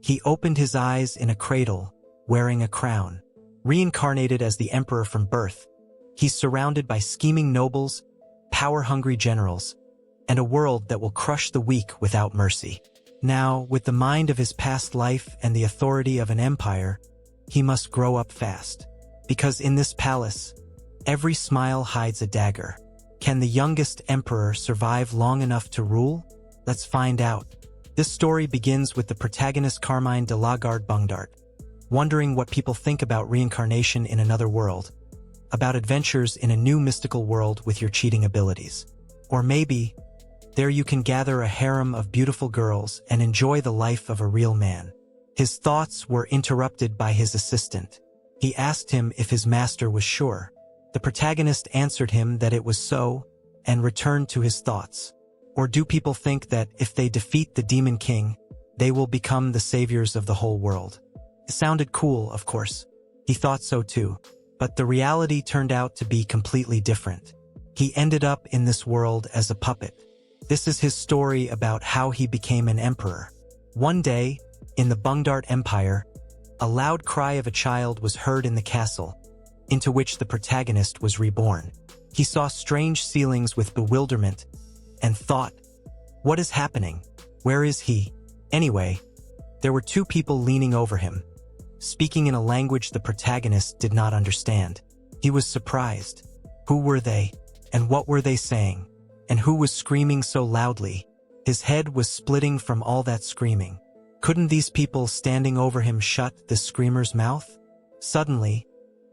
He opened his eyes in a cradle, wearing a crown. Reincarnated as the emperor from birth, he's surrounded by scheming nobles, power-hungry generals, and a world that will crush the weak without mercy. Now, with the mind of his past life and the authority of an empire, he must grow up fast. Because in this palace, every smile hides a dagger. Can the youngest emperor survive long enough to rule? Let's find out. This story begins with the protagonist Carmine de la Garde Bungdart, wondering what people think about reincarnation in another world, about adventures in a new mystical world with your cheating abilities. Or maybe, there you can gather a harem of beautiful girls and enjoy the life of a real man. His thoughts were interrupted by his assistant. He asked him if his master was sure. The protagonist answered him that it was so, and returned to his thoughts. Or do people think that if they defeat the Demon King, they will become the saviors of the whole world? It sounded cool, of course. He thought so too. But the reality turned out to be completely different. He ended up in this world as a puppet. This is his story about how he became an emperor. One day, in the Bungdart Empire, a loud cry of a child was heard in the castle, into which the protagonist was reborn. He saw strange ceilings with bewilderment, and thought, "What is happening? Where is he?" Anyway, there were two people leaning over him, speaking in a language the protagonist did not understand. He was surprised. Who were they? And what were they saying? And who was screaming so loudly? His head was splitting from all that screaming. Couldn't these people standing over him shut the screamer's mouth? Suddenly,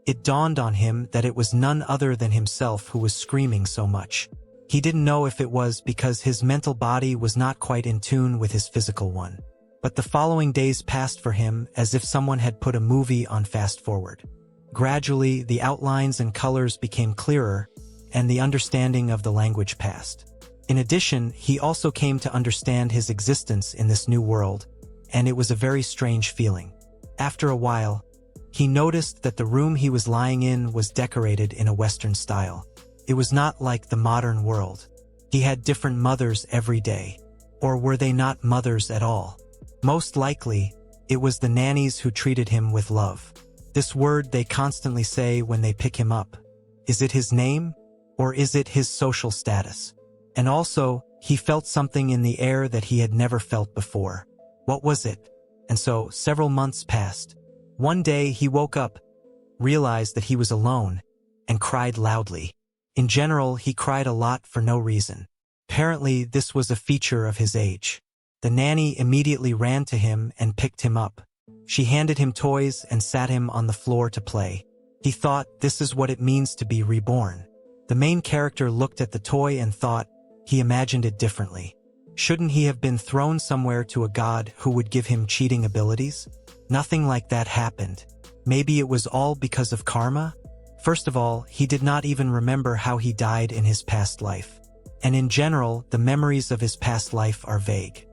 it dawned on him that it was none other than himself who was screaming so much. He didn't know if it was because his mental body was not quite in tune with his physical one. But the following days passed for him as if someone had put a movie on fast forward. Gradually, the outlines and colors became clearer, and the understanding of the language passed. In addition, he also came to understand his existence in this new world, and it was a very strange feeling. After a while, he noticed that the room he was lying in was decorated in a Western style. It was not like the modern world. He had different mothers every day. Or were they not mothers at all? Most likely, it was the nannies who treated him with love. This word they constantly say when they pick him up. Is it his name? Or is it his social status? And also, he felt something in the air that he had never felt before. What was it? And so, several months passed. One day he woke up, realized that he was alone, and cried loudly. In general, he cried a lot for no reason. Apparently, this was a feature of his age. The nanny immediately ran to him and picked him up. She handed him toys and sat him on the floor to play. He thought, this is what it means to be reborn. The main character looked at the toy and thought, he imagined it differently. Shouldn't he have been thrown somewhere to a god who would give him cheating abilities? Nothing like that happened. Maybe it was all because of karma? First of all, he did not even remember how he died in his past life. And in general, the memories of his past life are vague.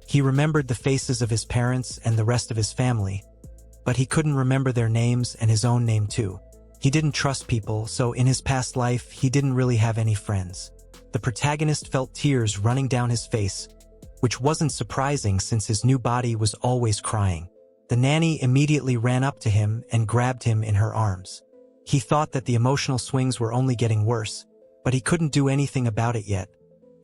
He remembered the faces of his parents and the rest of his family, but he couldn't remember their names and his own name too. He didn't trust people, so in his past life, he didn't really have any friends. The protagonist felt tears running down his face, which wasn't surprising since his new body was always crying. The nanny immediately ran up to him and grabbed him in her arms. He thought that the emotional swings were only getting worse, but he couldn't do anything about it yet.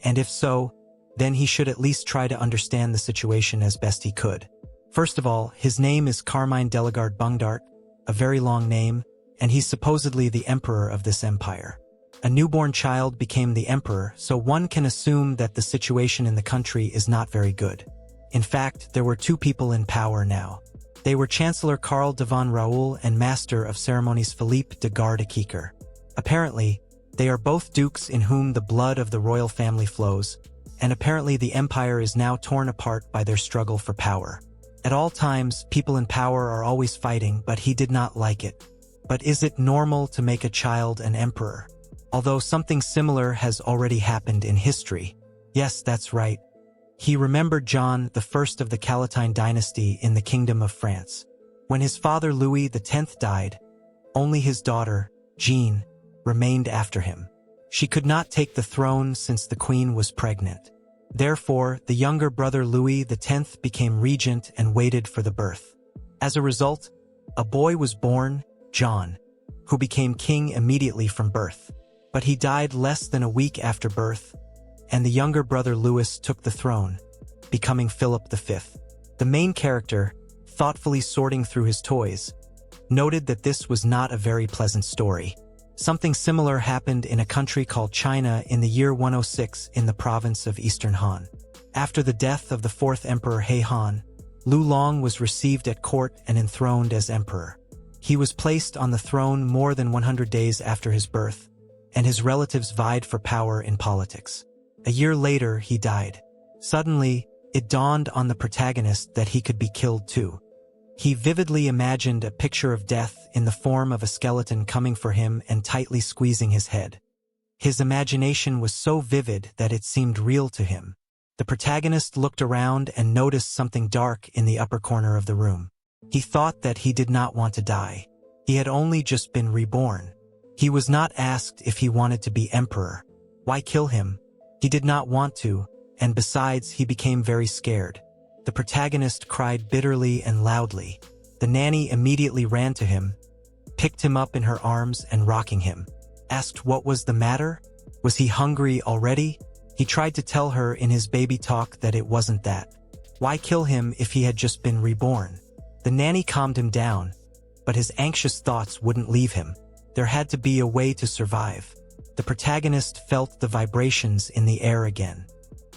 And if so, then he should at least try to understand the situation as best he could. First of all, his name is Carmine de la Garde Bungdart, a very long name, and he's supposedly the emperor of this empire. A newborn child became the emperor, so one can assume that the situation in the country is not very good. In fact, there were two people in power now. They were Chancellor Karl de von Raoul and Master of Ceremonies Philippe de Garde-Kieker. Apparently, they are both dukes in whom the blood of the royal family flows, and apparently the empire is now torn apart by their struggle for power. At all times, people in power are always fighting, but he did not like it. But is it normal to make a child an emperor? Although something similar has already happened in history. Yes, that's right. He remembered John I of the Palatine dynasty in the Kingdom of France. When his father Louis X died, only his daughter, Jean, remained after him. She could not take the throne since the queen was pregnant. Therefore, the younger brother Louis X became regent and waited for the birth. As a result, a boy was born, John, who became king immediately from birth. But he died less than a week after birth, and the younger brother Louis took the throne, becoming Philip V. The main character, thoughtfully sorting through his toys, noted that this was not a very pleasant story. Something similar happened in a country called China in the year 106 in the province of Eastern Han. After the death of the fourth emperor He Han, Lu Long was received at court and enthroned as emperor. He was placed on the throne more than 100 days after his birth, and his relatives vied for power in politics. A year later, he died. Suddenly, it dawned on the protagonist that he could be killed too. He vividly imagined a picture of death in the form of a skeleton coming for him and tightly squeezing his head. His imagination was so vivid that it seemed real to him. The protagonist looked around and noticed something dark in the upper corner of the room. He thought that he did not want to die. He had only just been reborn. He was not asked if he wanted to be emperor. Why kill him? He did not want to, and besides, he became very scared. The protagonist cried bitterly and loudly. The nanny immediately ran to him, picked him up in her arms and rocking him, asked what was the matter? Was he hungry already? He tried to tell her in his baby talk that it wasn't that. Why kill him if he had just been reborn? The nanny calmed him down, but his anxious thoughts wouldn't leave him. There had to be a way to survive. The protagonist felt the vibrations in the air again.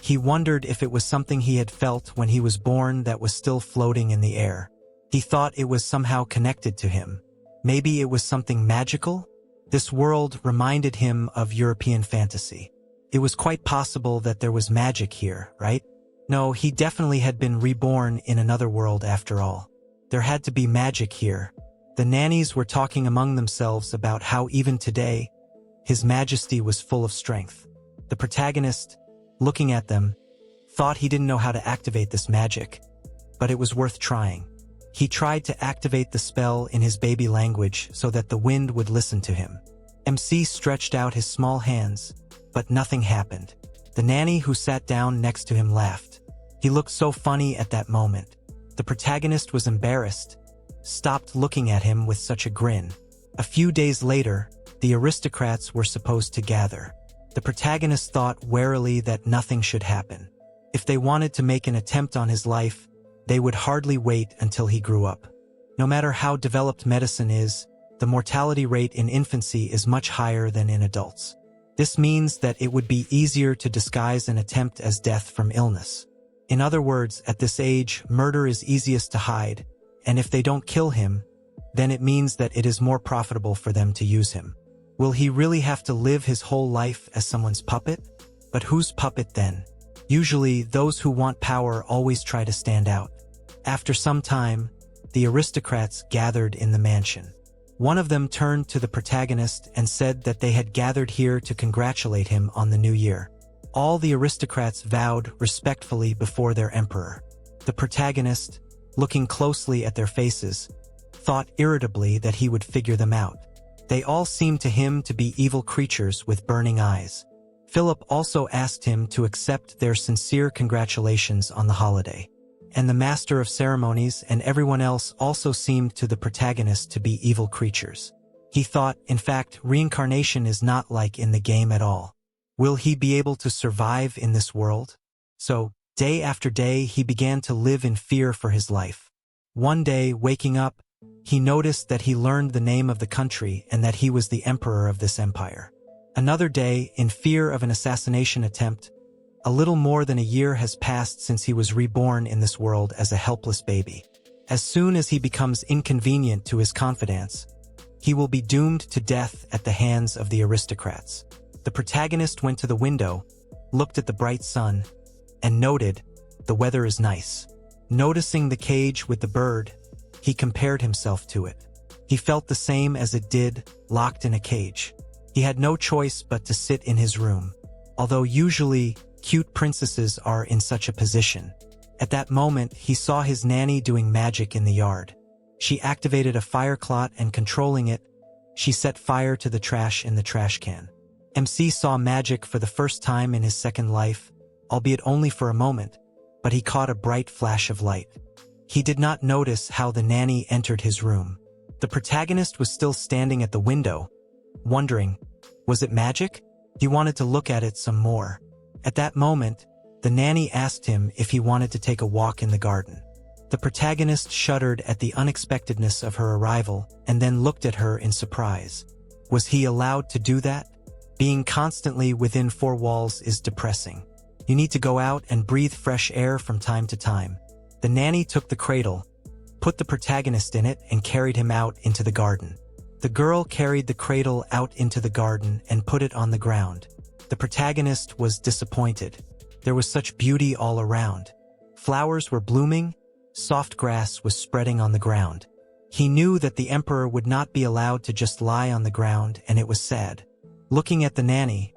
He wondered if it was something he had felt when he was born that was still floating in the air. He thought it was somehow connected to him. Maybe it was something magical? This world reminded him of European fantasy. It was quite possible that there was magic here, right? No, he definitely had been reborn in another world after all. There had to be magic here. The nannies were talking among themselves about how even today, His Majesty was full of strength. The protagonist, looking at them, thought he didn't know how to activate this magic, but it was worth trying. He tried to activate the spell in his baby language so that the wind would listen to him. MC stretched out his small hands, but nothing happened. The nanny who sat down next to him laughed. He looked so funny at that moment. The protagonist was embarrassed, stopped looking at him with such a grin. A few days later, the aristocrats were supposed to gather. The protagonist thought warily that nothing should happen. If they wanted to make an attempt on his life, they would hardly wait until he grew up. No matter how developed medicine is, the mortality rate in infancy is much higher than in adults. This means that it would be easier to disguise an attempt as death from illness. In other words, at this age, murder is easiest to hide, and if they don't kill him, then it means that it is more profitable for them to use him. Will he really have to live his whole life as someone's puppet? But whose puppet then? Usually, those who want power always try to stand out. After some time, the aristocrats gathered in the mansion. One of them turned to the protagonist and said that they had gathered here to congratulate him on the new year. All the aristocrats bowed respectfully before their emperor. The protagonist, looking closely at their faces, thought irritably that he would figure them out. They all seemed to him to be evil creatures with burning eyes. Philip also asked him to accept their sincere congratulations on the holiday. And the master of ceremonies and everyone else also seemed to the protagonist to be evil creatures. He thought, in fact, reincarnation is not like in the game at all. Will he be able to survive in this world? So, day after day, he began to live in fear for his life. One day, waking up, he noticed that he learned the name of the country and that he was the emperor of this empire. Another day, in fear of an assassination attempt, a little more than a year has passed since he was reborn in this world as a helpless baby. As soon as he becomes inconvenient to his confidants, he will be doomed to death at the hands of the aristocrats. The protagonist went to the window, looked at the bright sun, and noted, the weather is nice. Noticing the cage with the bird, he compared himself to it. He felt the same as it did, locked in a cage. He had no choice but to sit in his room, although usually cute princesses are in such a position. At that moment, he saw his nanny doing magic in the yard. She activated a fire clot and controlling it, she set fire to the trash in the trash can. MC saw magic for the first time in his second life, albeit only for a moment, but he caught a bright flash of light. He did not notice how the nanny entered his room. The protagonist was still standing at the window, wondering, was it magic? He wanted to look at it some more. At that moment, the nanny asked him if he wanted to take a walk in the garden. The protagonist shuddered at the unexpectedness of her arrival and then looked at her in surprise. Was he allowed to do that? Being constantly within four walls is depressing. You need to go out and breathe fresh air from time to time. The nanny took the cradle, put the protagonist in it, and carried him out into the garden. The girl carried the cradle out into the garden and put it on the ground. The protagonist was disappointed. There was such beauty all around. Flowers were blooming, soft grass was spreading on the ground. He knew that the emperor would not be allowed to just lie on the ground, and it was sad. Looking at the nanny,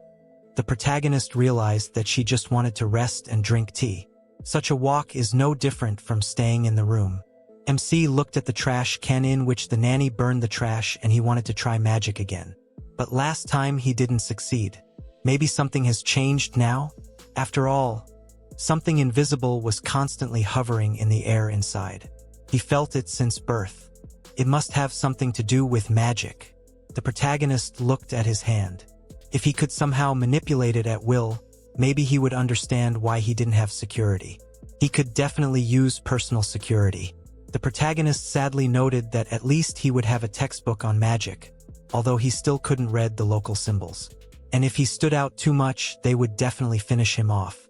the protagonist realized that she just wanted to rest and drink tea. Such a walk is no different from staying in the room. MC looked at the trash can in which the nanny burned the trash, and he wanted to try magic again. But last time he didn't succeed. Maybe something has changed now? After all, something invisible was constantly hovering in the air inside. He felt it since birth. It must have something to do with magic. The protagonist looked at his hand. If he could somehow manipulate it at will, maybe he would understand why he didn't have security. He could definitely use personal security. The protagonist sadly noted that at least he would have a textbook on magic, although he still couldn't read the local symbols. And if he stood out too much, they would definitely finish him off.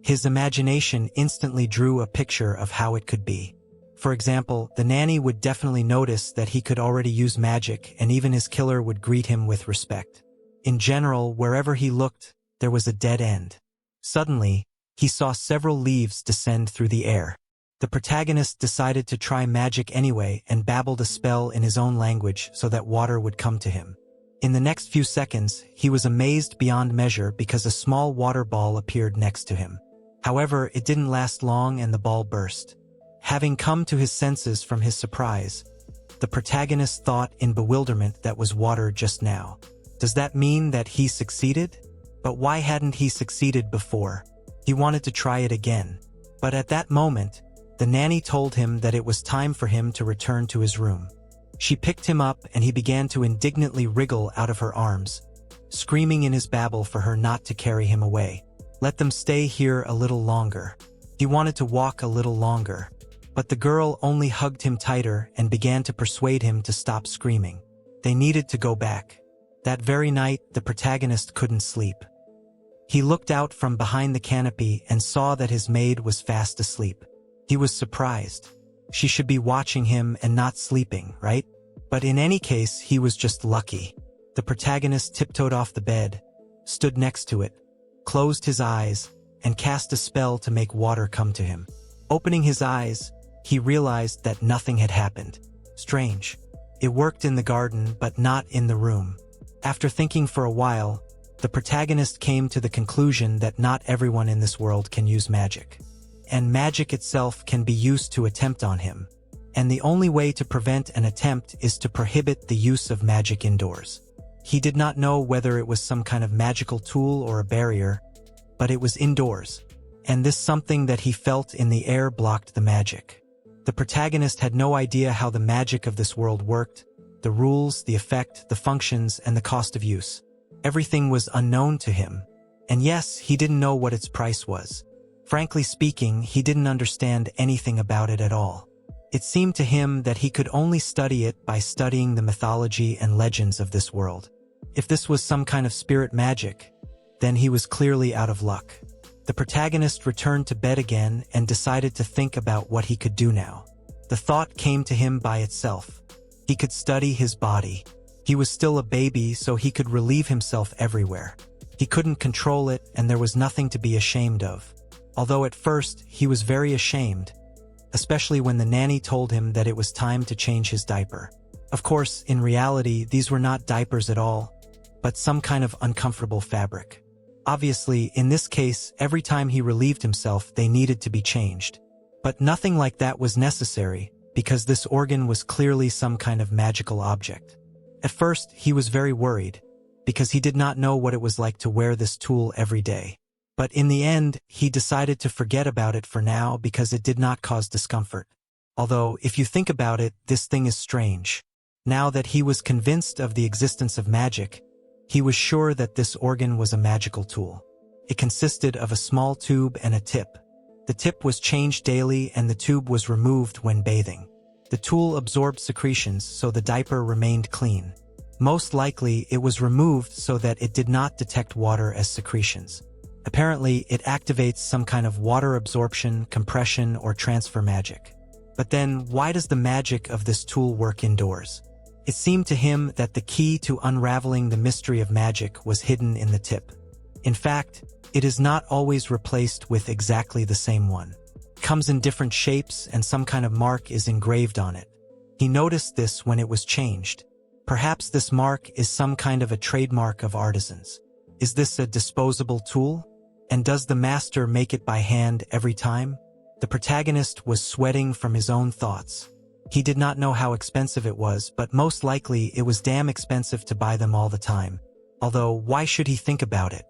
His imagination instantly drew a picture of how it could be. For example, the nanny would definitely notice that he could already use magic, and even his killer would greet him with respect. In general, wherever he looked, there was a dead end. Suddenly, he saw several leaves descend through the air. The protagonist decided to try magic anyway and babbled a spell in his own language so that water would come to him. In the next few seconds, he was amazed beyond measure because a small water ball appeared next to him. However, it didn't last long and the ball burst. Having come to his senses from his surprise, the protagonist thought in bewilderment that was water just now. Does that mean that he succeeded? But why hadn't he succeeded before? He wanted to try it again. But at that moment, the nanny told him that it was time for him to return to his room. She picked him up and he began to indignantly wriggle out of her arms, screaming in his babble for her not to carry him away. Let them stay here a little longer. He wanted to walk a little longer, but the girl only hugged him tighter and began to persuade him to stop screaming. They needed to go back. That very night, the protagonist couldn't sleep. He looked out from behind the canopy and saw that his maid was fast asleep. He was surprised. She should be watching him and not sleeping, right? But in any case, he was just lucky. The protagonist tiptoed off the bed, stood next to it, closed his eyes, and cast a spell to make water come to him. Opening his eyes, he realized that nothing had happened. Strange. It worked in the garden, but not in the room. After thinking for a while, the protagonist came to the conclusion that not everyone in this world can use magic. And magic itself can be used to attempt on him. And the only way to prevent an attempt is to prohibit the use of magic indoors. He did not know whether it was some kind of magical tool or a barrier, but it was indoors. And this something that he felt in the air blocked the magic. The protagonist had no idea how the magic of this world worked, the rules, the effect, the functions, and the cost of use. Everything was unknown to him. And yes, he didn't know what its price was. Frankly speaking, he didn't understand anything about it at all. It seemed to him that he could only study it by studying the mythology and legends of this world. If this was some kind of spirit magic, then he was clearly out of luck. The protagonist returned to bed again and decided to think about what he could do now. The thought came to him by itself. He could study his body. He was still a baby, so he could relieve himself everywhere. He couldn't control it, and there was nothing to be ashamed of. Although at first, he was very ashamed, especially when the nanny told him that it was time to change his diaper. Of course, in reality, these were not diapers at all, but some kind of uncomfortable fabric. Obviously, in this case, every time he relieved himself, they needed to be changed. But nothing like that was necessary, because this organ was clearly some kind of magical object. At first, he was very worried, because he did not know what it was like to wear this tool every day. But in the end, he decided to forget about it for now because it did not cause discomfort. Although, if you think about it, this thing is strange. Now that he was convinced of the existence of magic, he was sure that this organ was a magical tool. It consisted of a small tube and a tip. The tip was changed daily and the tube was removed when bathing. The tool absorbed secretions so the diaper remained clean. Most likely, it was removed so that it did not detect water as secretions. Apparently, it activates some kind of water absorption, compression, or transfer magic. But then, why does the magic of this tool work indoors? It seemed to him that the key to unraveling the mystery of magic was hidden in the tip. In fact, it is not always replaced with exactly the same one. It comes in different shapes and some kind of mark is engraved on it. He noticed this when it was changed. Perhaps this mark is some kind of a trademark of artisans. Is this a disposable tool? And does the master make it by hand every time? The protagonist was sweating from his own thoughts. He did not know how expensive it was, but most likely it was damn expensive to buy them all the time. Although, why should he think about it?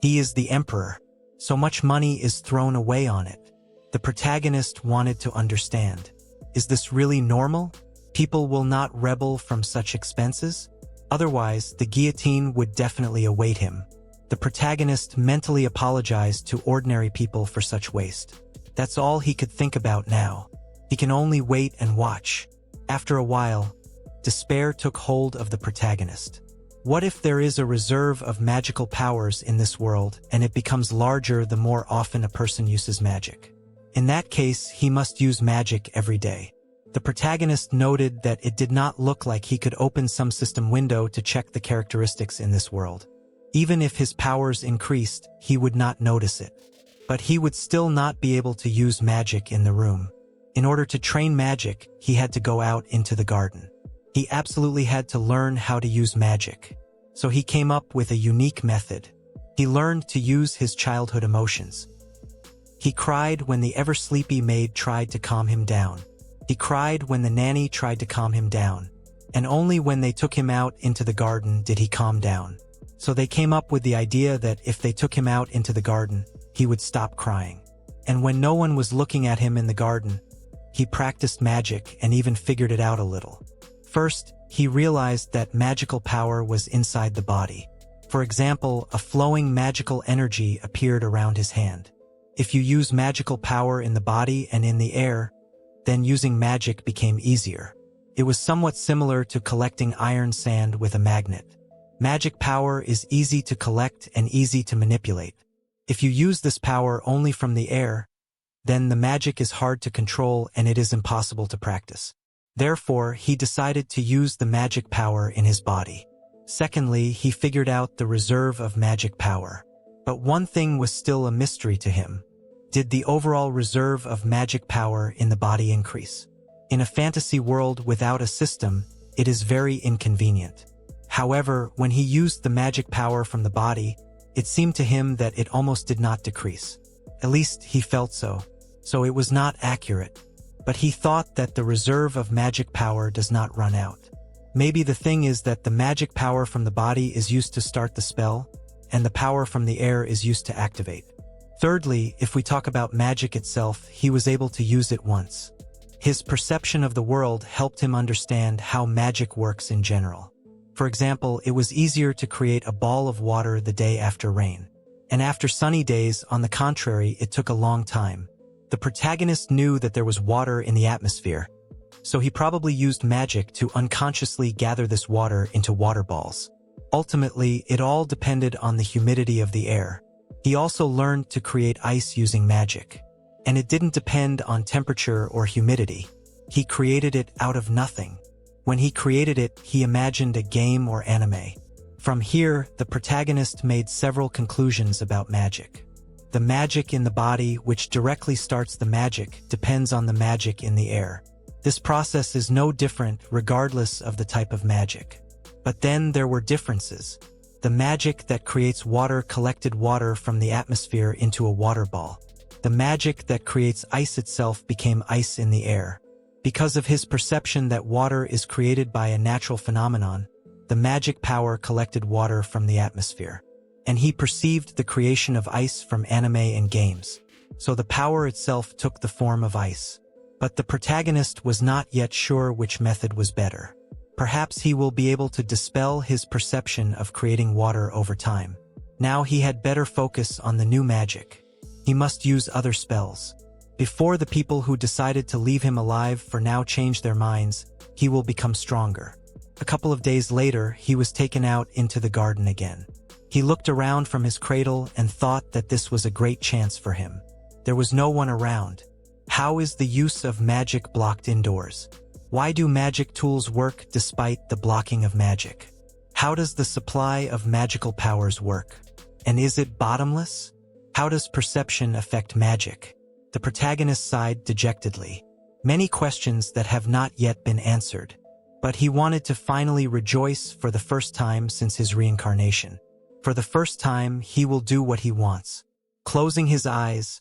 He is the emperor. So much money is thrown away on it. The protagonist wanted to understand. Is this really normal? People will not rebel from such expenses? Otherwise, the guillotine would definitely await him. The protagonist mentally apologized to ordinary people for such waste. That's all he could think about now. He can only wait and watch. After a while, despair took hold of the protagonist. What if there is a reserve of magical powers in this world and it becomes larger the more often a person uses magic? In that case, he must use magic every day. The protagonist noted that it did not look like he could open some system window to check the characteristics in this world. Even if his powers increased, he would not notice it. But he would still not be able to use magic in the room. In order to train magic, he had to go out into the garden. He absolutely had to learn how to use magic. So he came up with a unique method. He learned to use his childhood emotions. He cried when the ever-sleepy maid tried to calm him down. He cried when the nanny tried to calm him down. And only when they took him out into the garden did he calm down. So they came up with the idea that if they took him out into the garden, he would stop crying. And when no one was looking at him in the garden, he practiced magic and even figured it out a little. First, he realized that magical power was inside the body. For example, a flowing magical energy appeared around his hand. If you use magical power in the body and in the air, then using magic became easier. It was somewhat similar to collecting iron sand with a magnet. Magic power is easy to collect and easy to manipulate. If you use this power only from the air, then the magic is hard to control and it is impossible to practice. Therefore, he decided to use the magic power in his body. Secondly, he figured out the reserve of magic power. But one thing was still a mystery to him. Did the overall reserve of magic power in the body increase? In a fantasy world without a system, it is very inconvenient. However, when he used the magic power from the body, it seemed to him that it almost did not decrease. At least he felt so. So it was not accurate. But he thought that the reserve of magic power does not run out. Maybe the thing is that the magic power from the body is used to start the spell, and the power from the air is used to activate. Thirdly, if we talk about magic itself, he was able to use it once. His perception of the world helped him understand how magic works in general. For example, it was easier to create a ball of water the day after rain. And after sunny days, on the contrary, it took a long time. The protagonist knew that there was water in the atmosphere, so he probably used magic to unconsciously gather this water into water balls. Ultimately, it all depended on the humidity of the air. He also learned to create ice using magic. And it didn't depend on temperature or humidity. He created it out of nothing. When he created it, he imagined a game or anime. From here, the protagonist made several conclusions about magic. The magic in the body, which directly starts the magic, depends on the magic in the air. This process is no different regardless of the type of magic. But then there were differences. The magic that creates water collected water from the atmosphere into a water ball. The magic that creates ice itself became ice in the air. Because of his perception that water is created by a natural phenomenon, the magic power collected water from the atmosphere. and he perceived the creation of ice from anime and games. So the power itself took the form of ice. But the protagonist was not yet sure which method was better. Perhaps he will be able to dispel his perception of creating water over time. Now he had better focus on the new magic. He must use other spells. Before the people who decided to leave him alive for now change their minds, he will become stronger. A couple of days later, he was taken out into the garden again. He looked around from his cradle and thought that this was a great chance for him. There was no one around. How is the use of magic blocked indoors? Why do magic tools work despite the blocking of magic? How does the supply of magical powers work? And is it bottomless? How does perception affect magic? The protagonist sighed dejectedly. Many questions that have not yet been answered. But he wanted to finally rejoice for the first time since his reincarnation. For the first time, he will do what he wants. Closing his eyes,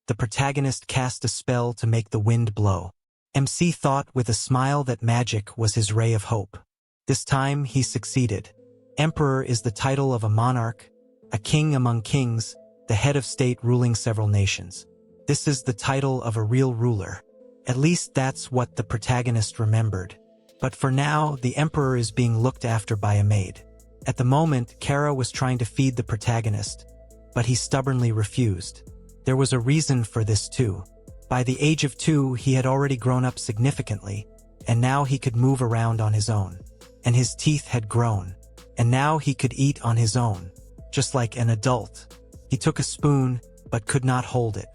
the protagonist cast a spell to make the wind blow. MC thought with a smile that magic was his ray of hope. This time, he succeeded. Emperor is the title of a monarch, a king among kings, the head of state ruling several nations. This is the title of a real ruler. At least that's what the protagonist remembered. But for now, the emperor is being looked after by a maid. At the moment, Kara was trying to feed the protagonist, but he stubbornly refused. There was a reason for this too. By the age of 2, he had already grown up significantly, and now he could move around on his own. And his teeth had grown. And now he could eat on his own, just like an adult. He took a spoon, but could not hold it,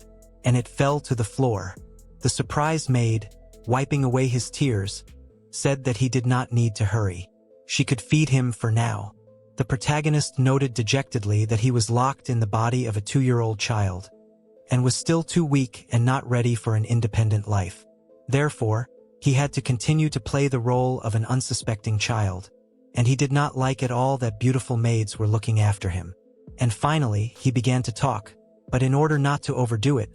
and it fell to the floor. The surprised maid, wiping away his tears, said that he did not need to hurry. She could feed him for now. The protagonist noted dejectedly that he was locked in the body of a 2-year-old child, and was still too weak and not ready for an independent life. Therefore, he had to continue to play the role of an unsuspecting child, and he did not like at all that beautiful maids were looking after him. And finally, he began to talk, but in order not to overdo it,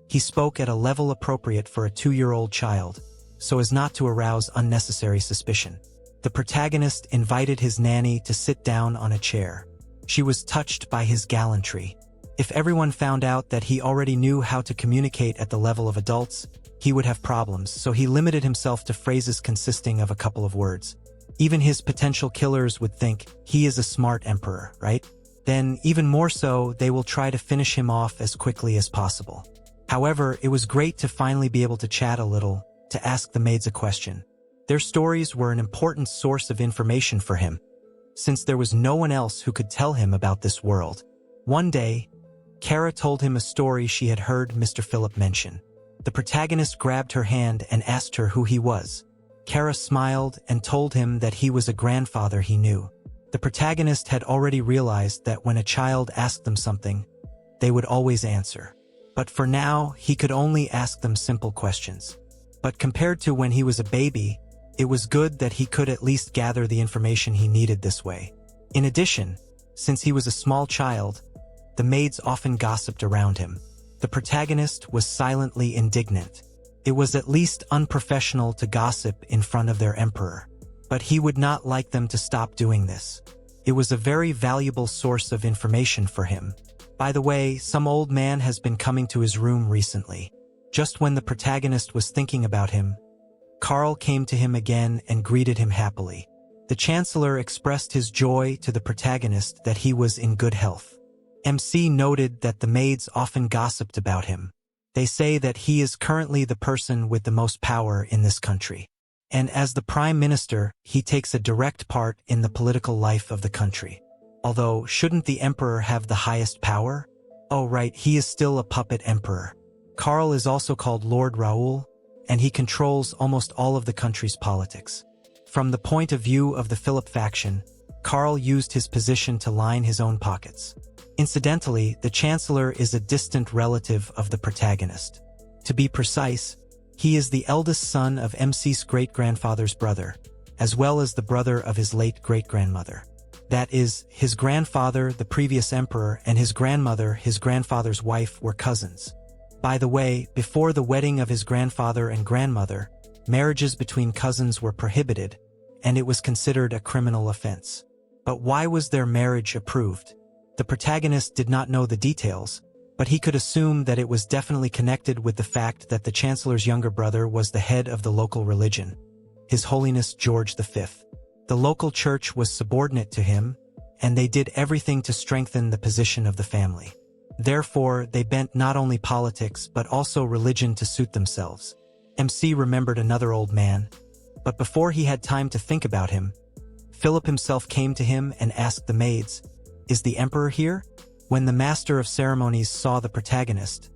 he spoke at a level appropriate for a 2-year-old child, so as not to arouse unnecessary suspicion. The protagonist invited his nanny to sit down on a chair. She was touched by his gallantry. If everyone found out that he already knew how to communicate at the level of adults, he would have problems, so he limited himself to phrases consisting of a couple of words. Even his potential killers would think, he is a smart emperor, right? Then, even more so, they will try to finish him off as quickly as possible. However, it was great to finally be able to chat a little, to ask the maids a question. Their stories were an important source of information for him, since there was no one else who could tell him about this world. One day, Kara told him a story she had heard Mr. Philip mention. The protagonist grabbed her hand and asked her who he was. Kara smiled and told him that he was a grandfather he knew. The protagonist had already realized that when a child asked them something, they would always answer. But for now, he could only ask them simple questions. But compared to when he was a baby, it was good that he could at least gather the information he needed this way. In addition, since he was a small child, the maids often gossiped around him. The protagonist was silently indignant. It was at least unprofessional to gossip in front of their emperor. But he would not like them to stop doing this. It was a very valuable source of information for him. By the way, some old man has been coming to his room recently. Just when the protagonist was thinking about him, Carl came to him again and greeted him happily. The Chancellor expressed his joy to the protagonist that he was in good health. MC noted that the maids often gossiped about him. They say that he is currently the person with the most power in this country. And as the Prime Minister, he takes a direct part in the political life of the country. Although, shouldn't the Emperor have the highest power? Oh right, he is still a puppet Emperor. Carl is also called Lord Raoul, and he controls almost all of the country's politics. From the point of view of the Philip faction, Carl used his position to line his own pockets. Incidentally, the Chancellor is a distant relative of the protagonist. To be precise, he is the eldest son of MC's great-grandfather's brother, as well as the brother of his late great-grandmother. That is, his grandfather, the previous emperor, and his grandmother, his grandfather's wife, were cousins. By the way, before the wedding of his grandfather and grandmother, marriages between cousins were prohibited, and it was considered a criminal offense. But why was their marriage approved? The protagonist did not know the details, but he could assume that it was definitely connected with the fact that the Chancellor's younger brother was the head of the local religion, His Holiness George V. The local church was subordinate to him, and they did everything to strengthen the position of the family. Therefore, they bent not only politics but also religion to suit themselves. MC remembered another old man, but before he had time to think about him, Philip himself came to him and asked the maids, "Is the emperor here?" When the master of ceremonies saw the protagonist,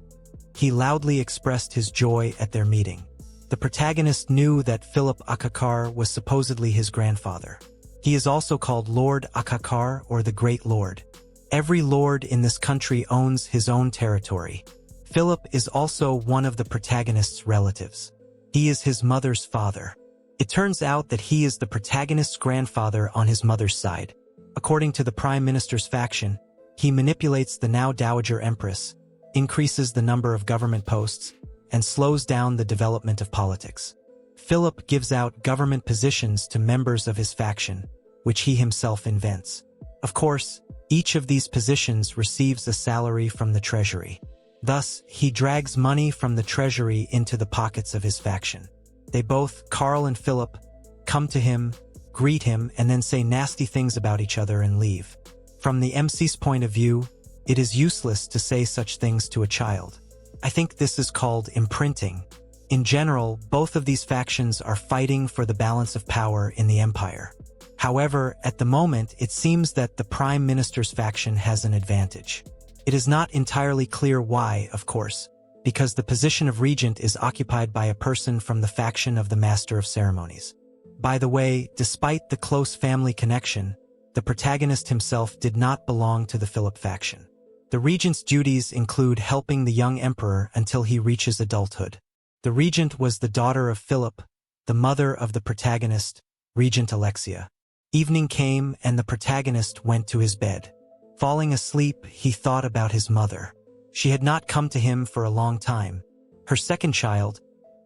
he loudly expressed his joy at their meeting. The protagonist knew that Philip Akakar was supposedly his grandfather. He is also called Lord Akakar or the Great Lord. Every lord in this country owns his own territory. Philip is also one of the protagonist's relatives. He is his mother's father. It turns out that he is the protagonist's grandfather on his mother's side. According to the Prime Minister's faction, he manipulates the now Dowager Empress, increases the number of government posts, and slows down the development of politics. Philip gives out government positions to members of his faction, which he himself invents. Of course, each of these positions receives a salary from the treasury. Thus, he drags money from the treasury into the pockets of his faction. They both, Carl and Philip, come to him, greet him, and then say nasty things about each other and leave. From the MC's point of view, it is useless to say such things to a child. I think this is called imprinting. In general, both of these factions are fighting for the balance of power in the empire. However, at the moment, it seems that the Prime Minister's faction has an advantage. It is not entirely clear why, of course, because the position of regent is occupied by a person from the faction of the Master of Ceremonies. By the way, despite the close family connection, the protagonist himself did not belong to the Philip faction. The regent's duties include helping the young emperor until he reaches adulthood. The regent was the daughter of Philip, the mother of the protagonist, Regent Alexia. Evening came and the protagonist went to his bed. Falling asleep, he thought about his mother. She had not come to him for a long time. Her second child,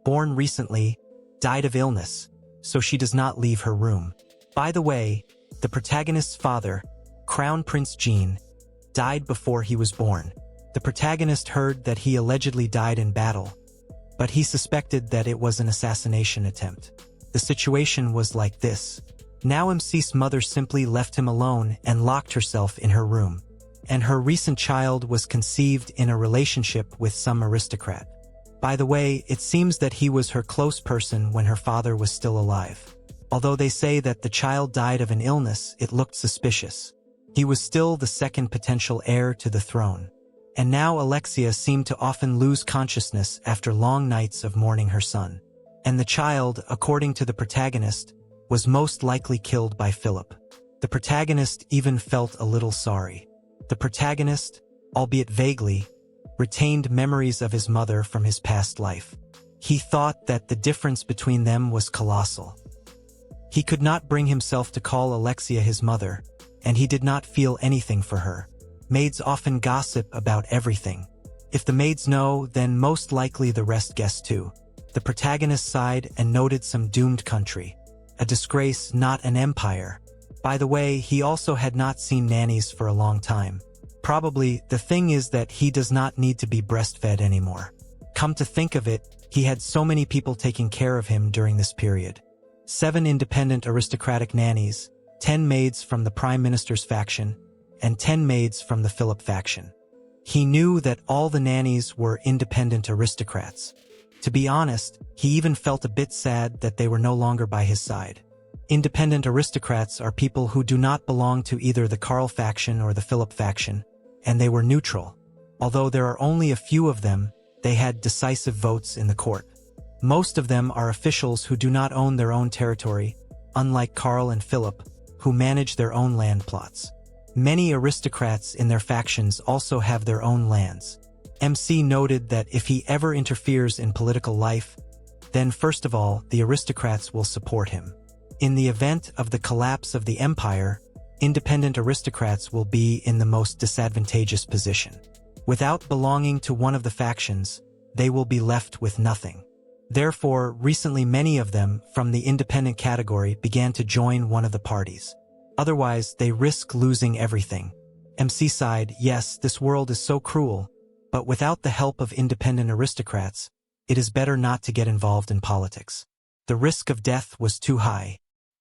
born recently, died of illness, so she does not leave her room. By the way, the protagonist's father, Crown Prince Jean, died before he was born. The protagonist heard that he allegedly died in battle, but he suspected that it was an assassination attempt. The situation was like this. Now MC's mother simply left him alone and locked herself in her room. And her recent child was conceived in a relationship with some aristocrat. By the way, it seems that he was her close person when her father was still alive. Although they say that the child died of an illness, it looked suspicious. He was still the second potential heir to the throne. And now Alexia seemed to often lose consciousness after long nights of mourning her son. And the child, according to the protagonist, was most likely killed by Philip. The protagonist even felt a little sorry. The protagonist, albeit vaguely, retained memories of his mother from his past life. He thought that the difference between them was colossal. He could not bring himself to call Alexia his mother, and he did not feel anything for her. Maids often gossip about everything. If the maids know, then most likely the rest guess too. The protagonist sighed and noted some doomed country. A disgrace, not an empire. By the way, he also had not seen nannies for a long time. Probably, the thing is that he does not need to be breastfed anymore. Come to think of it, he had so many people taking care of him during this period. 7 independent aristocratic nannies, 10 maids from the Prime Minister's faction, and 10 maids from the Philip faction. He knew that all the nannies were independent aristocrats. To be honest, he even felt a bit sad that they were no longer by his side. Independent aristocrats are people who do not belong to either the Karl faction or the Philip faction, and they were neutral. Although there are only a few of them, they had decisive votes in the court. Most of them are officials who do not own their own territory, unlike Karl and Philip, who manage their own land plots. Many aristocrats in their factions also have their own lands. MC noted that if he ever interferes in political life, then first of all, the aristocrats will support him. In the event of the collapse of the empire, independent aristocrats will be in the most disadvantageous position. Without belonging to one of the factions, they will be left with nothing. Therefore, recently many of them, from the independent category, began to join one of the parties. Otherwise, they risk losing everything. MC sighed, yes, this world is so cruel, but without the help of independent aristocrats, it is better not to get involved in politics. The risk of death was too high.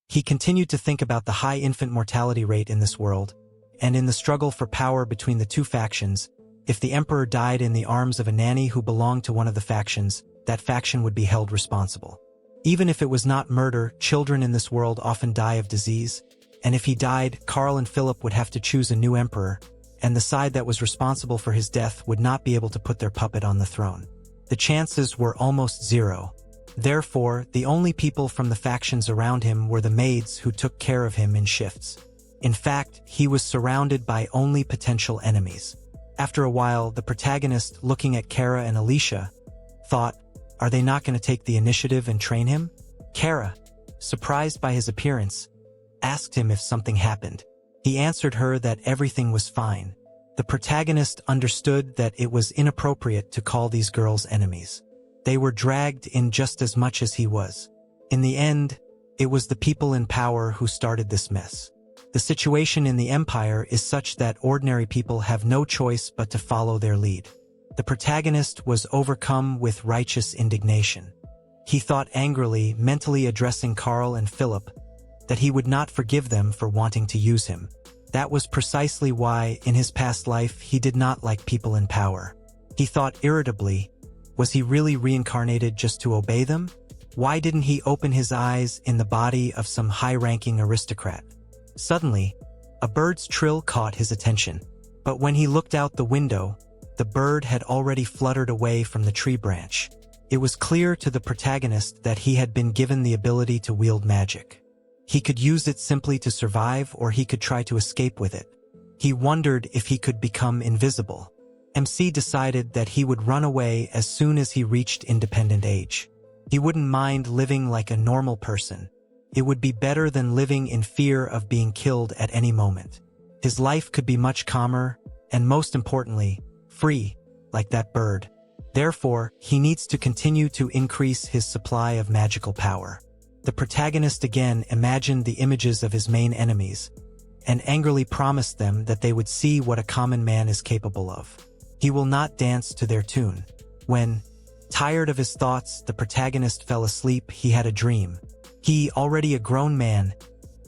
He continued to think about the high infant mortality rate in this world, and in the struggle for power between the two factions, if the emperor died in the arms of a nanny who belonged to one of the factions, that faction would be held responsible. Even if it was not murder, children in this world often die of disease, and if he died, Karl and Philip would have to choose a new emperor, and the side that was responsible for his death would not be able to put their puppet on the throne. The chances were almost zero. Therefore, the only people from the factions around him were the maids who took care of him in shifts. In fact, he was surrounded by only potential enemies. After a while, the protagonist, looking at Kara and Alicia, thought, are they not going to take the initiative and train him? Kara, surprised by his appearance, asked him if something happened. He answered her that everything was fine. The protagonist understood that it was inappropriate to call these girls enemies. They were dragged in just as much as he was. In the end, it was the people in power who started this mess. The situation in the empire is such that ordinary people have no choice but to follow their lead. The protagonist was overcome with righteous indignation. He thought angrily, mentally addressing Karl and Philip, that he would not forgive them for wanting to use him. That was precisely why, in his past life, he did not like people in power. He thought irritably, was he really reincarnated just to obey them? Why didn't he open his eyes in the body of some high-ranking aristocrat? Suddenly, a bird's trill caught his attention. But when he looked out the window, the bird had already fluttered away from the tree branch. It was clear to the protagonist that he had been given the ability to wield magic. He could use it simply to survive, or he could try to escape with it. He wondered if he could become invisible. MC decided that he would run away as soon as he reached independent age. He wouldn't mind living like a normal person. It would be better than living in fear of being killed at any moment. His life could be much calmer, and most importantly, free, like that bird. Therefore, he needs to continue to increase his supply of magical power. The protagonist again imagined the images of his main enemies, and angrily promised them that they would see what a common man is capable of. He will not dance to their tune. When, tired of his thoughts, the protagonist fell asleep, he had a dream. He, already a grown man,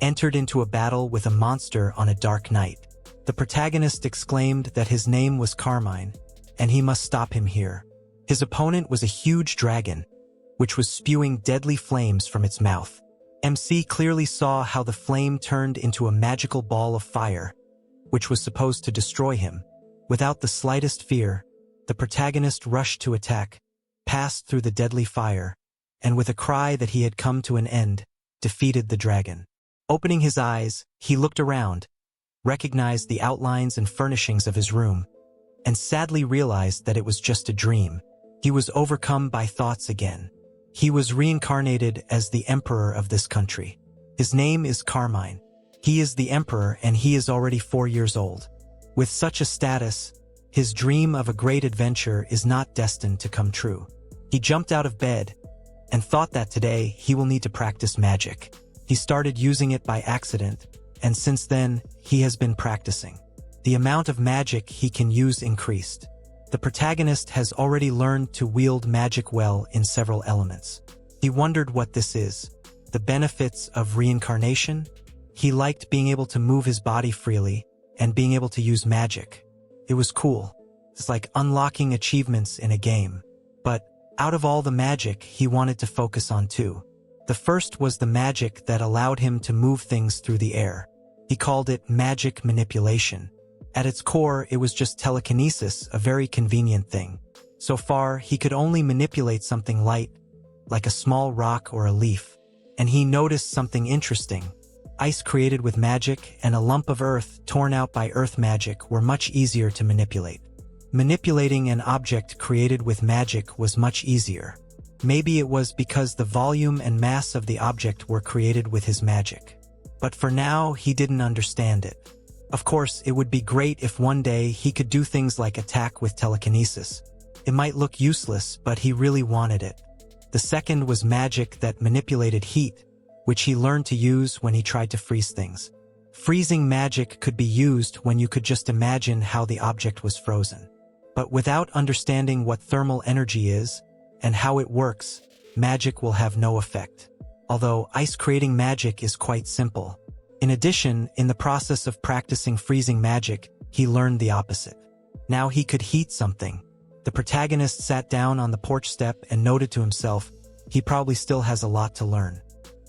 entered into a battle with a monster on a dark night. The protagonist exclaimed that his name was Carmine, and he must stop him here. His opponent was a huge dragon, which was spewing deadly flames from its mouth. MC clearly saw how the flame turned into a magical ball of fire, which was supposed to destroy him. Without the slightest fear, the protagonist rushed to attack, passed through the deadly fire, and with a cry that he had come to an end, defeated the dragon. Opening his eyes, he looked around, recognized the outlines and furnishings of his room, and sadly realized that it was just a dream. He was overcome by thoughts again. He was reincarnated as the emperor of this country. His name is Carmine. He is the emperor, and he is already 4 years old. With such a status, his dream of a great adventure is not destined to come true. He jumped out of bed and thought that today he will need to practice magic. He started using it by accident, and since then, he has been practicing. The amount of magic he can use increased. The protagonist has already learned to wield magic well in several elements. He wondered what this is. The benefits of reincarnation? He liked being able to move his body freely and being able to use magic. It was cool. It's like unlocking achievements in a game. But out of all the magic, he wanted to focus on two. The first was the magic that allowed him to move things through the air. He called it magic manipulation. At its core, it was just telekinesis, a very convenient thing. So far, he could only manipulate something light, like a small rock or a leaf. And he noticed something interesting. Ice created with magic and a lump of earth torn out by earth magic were much easier to manipulate. Manipulating an object created with magic was much easier. Maybe it was because the volume and mass of the object were created with his magic. But for now, he didn't understand it. Of course, it would be great if one day he could do things like attack with telekinesis. It might look useless, but he really wanted it. The second was magic that manipulated heat, which he learned to use when he tried to freeze things. Freezing magic could be used when you could just imagine how the object was frozen. But without understanding what thermal energy is and how it works, magic will have no effect. Although ice creating magic is quite simple. In addition, in the process of practicing freezing magic, he learned the opposite. Now he could heat something. The protagonist sat down on the porch step and noted to himself, he probably still has a lot to learn.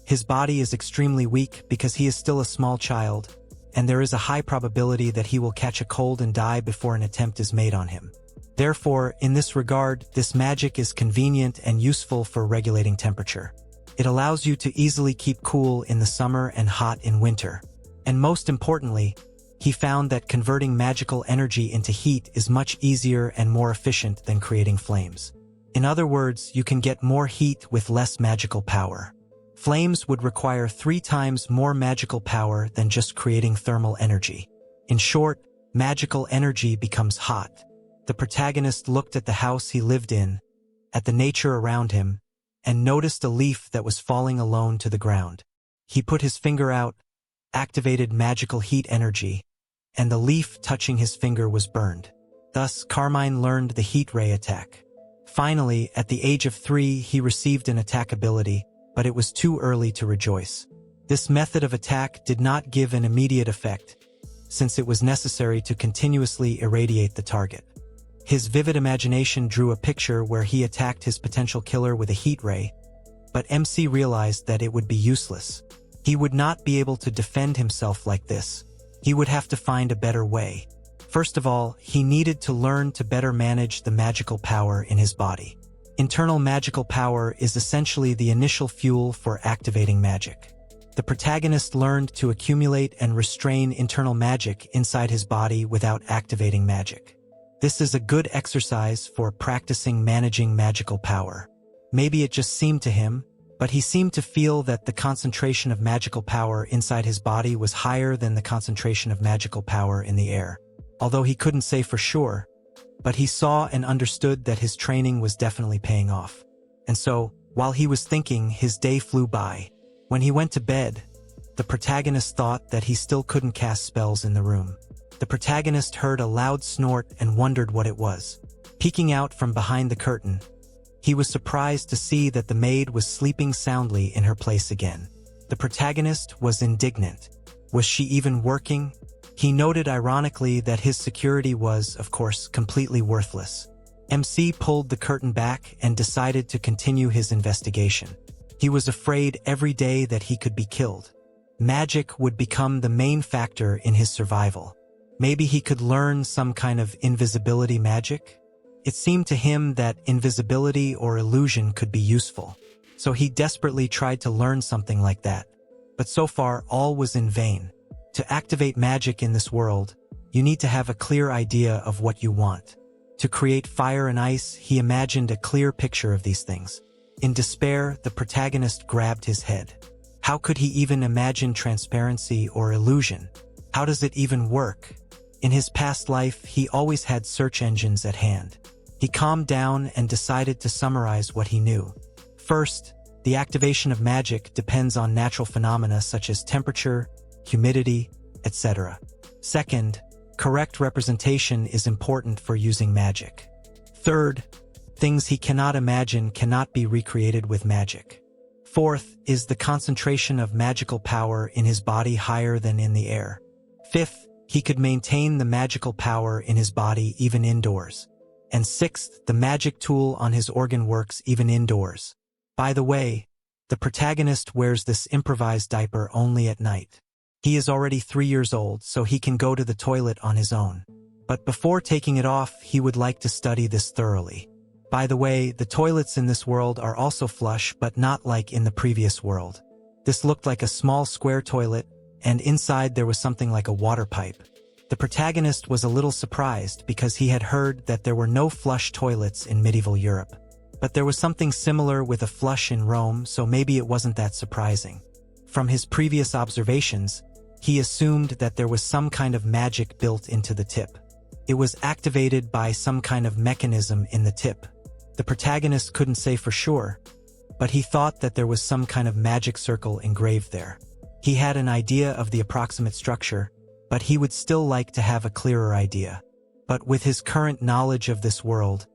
His body is extremely weak because he is still a small child, and there is a high probability that he will catch a cold and die before an attempt is made on him. Therefore, in this regard, this magic is convenient and useful for regulating temperature. It allows you to easily keep cool in the summer and hot in winter. And most importantly, he found that converting magical energy into heat is much easier and more efficient than creating flames. In other words, you can get more heat with less magical power. Flames would require 3 times more magical power than just creating thermal energy. In short, magical energy becomes hot. The protagonist looked at the house he lived in, at the nature around him, and noticed a leaf that was falling alone to the ground. He put his finger out, activated magical heat energy, and the leaf touching his finger was burned. Thus, Carmine learned the heat ray attack. Finally, at the age of 3, he received an attack ability, but it was too early to rejoice. This method of attack did not give an immediate effect, since it was necessary to continuously irradiate the target. His vivid imagination drew a picture where he attacked his potential killer with a heat ray, but MC realized that it would be useless. He would not be able to defend himself like this. He would have to find a better way. First of all, he needed to learn to better manage the magical power in his body. Internal magical power is essentially the initial fuel for activating magic. The protagonist learned to accumulate and restrain internal magic inside his body without activating magic. This is a good exercise for practicing managing magical power. Maybe it just seemed to him, but he seemed to feel that the concentration of magical power inside his body was higher than the concentration of magical power in the air. Although he couldn't say for sure, but he saw and understood that his training was definitely paying off. And so, while he was thinking, his day flew by. When he went to bed, the protagonist thought that he still couldn't cast spells in the room. The protagonist heard a loud snort and wondered what it was. Peeking out from behind the curtain, he was surprised to see that the maid was sleeping soundly in her place again. The protagonist was indignant. Was she even working? He noted ironically that his security was, of course, completely worthless. MC pulled the curtain back and decided to continue his investigation. He was afraid every day that he could be killed. Magic would become the main factor in his survival. Maybe he could learn some kind of invisibility magic? It seemed to him that invisibility or illusion could be useful. So he desperately tried to learn something like that. But so far, all was in vain. To activate magic in this world, you need to have a clear idea of what you want. To create fire and ice, he imagined a clear picture of these things. In despair, the protagonist grabbed his head. How could he even imagine transparency or illusion? How does it even work? In his past life, he always had search engines at hand. He calmed down and decided to summarize what he knew. First, the activation of magic depends on natural phenomena such as temperature, humidity, etc. Second, correct representation is important for using magic. Third, things he cannot imagine cannot be recreated with magic. Fourth, is the concentration of magical power in his body higher than in the air? Fifth, he could maintain the magical power in his body even indoors. And sixth, the magic tool on his organ works even indoors. By the way, the protagonist wears this improvised diaper only at night. He is already 3 years old, so he can go to the toilet on his own. But before taking it off, he would like to study this thoroughly. By the way, the toilets in this world are also flush, but not like in the previous world. This looked like a small square toilet, and inside there was something like a water pipe. The protagonist was a little surprised because he had heard that there were no flush toilets in medieval Europe. But there was something similar with a flush in Rome, so maybe it wasn't that surprising. From his previous observations, he assumed that there was some kind of magic built into the tip. It was activated by some kind of mechanism in the tip. The protagonist couldn't say for sure, but he thought that there was some kind of magic circle engraved there. He had an idea of the approximate structure, but he would still like to have a clearer idea. But with his current knowledge of this world,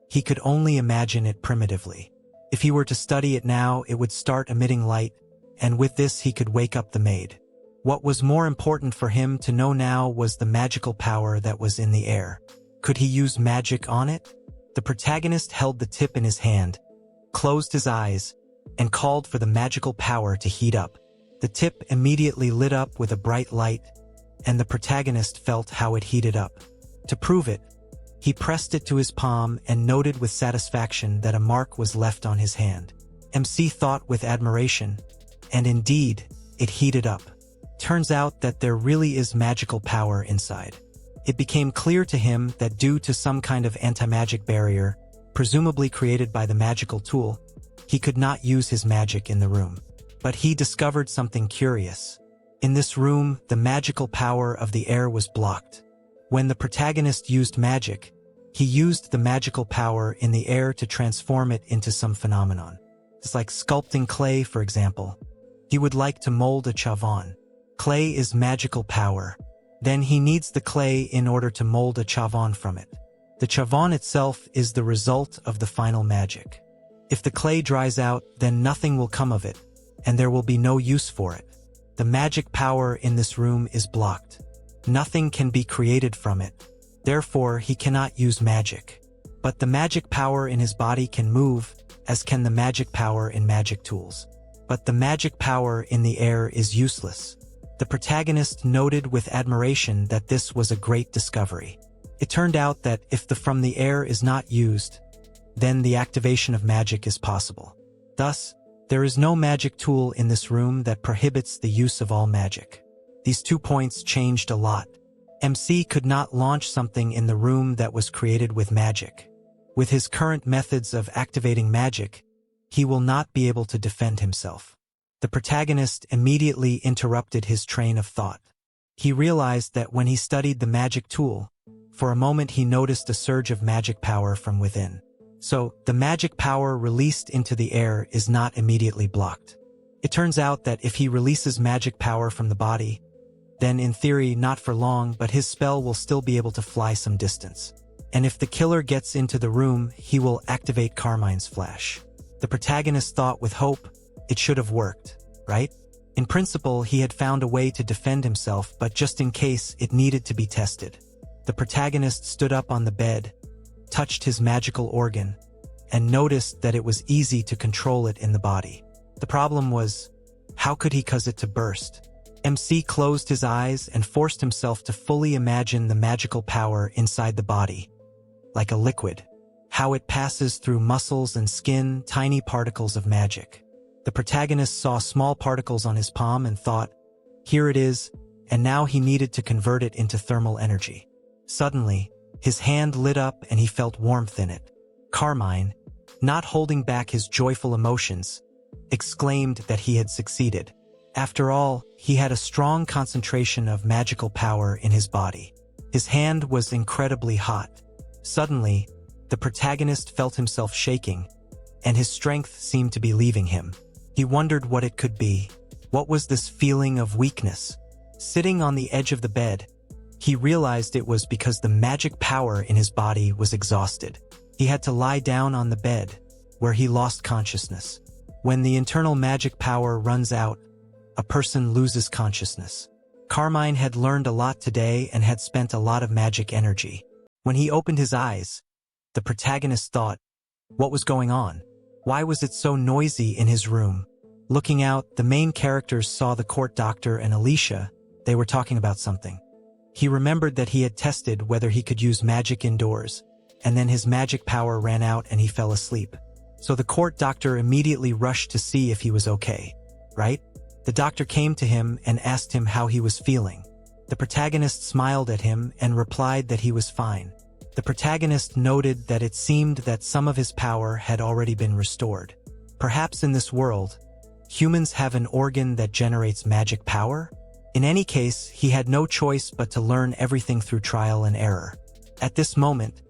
he could only imagine it primitively. If he were to study it now, it would start emitting light, and with this he could wake up the maid. What was more important for him to know now was the magical power that was in the air. Could he use magic on it? The protagonist held the tip in his hand, closed his eyes, and called for the magical power to heat up. The tip immediately lit up with a bright light, and the protagonist felt how it heated up. To prove it, he pressed it to his palm and noted with satisfaction that a mark was left on his hand. MC thought with admiration, and indeed, it heated up. Turns out that there really is magical power inside. It became clear to him that due to some kind of anti-magic barrier, presumably created by the magical tool, he could not use his magic in the room. But he discovered something curious. In this room, the magical power of the air was blocked. When the protagonist used magic, he used the magical power in the air to transform it into some phenomenon. It's like sculpting clay, for example. He would like to mold a chavan. Clay is magical power. Then he needs the clay in order to mold a chavan from it. The chavan itself is the result of the final magic. If the clay dries out, then nothing will come of it, and there will be no use for it. The magic power in this room is blocked. Nothing can be created from it. Therefore, he cannot use magic. But the magic power in his body can move, as can the magic power in magic tools. But the magic power in the air is useless. The protagonist noted with admiration that this was a great discovery. It turned out that if the from the air is not used, then the activation of magic is possible. Thus, there is no magic tool in this room that prohibits the use of all magic. These 2 points changed a lot. MC could not launch something in the room that was created with magic. With his current methods of activating magic, he will not be able to defend himself. The protagonist immediately interrupted his train of thought. He realized that when he studied the magic tool, for a moment he noticed a surge of magic power from within. So, the magic power released into the air is not immediately blocked. It turns out that if he releases magic power from the body, then in theory not for long, but his spell will still be able to fly some distance. And if the killer gets into the room, he will activate Carmine's flash. The protagonist thought with hope, it should have worked, right? In principle, he had found a way to defend himself, but just in case, it needed to be tested. The protagonist stood up on the bed, touched his magical organ, and noticed that it was easy to control it in the body. The problem was, how could he cause it to burst? MC closed his eyes and forced himself to fully imagine the magical power inside the body, like a liquid. How it passes through muscles and skin, tiny particles of magic. The protagonist saw small particles on his palm and thought, here it is, and now he needed to convert it into thermal energy. Suddenly, his hand lit up and he felt warmth in it. Carmine, not holding back his joyful emotions, exclaimed that he had succeeded. After all, he had a strong concentration of magical power in his body. His hand was incredibly hot. Suddenly, the protagonist felt himself shaking, and his strength seemed to be leaving him. He wondered what it could be. What was this feeling of weakness? Sitting on the edge of the bed, he realized it was because the magic power in his body was exhausted. He had to lie down on the bed, where he lost consciousness. When the internal magic power runs out, a person loses consciousness. Carmine had learned a lot today and had spent a lot of magic energy. When he opened his eyes, the protagonist thought, what was going on? Why was it so noisy in his room? Looking out, the main characters saw the court doctor and Alicia. They were talking about something. He remembered that he had tested whether he could use magic indoors, and then his magic power ran out and he fell asleep. So the court doctor immediately rushed to see if he was okay, right? The doctor came to him and asked him how he was feeling. The protagonist smiled at him and replied that he was fine. The protagonist noted that it seemed that some of his power had already been restored. Perhaps in this world, humans have an organ that generates magic power? In any case, he had no choice but to learn everything through trial and error. At this moment,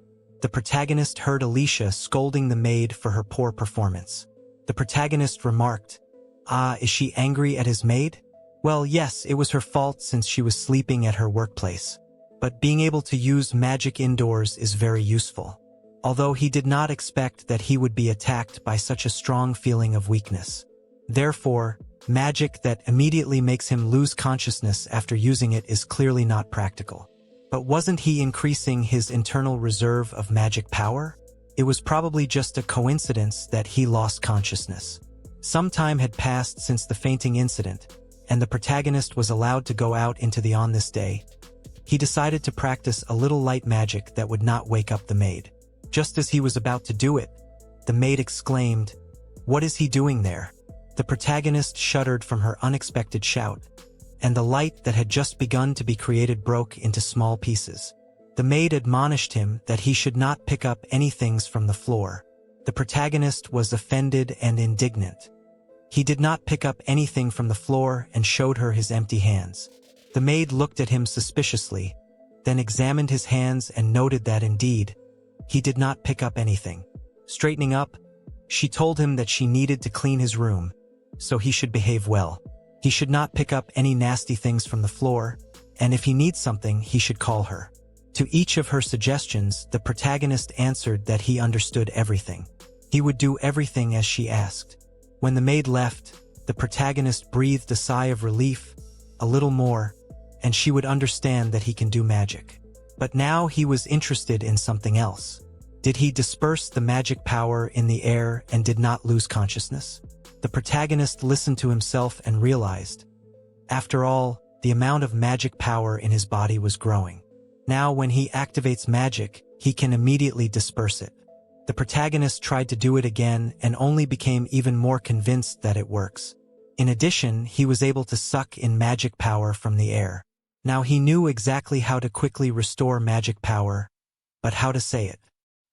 the protagonist heard Alicia scolding the maid for her poor performance. The protagonist remarked, "Ah, is she angry at his maid? Well, yes, it was her fault since she was sleeping at her workplace. But being able to use magic indoors is very useful. Although he did not expect that he would be attacked by such a strong feeling of weakness. Therefore, magic that immediately makes him lose consciousness after using it is clearly not practical. But wasn't he increasing his internal reserve of magic power? It was probably just a coincidence that he lost consciousness. Some time had passed since the fainting incident, and the protagonist was allowed to go out into the on this day. He decided to practice a little light magic that would not wake up the maid. Just as he was about to do it, the maid exclaimed, "What is he doing there?" The protagonist shuddered from her unexpected shout, and the light that had just begun to be created broke into small pieces. The maid admonished him that he should not pick up any things from the floor. The protagonist was offended and indignant. He did not pick up anything from the floor and showed her his empty hands. The maid looked at him suspiciously, then examined his hands and noted that indeed, he did not pick up anything. Straightening up, she told him that she needed to clean his room, so he should behave well. He should not pick up any nasty things from the floor, and if he needs something, he should call her. To each of her suggestions, the protagonist answered that he understood everything. He would do everything as she asked. When the maid left, the protagonist breathed a sigh of relief, a little more, and she would understand that he can do magic. But now he was interested in something else. Did he disperse the magic power in the air and did not lose consciousness? The protagonist listened to himself and realized, after all, the amount of magic power in his body was growing. Now when he activates magic, he can immediately disperse it. The protagonist tried to do it again and only became even more convinced that it works. In addition, he was able to suck in magic power from the air. Now he knew exactly how to quickly restore magic power, but how to say it.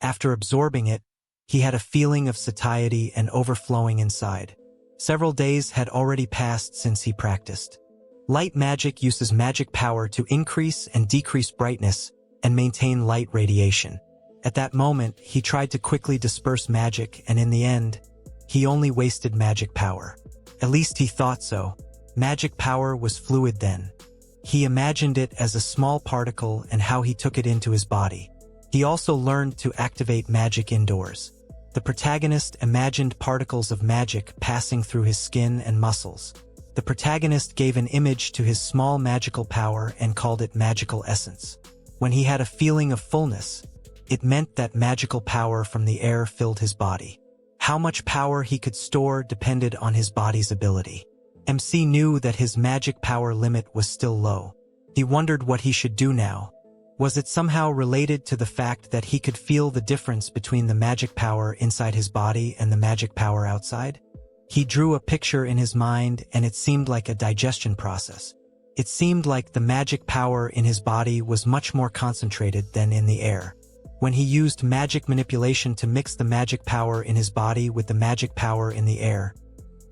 After absorbing it, he had a feeling of satiety and overflowing inside. Several days had already passed since he practiced. Light magic uses magic power to increase and decrease brightness and maintain light radiation. At that moment, he tried to quickly disperse magic, and in the end, he only wasted magic power. At least he thought so. Magic power was fluid then. He imagined it as a small particle and how he took it into his body. He also learned to activate magic indoors. The protagonist imagined particles of magic passing through his skin and muscles. The protagonist gave an image to his small magical power and called it magical essence. When he had a feeling of fullness, it meant that magical power from the air filled his body. How much power he could store depended on his body's ability. MC knew that his magic power limit was still low. He wondered what he should do now. Was it somehow related to the fact that he could feel the difference between the magic power inside his body and the magic power outside? He drew a picture in his mind and it seemed like a digestion process. It seemed like the magic power in his body was much more concentrated than in the air. When he used magic manipulation to mix the magic power in his body with the magic power in the air,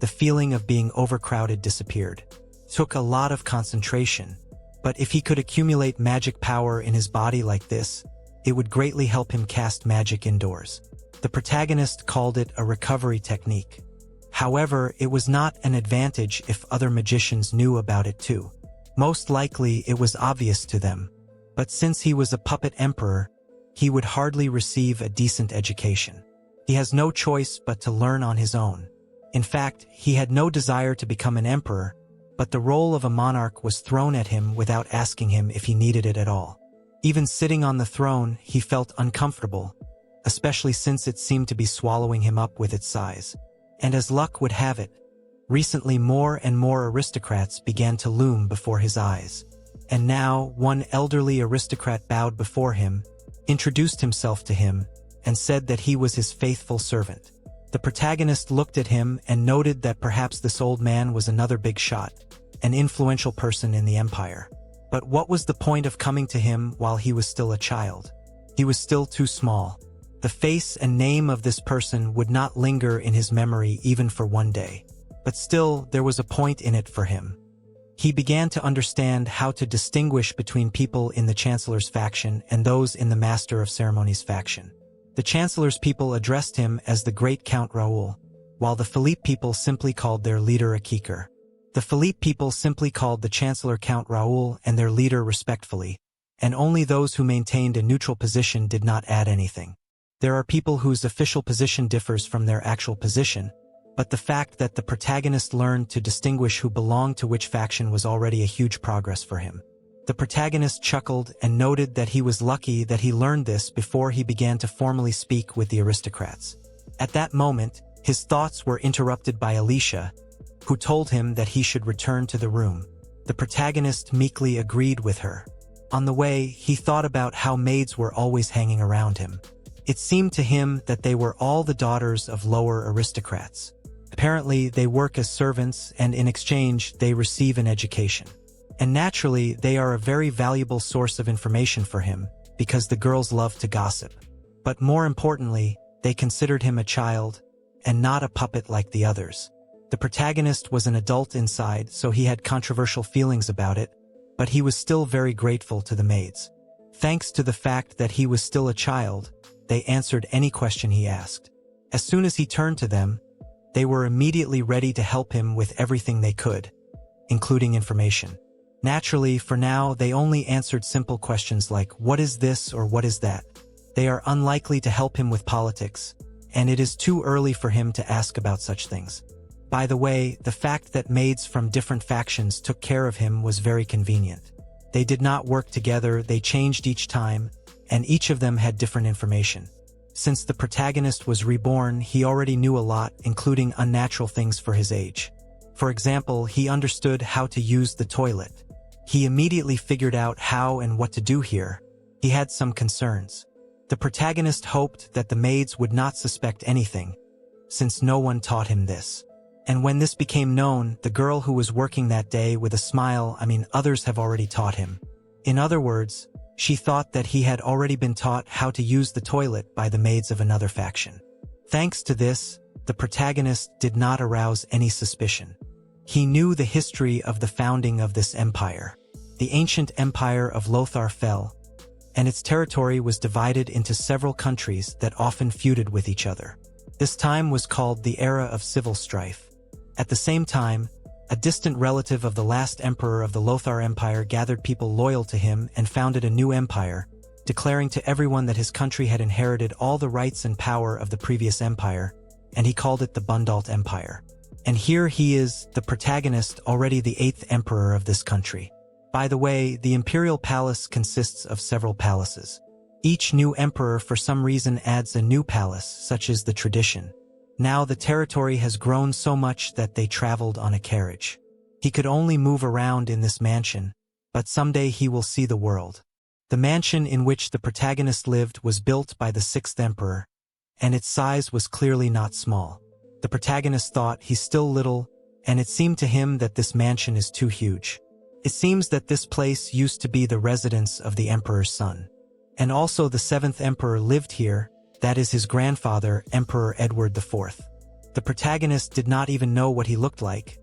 the feeling of being overcrowded disappeared. It took a lot of concentration, but if he could accumulate magic power in his body like this, it would greatly help him cast magic indoors. The protagonist called it a recovery technique. However, it was not an advantage if other magicians knew about it too. Most likely it was obvious to them, but since he was a puppet emperor, he would hardly receive a decent education. He has no choice but to learn on his own. In fact, he had no desire to become an emperor, but the role of a monarch was thrown at him without asking him if he needed it at all. Even sitting on the throne, he felt uncomfortable, especially since it seemed to be swallowing him up with its size. And as luck would have it, recently more and more aristocrats began to loom before his eyes. And now one elderly aristocrat bowed before him, introduced himself to him, and said that he was his faithful servant. The protagonist looked at him and noted that perhaps this old man was another big shot, an influential person in the empire. But what was the point of coming to him while he was still a child? He was still too small. The face and name of this person would not linger in his memory even for one day. But still, there was a point in it for him. He began to understand how to distinguish between people in the Chancellor's faction and those in the Master of Ceremonies faction. The Chancellor's people addressed him as the Great Count Raoul, while the Philippe people simply called their leader a Keeker. The Philippe people simply called the Chancellor Count Raoul and their leader respectfully, and only those who maintained a neutral position did not add anything. There are people whose official position differs from their actual position, but the fact that the protagonist learned to distinguish who belonged to which faction was already a huge progress for him. The protagonist chuckled and noted that he was lucky that he learned this before he began to formally speak with the aristocrats. At that moment, his thoughts were interrupted by Alicia, who told him that he should return to the room. The protagonist meekly agreed with her. On the way, he thought about how maids were always hanging around him. It seemed to him that they were all the daughters of lower aristocrats. Apparently, they work as servants, and in exchange, they receive an education. And naturally, they are a very valuable source of information for him, because the girls love to gossip. But more importantly, they considered him a child, and not a puppet like the others. The protagonist was an adult inside, so he had controversial feelings about it, but he was still very grateful to the maids. Thanks to the fact that he was still a child, they answered any question he asked. As soon as he turned to them, they were immediately ready to help him with everything they could, including information. Naturally, for now, they only answered simple questions like, "What is this?" or "What is that?" They are unlikely to help him with politics, and it is too early for him to ask about such things. By the way, the fact that maids from different factions took care of him was very convenient. They did not work together, they changed each time, and each of them had different information. Since the protagonist was reborn, he already knew a lot, including unnatural things for his age. For example, he understood how to use the toilet. He immediately figured out how and what to do here. He had some concerns. The protagonist hoped that the maids would not suspect anything, since no one taught him this. And when this became known, the girl who was working that day with a smile, others have already taught him. In other words, she thought that he had already been taught how to use the toilet by the maids of another faction. Thanks to this, the protagonist did not arouse any suspicion. He knew the history of the founding of this empire. The ancient empire of Lothar fell, and its territory was divided into several countries that often feuded with each other. This time was called the era of civil strife. At the same time, a distant relative of the last emperor of the Lothar Empire gathered people loyal to him and founded a new empire, declaring to everyone that his country had inherited all the rights and power of the previous empire, and he called it the Bundalt Empire. And here he is, the protagonist, already the 8th emperor of this country. By the way, the imperial palace consists of several palaces. Each new emperor for some reason adds a new palace, such is the tradition. Now the territory has grown so much that they traveled on a carriage. He could only move around in this mansion, but someday he will see the world. The mansion in which the protagonist lived was built by the 6th emperor, and its size was clearly not small. The protagonist thought he's still little, and it seemed to him that this mansion is too huge. It seems that this place used to be the residence of the emperor's son. And also the 7th emperor lived here, that is his grandfather, Emperor Edward IV. The protagonist did not even know what he looked like,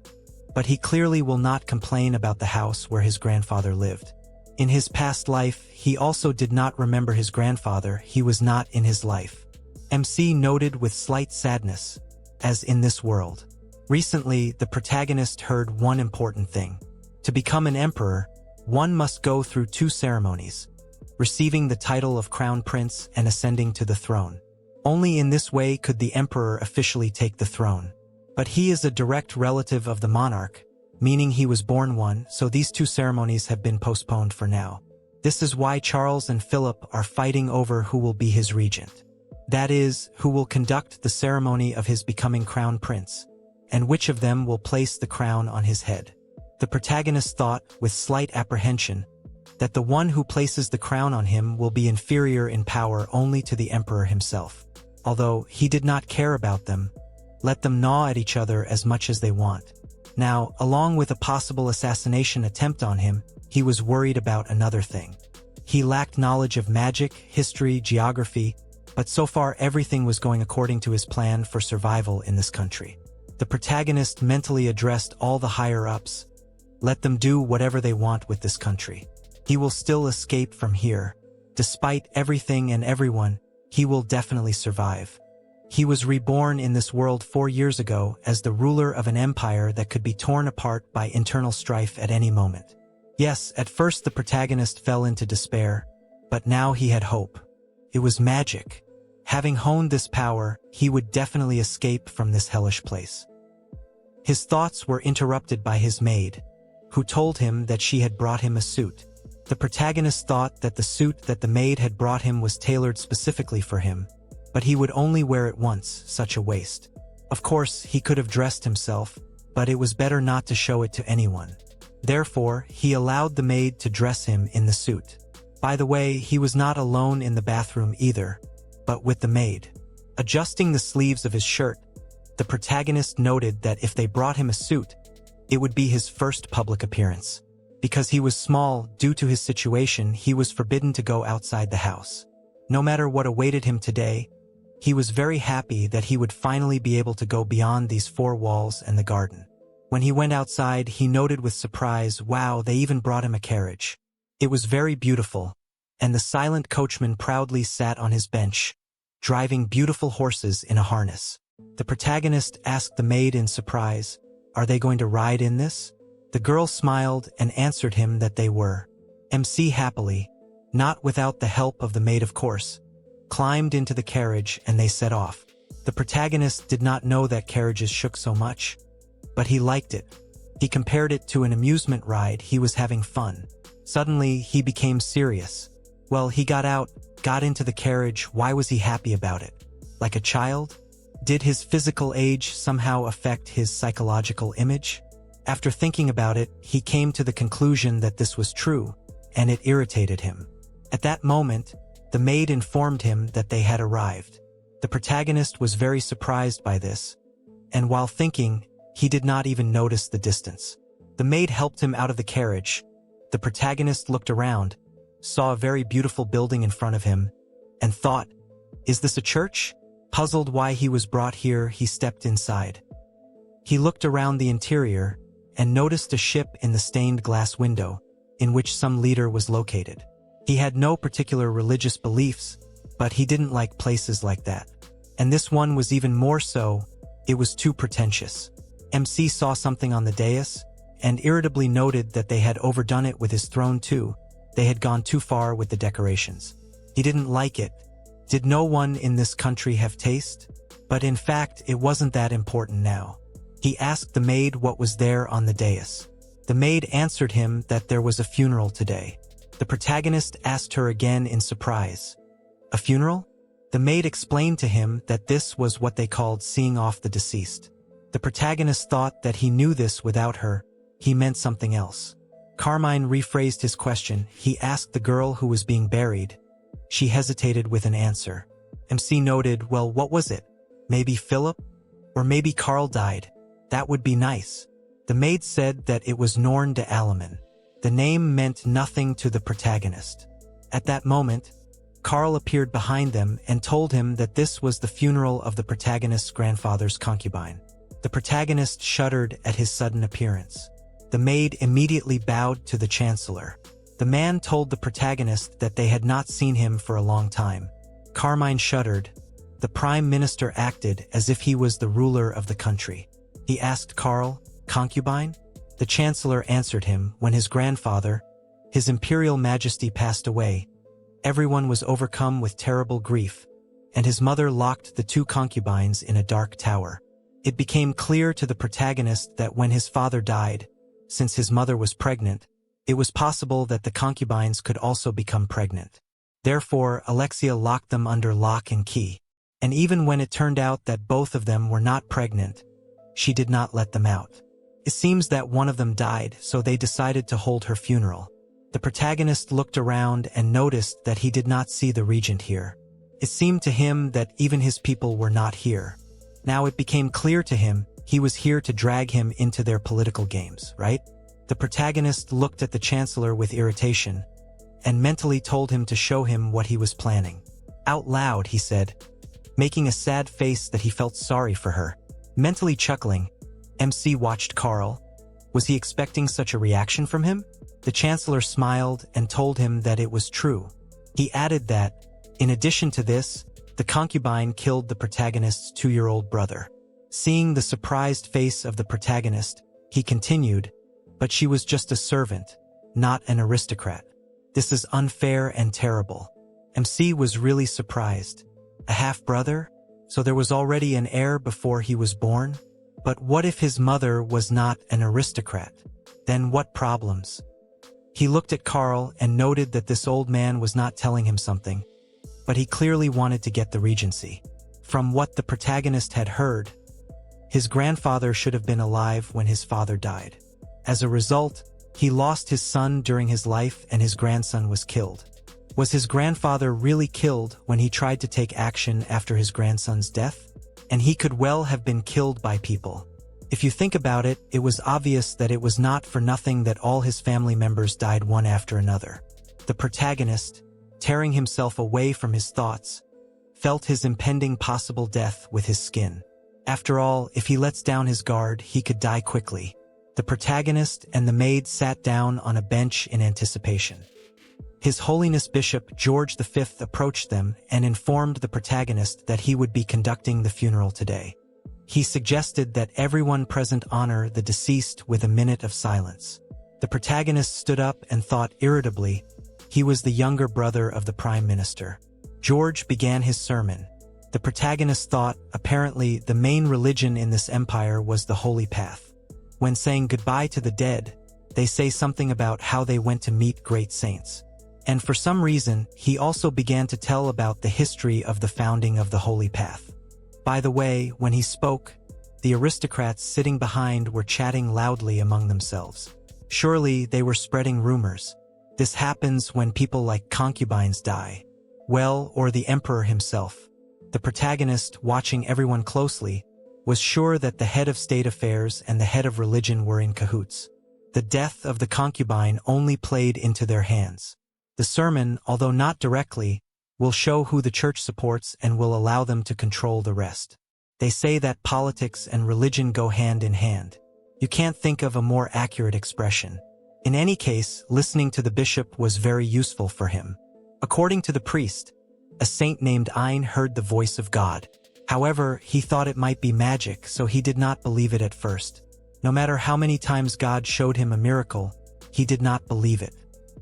but he clearly will not complain about the house where his grandfather lived. In his past life, he also did not remember his grandfather, he was not in his life. MC noted with slight sadness, as in this world. Recently, the protagonist heard one important thing. To become an emperor, one must go through 2 ceremonies, receiving the title of crown prince and ascending to the throne. Only in this way could the emperor officially take the throne. But he is a direct relative of the monarch, meaning he was born one, so these 2 ceremonies have been postponed for now. This is why Charles and Philip are fighting over who will be his regent. That is, who will conduct the ceremony of his becoming crown prince, and which of them will place the crown on his head. The protagonist thought, with slight apprehension, that the one who places the crown on him will be inferior in power only to the emperor himself. Although he did not care about them, let them gnaw at each other as much as they want. Now, along with a possible assassination attempt on him, he was worried about another thing. He lacked knowledge of magic, history, geography, but so far everything was going according to his plan for survival in this country. The protagonist mentally addressed all the higher-ups. Let them do whatever they want with this country. He will still escape from here. Despite everything and everyone, he will definitely survive. He was reborn in this world 4 years ago as the ruler of an empire that could be torn apart by internal strife at any moment. Yes, at first the protagonist fell into despair, but now he had hope. It was magic. Having honed this power, he would definitely escape from this hellish place. His thoughts were interrupted by his maid, who told him that she had brought him a suit. The protagonist thought that the suit that the maid had brought him was tailored specifically for him, but he would only wear it once, such a waste. Of course, he could have dressed himself, but it was better not to show it to anyone. Therefore, he allowed the maid to dress him in the suit. By the way, he was not alone in the bathroom either, but with the maid. Adjusting the sleeves of his shirt, the protagonist noted that if they brought him a suit, it would be his first public appearance. Because he was small, due to his situation, he was forbidden to go outside the house. No matter what awaited him today, he was very happy that he would finally be able to go beyond these 4 walls and the garden. When he went outside, he noted with surprise, wow, they even brought him a carriage. It was very beautiful, and the silent coachman proudly sat on his bench, driving beautiful horses in a harness. The protagonist asked the maid in surprise, "Are they going to ride in this?" The girl smiled and answered him that they were. MC happily, not without the help of the maid of course, climbed into the carriage and they set off. The protagonist did not know that carriages shook so much, but he liked it. He compared it to an amusement ride. He was having fun. Suddenly, he became serious. Well, he got out, got into the carriage. Why was he happy about it? Like a child? Did his physical age somehow affect his psychological image? After thinking about it, he came to the conclusion that this was true, and it irritated him. At that moment, the maid informed him that they had arrived. The protagonist was very surprised by this, and while thinking, he did not even notice the distance. The maid helped him out of the carriage. The protagonist looked around, saw a very beautiful building in front of him, and thought, "Is this a church?" Puzzled why he was brought here, he stepped inside. He looked around the interior and noticed a ship in the stained glass window, in which some leader was located. He had no particular religious beliefs, but he didn't like places like that. And this one was even more so. It was too pretentious. MC saw something on the dais, and irritably noted that they had overdone it with his throne too. They had gone too far with the decorations. He didn't like it. Did no one in this country have taste? But in fact, it wasn't that important now. He asked the maid what was there on the dais. The maid answered him that there was a funeral today. The protagonist asked her again in surprise. A funeral? The maid explained to him that this was what they called seeing off the deceased. The protagonist thought that he knew this without her. He meant something else. Carmine rephrased his question. He asked the girl who was being buried. She hesitated with an answer. MC noted, well, what was it? Maybe Philip? Or maybe Carl died. That would be nice. The maid said that it was Norn de Alaman. The name meant nothing to the protagonist. At that moment, Carl appeared behind them and told him that this was the funeral of the protagonist's grandfather's concubine. The protagonist shuddered at his sudden appearance. The maid immediately bowed to the chancellor. The man told the protagonist that they had not seen him for a long time. Carmine shuddered. The prime minister acted as if he was the ruler of the country. He asked Carl, concubine? The chancellor answered him, when his grandfather, His Imperial Majesty, passed away. Everyone was overcome with terrible grief, and his mother locked the 2 concubines in a dark tower. It became clear to the protagonist that when his father died, since his mother was pregnant, it was possible that the concubines could also become pregnant. Therefore, Alexia locked them under lock and key. And even when it turned out that both of them were not pregnant, she did not let them out. It seems that one of them died, so they decided to hold her funeral. The protagonist looked around and noticed that he did not see the regent here. It seemed to him that even his people were not here. Now it became clear to him he was here to drag him into their political games, right? The protagonist looked at the chancellor with irritation and mentally told him to show him what he was planning. Out loud, he said, making a sad face that he felt sorry for her. Mentally chuckling, MC watched Carl. Was he expecting such a reaction from him? The chancellor smiled and told him that it was true. He added that, in addition to this, The concubine killed the protagonist's 2-year-old brother. Seeing the surprised face of the protagonist, he continued, "But she was just a servant, not an aristocrat. This is unfair and terrible." MC was really surprised. A half-brother? So there was already an heir before he was born? But what if his mother was not an aristocrat? Then what problems? He looked at Carl and noted that this old man was not telling him something, but he clearly wanted to get the regency. From what the protagonist had heard, his grandfather should have been alive when his father died. As a result, he lost his son during his life and his grandson was killed. Was his grandfather really killed when he tried to take action after his grandson's death? And he could well have been killed by people. If you think about it, it was obvious that it was not for nothing that all his family members died one after another. The protagonist, tearing himself away from his thoughts, felt his impending possible death with his skin. After all, if he lets down his guard, he could die quickly. The protagonist and the maid sat down on a bench in anticipation. His Holiness Bishop George V approached them and informed the protagonist that he would be conducting the funeral today. He suggested that everyone present honor the deceased with a minute of silence. The protagonist stood up and thought irritably. He was the younger brother of the Prime Minister. George began his sermon. The protagonist thought, apparently, the main religion in this empire was the Holy Path. When saying goodbye to the dead, they say something about how they went to meet great saints. And for some reason, he also began to tell about the history of the founding of the Holy Path. By the way, when he spoke, the aristocrats sitting behind were chatting loudly among themselves. Surely they were spreading rumors. This happens when people like concubines die. Well, or the emperor himself. The protagonist, watching everyone closely, was sure that the head of state affairs and the head of religion were in cahoots. The death of the concubine only played into their hands. The sermon, although not directly, will show who the church supports and will allow them to control the rest. They say that politics and religion go hand in hand. You can't think of a more accurate expression. In any case, listening to the bishop was very useful for him. According to the priest, a saint named Ein heard the voice of God. However, he thought it might be magic, so he did not believe it at first. No matter how many times God showed him a miracle, he did not believe it.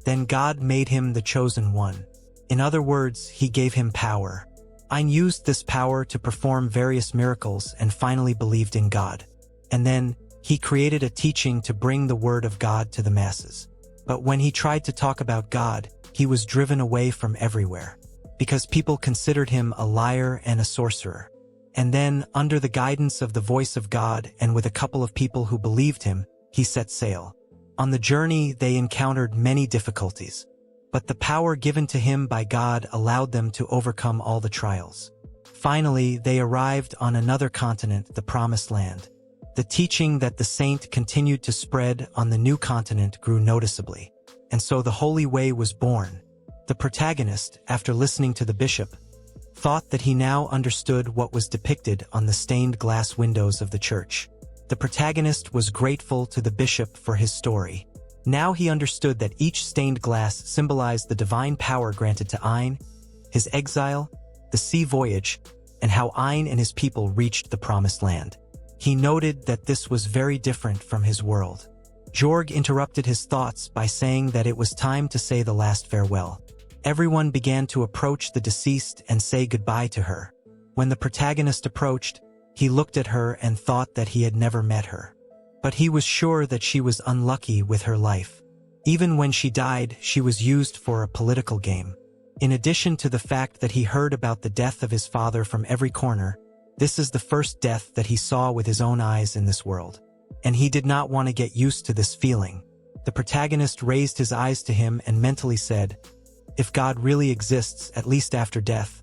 Then God made him the chosen one. In other words, he gave him power. Ein used this power to perform various miracles and finally believed in God. And then, he created a teaching to bring the word of God to the masses. But when he tried to talk about God, he was driven away from everywhere. Because people considered him a liar and a sorcerer. And then, under the guidance of the voice of God and with a couple of people who believed him, he set sail. On the journey, they encountered many difficulties. But the power given to him by God allowed them to overcome all the trials. Finally, they arrived on another continent, the Promised Land. The teaching that the saint continued to spread on the new continent grew noticeably. And so the Holy Way was born. The protagonist, after listening to the bishop, thought that he now understood what was depicted on the stained glass windows of the church. The protagonist was grateful to the bishop for his story. Now he understood that each stained glass symbolized the divine power granted to Ein, his exile, the sea voyage, and how Ein and his people reached the Promised Land. He noted that this was very different from his world. Jorg interrupted his thoughts by saying that it was time to say the last farewell. Everyone began to approach the deceased and say goodbye to her. When the protagonist approached, he looked at her and thought that he had never met her. But he was sure that she was unlucky with her life. Even when she died, she was used for a political game. In addition to the fact that he heard about the death of his father from every corner, this is the first death that he saw with his own eyes in this world. And he did not want to get used to this feeling. The protagonist raised his eyes to him and mentally said, "If God really exists, at least after death,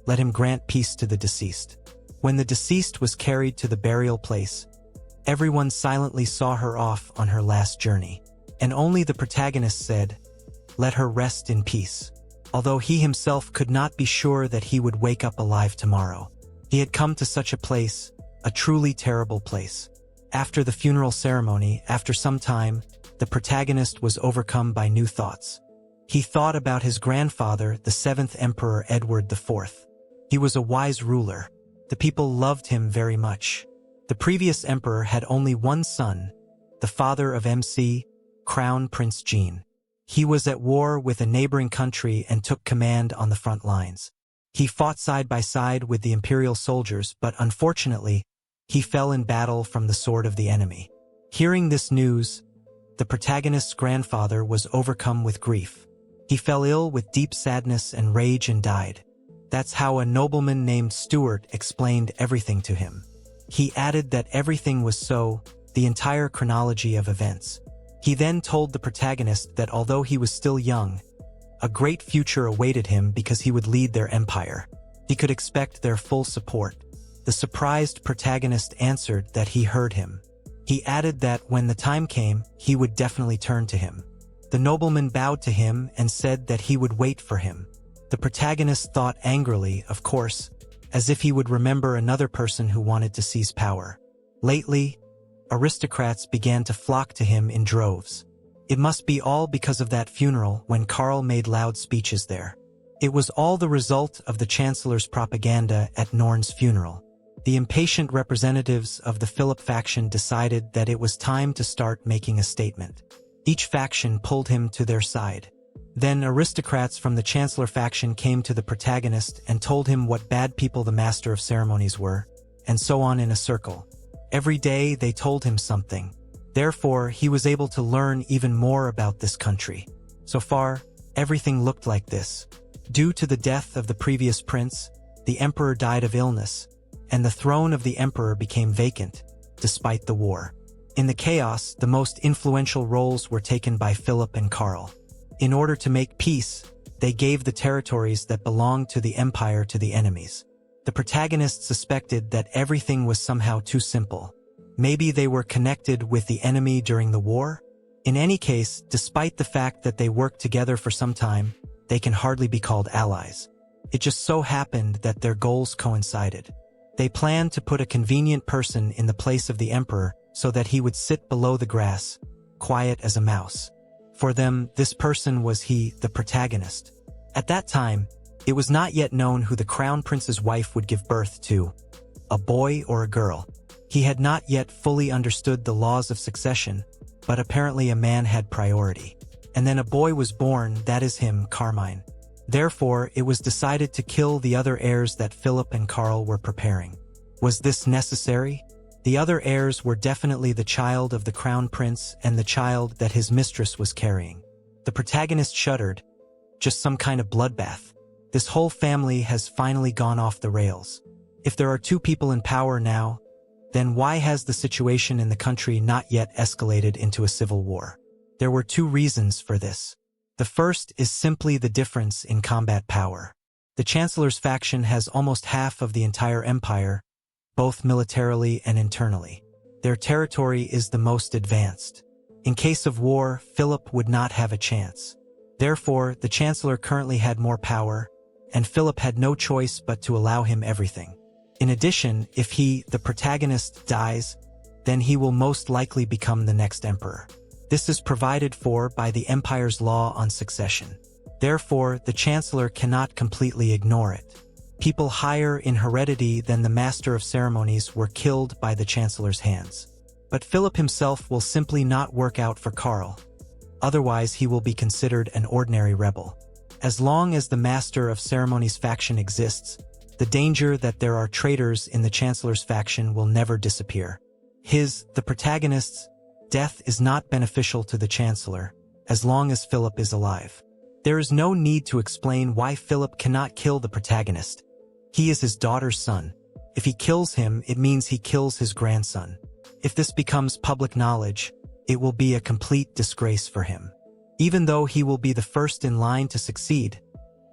let him grant peace to the deceased." When the deceased was carried to the burial place, everyone silently saw her off on her last journey. And only the protagonist said, "Let her rest in peace." Although he himself could not be sure that he would wake up alive tomorrow. He had come to such a place, a truly terrible place. After the funeral ceremony, after some time, the protagonist was overcome by new thoughts. He thought about his grandfather, the 7th Emperor Edward IV. He was a wise ruler. The people loved him very much. The previous emperor had only one son, the father of MC, Crown Prince Jean. He was at war with a neighboring country and took command on the front lines. He fought side by side with the imperial soldiers, but unfortunately, he fell in battle from the sword of the enemy. Hearing this news, the protagonist's grandfather was overcome with grief. He fell ill with deep sadness and rage and died. That's how a nobleman named Stuart explained everything to him. He added that everything was so, the entire chronology of events. He then told the protagonist that although he was still young, a great future awaited him because he would lead their empire. He could expect their full support. The surprised protagonist answered that he heard him. He added that when the time came, he would definitely turn to him. The nobleman bowed to him and said that he would wait for him. The protagonist thought angrily, of course, as if he would remember another person who wanted to seize power. Lately, aristocrats began to flock to him in droves. It must be all because of that funeral when Karl made loud speeches there. It was all the result of the Chancellor's propaganda at Norn's funeral. The impatient representatives of the Philip faction decided that it was time to start making a statement. Each faction pulled him to their side. Then aristocrats from the Chancellor faction came to the protagonist and told him what bad people the Master of Ceremonies were, and so on in a circle. Every day they told him something. Therefore, he was able to learn even more about this country. So far, everything looked like this. Due to the death of the previous prince, the emperor died of illness, and the throne of the emperor became vacant, despite the war. In the chaos, the most influential roles were taken by Philip and Karl. In order to make peace, they gave the territories that belonged to the empire to the enemies. The protagonist suspected that everything was somehow too simple. Maybe they were connected with the enemy during the war? In any case, despite the fact that they worked together for some time, they can hardly be called allies. It just so happened that their goals coincided. They planned to put a convenient person in the place of the emperor so that he would sit below the grass, quiet as a mouse. For them, this person was he, the protagonist. At that time, it was not yet known who the crown prince's wife would give birth to, a boy or a girl. He had not yet fully understood the laws of succession, but apparently a man had priority. And then a boy was born, that is him, Carmine. Therefore, it was decided to kill the other heirs that Philip and Karl were preparing. Was this necessary? The other heirs were definitely the child of the crown prince and the child that his mistress was carrying. The protagonist shuddered. Just some kind of bloodbath. This whole family has finally gone off the rails. If there are two people in power now, then why has the situation in the country not yet escalated into a civil war? There were two reasons for this. The first is simply the difference in combat power. The Chancellor's faction has almost half of the entire empire, both militarily and internally. Their territory is the most advanced. In case of war, Philip would not have a chance. Therefore, the Chancellor currently had more power, and Philip had no choice but to allow him everything. In addition, if he, the protagonist, dies, then he will most likely become the next emperor. This is provided for by the empire's law on succession. Therefore, the Chancellor cannot completely ignore it. People higher in heredity than the Master of Ceremonies were killed by the Chancellor's hands. But Philip himself will simply not work out for Karl. Otherwise, he will be considered an ordinary rebel. As long as the Master of Ceremonies faction exists, the danger that there are traitors in the Chancellor's faction will never disappear. The protagonist's, death is not beneficial to the Chancellor, as long as Philip is alive. There is no need to explain why Philip cannot kill the protagonist. He is his daughter's son. If he kills him, it means he kills his grandson. If this becomes public knowledge, it will be a complete disgrace for him. Even though he will be the first in line to succeed,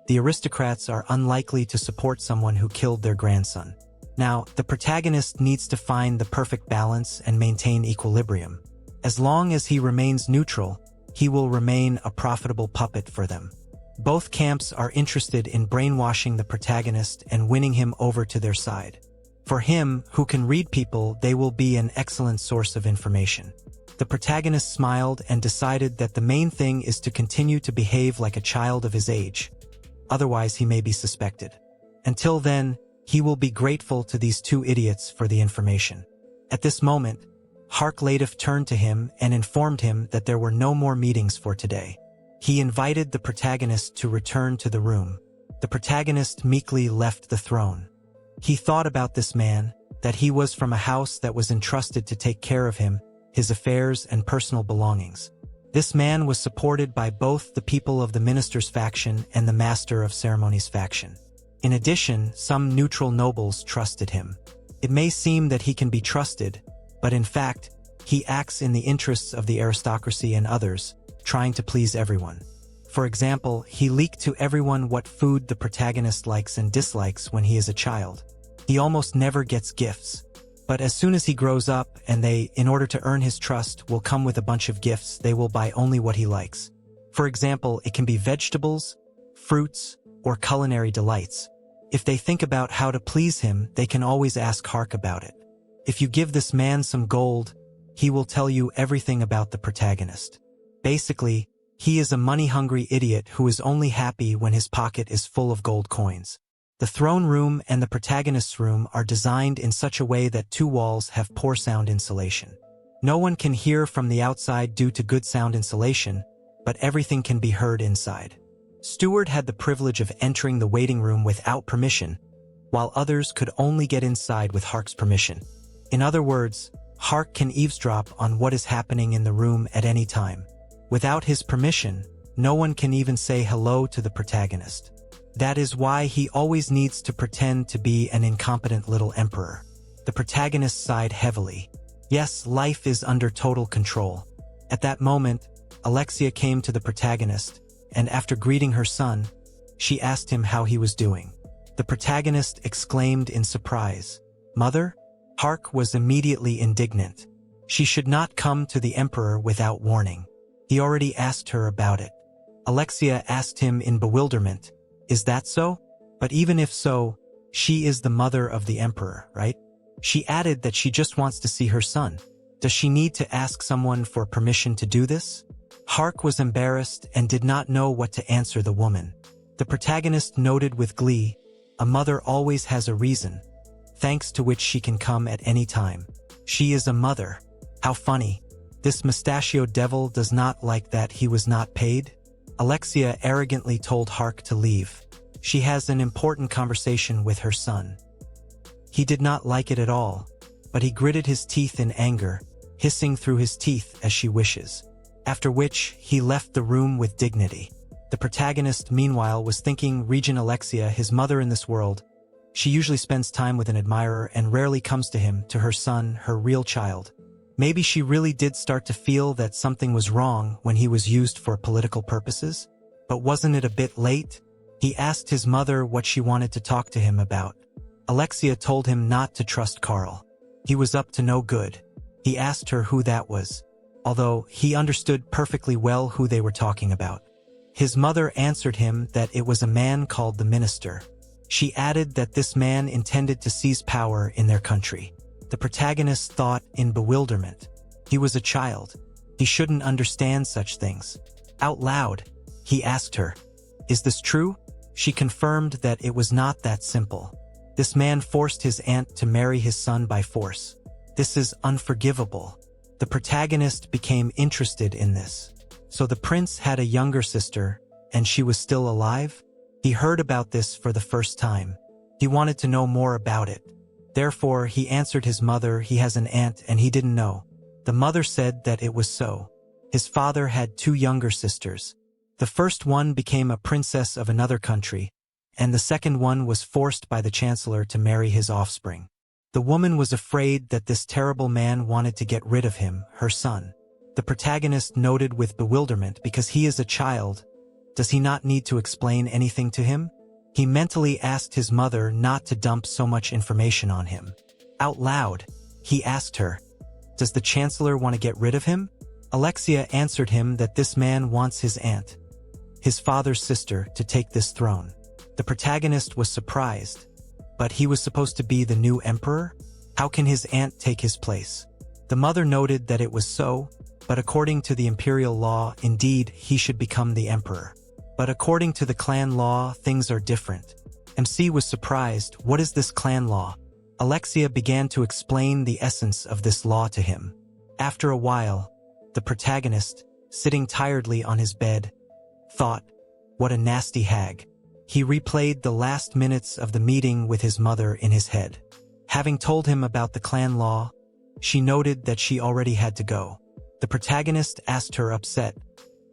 the aristocrats are unlikely to support someone who killed their grandson. Now, the protagonist needs to find the perfect balance and maintain equilibrium. As long as he remains neutral, he will remain a profitable puppet for them. Both camps are interested in brainwashing the protagonist and winning him over to their side. For him, who can read people, they will be an excellent source of information. The protagonist smiled and decided that the main thing is to continue to behave like a child of his age. Otherwise, he may be suspected. Until then, he will be grateful to these two idiots for the information. At this moment, Hark turned to him and informed him that there were no more meetings for today. He invited the protagonist to return to the room. The protagonist meekly left the throne. He thought about this man, that he was from a house that was entrusted to take care of him, his affairs and personal belongings. This man was supported by both the people of the minister's faction and the master of ceremonies faction. In addition, some neutral nobles trusted him. It may seem that he can be trusted, but in fact, he acts in the interests of the aristocracy and others, trying to please everyone. For example, he leaked to everyone what food the protagonist likes and dislikes when he is a child. He almost never gets gifts. But as soon as he grows up and they, in order to earn his trust, will come with a bunch of gifts, they will buy only what he likes. For example, it can be vegetables, fruits, or culinary delights. If they think about how to please him, they can always ask Hark about it. If you give this man some gold, he will tell you everything about the protagonist. Basically, he is a money-hungry idiot who is only happy when his pocket is full of gold coins. The throne room and the protagonist's room are designed in such a way that two walls have poor sound insulation. No one can hear from the outside due to good sound insulation, but everything can be heard inside. Steward had the privilege of entering the waiting room without permission, while others could only get inside with Hark's permission. In other words, Hark can eavesdrop on what is happening in the room at any time. Without his permission, no one can even say hello to the protagonist. That is why he always needs to pretend to be an incompetent little emperor. The protagonist sighed heavily. Yes, life is under total control. At that moment, Alexia came to the protagonist, and after greeting her son, she asked him how he was doing. The protagonist exclaimed in surprise, "Mother?" Hark was immediately indignant. She should not come to the emperor without warning. He already asked her about it. Alexia asked him in bewilderment, "Is that so? But even if so, she is the mother of the emperor, right?" She added that she just wants to see her son. Does she need to ask someone for permission to do this? Hark was embarrassed and did not know what to answer the woman. The protagonist noted with glee, "A mother always has a reason, thanks to which she can come at any time. She is a mother. How funny. This mustachioed devil does not like that he was not paid?" Alexia arrogantly told Hark to leave. She has an important conversation with her son. He did not like it at all, but he gritted his teeth in anger, hissing through his teeth as she wishes. After which, he left the room with dignity. The protagonist, meanwhile, was thinking Regent Alexia, his mother in this world. She usually spends time with an admirer and rarely comes to him, to her son, her real child. Maybe she really did start to feel that something was wrong when he was used for political purposes? But wasn't it a bit late? He asked his mother what she wanted to talk to him about. Alexia told him not to trust Carl. He was up to no good. He asked her who that was, although he understood perfectly well who they were talking about. His mother answered him that it was a man called the minister. She added that this man intended to seize power in their country. The protagonist thought in bewilderment. He was a child. He shouldn't understand such things. Out loud, he asked her, "Is this true?" She confirmed that it was not that simple. This man forced his aunt to marry his son by force. This is unforgivable. The protagonist became interested in this. So the prince had a younger sister, and she was still alive? He heard about this for the first time. He wanted to know more about it. Therefore, he answered his mother he has an aunt and he didn't know. The mother said that it was so. His father had two younger sisters. The first one became a princess of another country, and the second one was forced by the chancellor to marry his offspring. The woman was afraid that this terrible man wanted to get rid of him, her son. The protagonist noted with bewilderment because he is a child. Does he not need to explain anything to him? He mentally asked his mother not to dump so much information on him. Out loud, he asked her, "Does the chancellor want to get rid of him?" Alexia answered him that this man wants his aunt, his father's sister, to take this throne. The protagonist was surprised. But he was supposed to be the new emperor? How can his aunt take his place? The mother noted that it was so, but according to the imperial law, indeed, he should become the emperor. But according to the clan law, things are different. MC was surprised. What is this clan law? Alexia began to explain the essence of this law to him. After a while, the protagonist, sitting tiredly on his bed, thought, what a nasty hag. He replayed the last minutes of the meeting with his mother in his head. Having told him about the clan law, she noted that she already had to go. The protagonist asked her upset,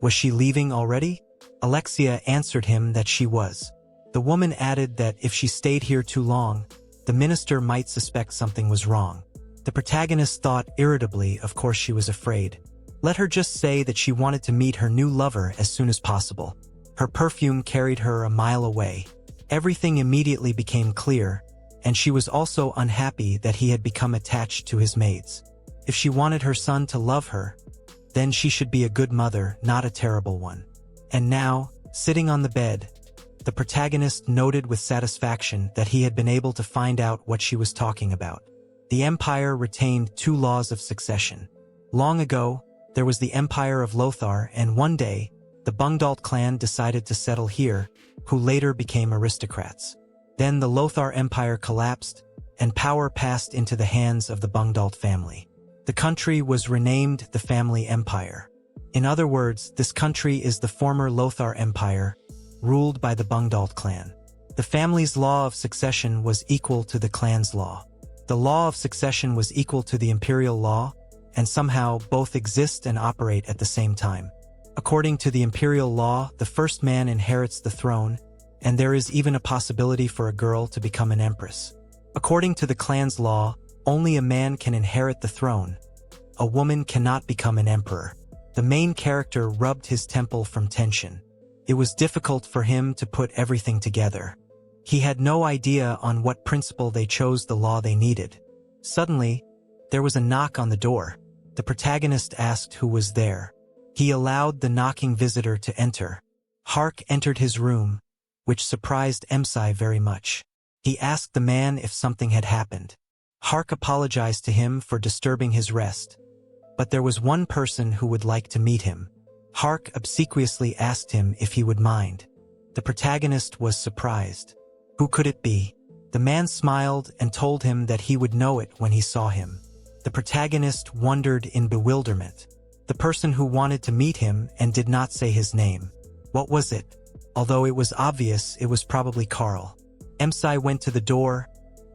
was she leaving already? Alexia answered him that she was. The woman added that if she stayed here too long, the minister might suspect something was wrong. The protagonist thought irritably, of course she was afraid. Let her just say that she wanted to meet her new lover as soon as possible. Her perfume carried her a mile away. Everything immediately became clear, and she was also unhappy that he had become attached to his maids. If she wanted her son to love her, then she should be a good mother, not a terrible one. And now, sitting on the bed, the protagonist noted with satisfaction that he had been able to find out what she was talking about. The empire retained 2 laws of succession. Long ago, there was the Empire of Lothar, and one day, the Bungdalt clan decided to settle here, who later became aristocrats. Then the Lothar Empire collapsed, and power passed into the hands of the Bungdalt family. The country was renamed the Family Empire. In other words, this country is the former Lothar Empire, ruled by the Bungdalt clan. The family's law of succession was equal to the clan's law. The law of succession was equal to the imperial law, and somehow both exist and operate at the same time. According to the imperial law, the first man inherits the throne, and there is even a possibility for a girl to become an empress. According to the clan's law, only a man can inherit the throne. A woman cannot become an emperor. The main character rubbed his temple from tension. It was difficult for him to put everything together. He had no idea on what principle they chose the law they needed. Suddenly, there was a knock on the door. The protagonist asked who was there. He allowed the knocking visitor to enter. Hark entered his room, which surprised Emsai very much. He asked the man if something had happened. Hark apologized to him for disturbing his rest, but there was one person who would like to meet him. Hark obsequiously asked him if he would mind. The protagonist was surprised. Who could it be? The man smiled and told him that he would know it when he saw him. The protagonist wondered in bewilderment. The person who wanted to meet him and did not say his name. What was it? Although it was obvious, it was probably Carl. Emsai went to the door,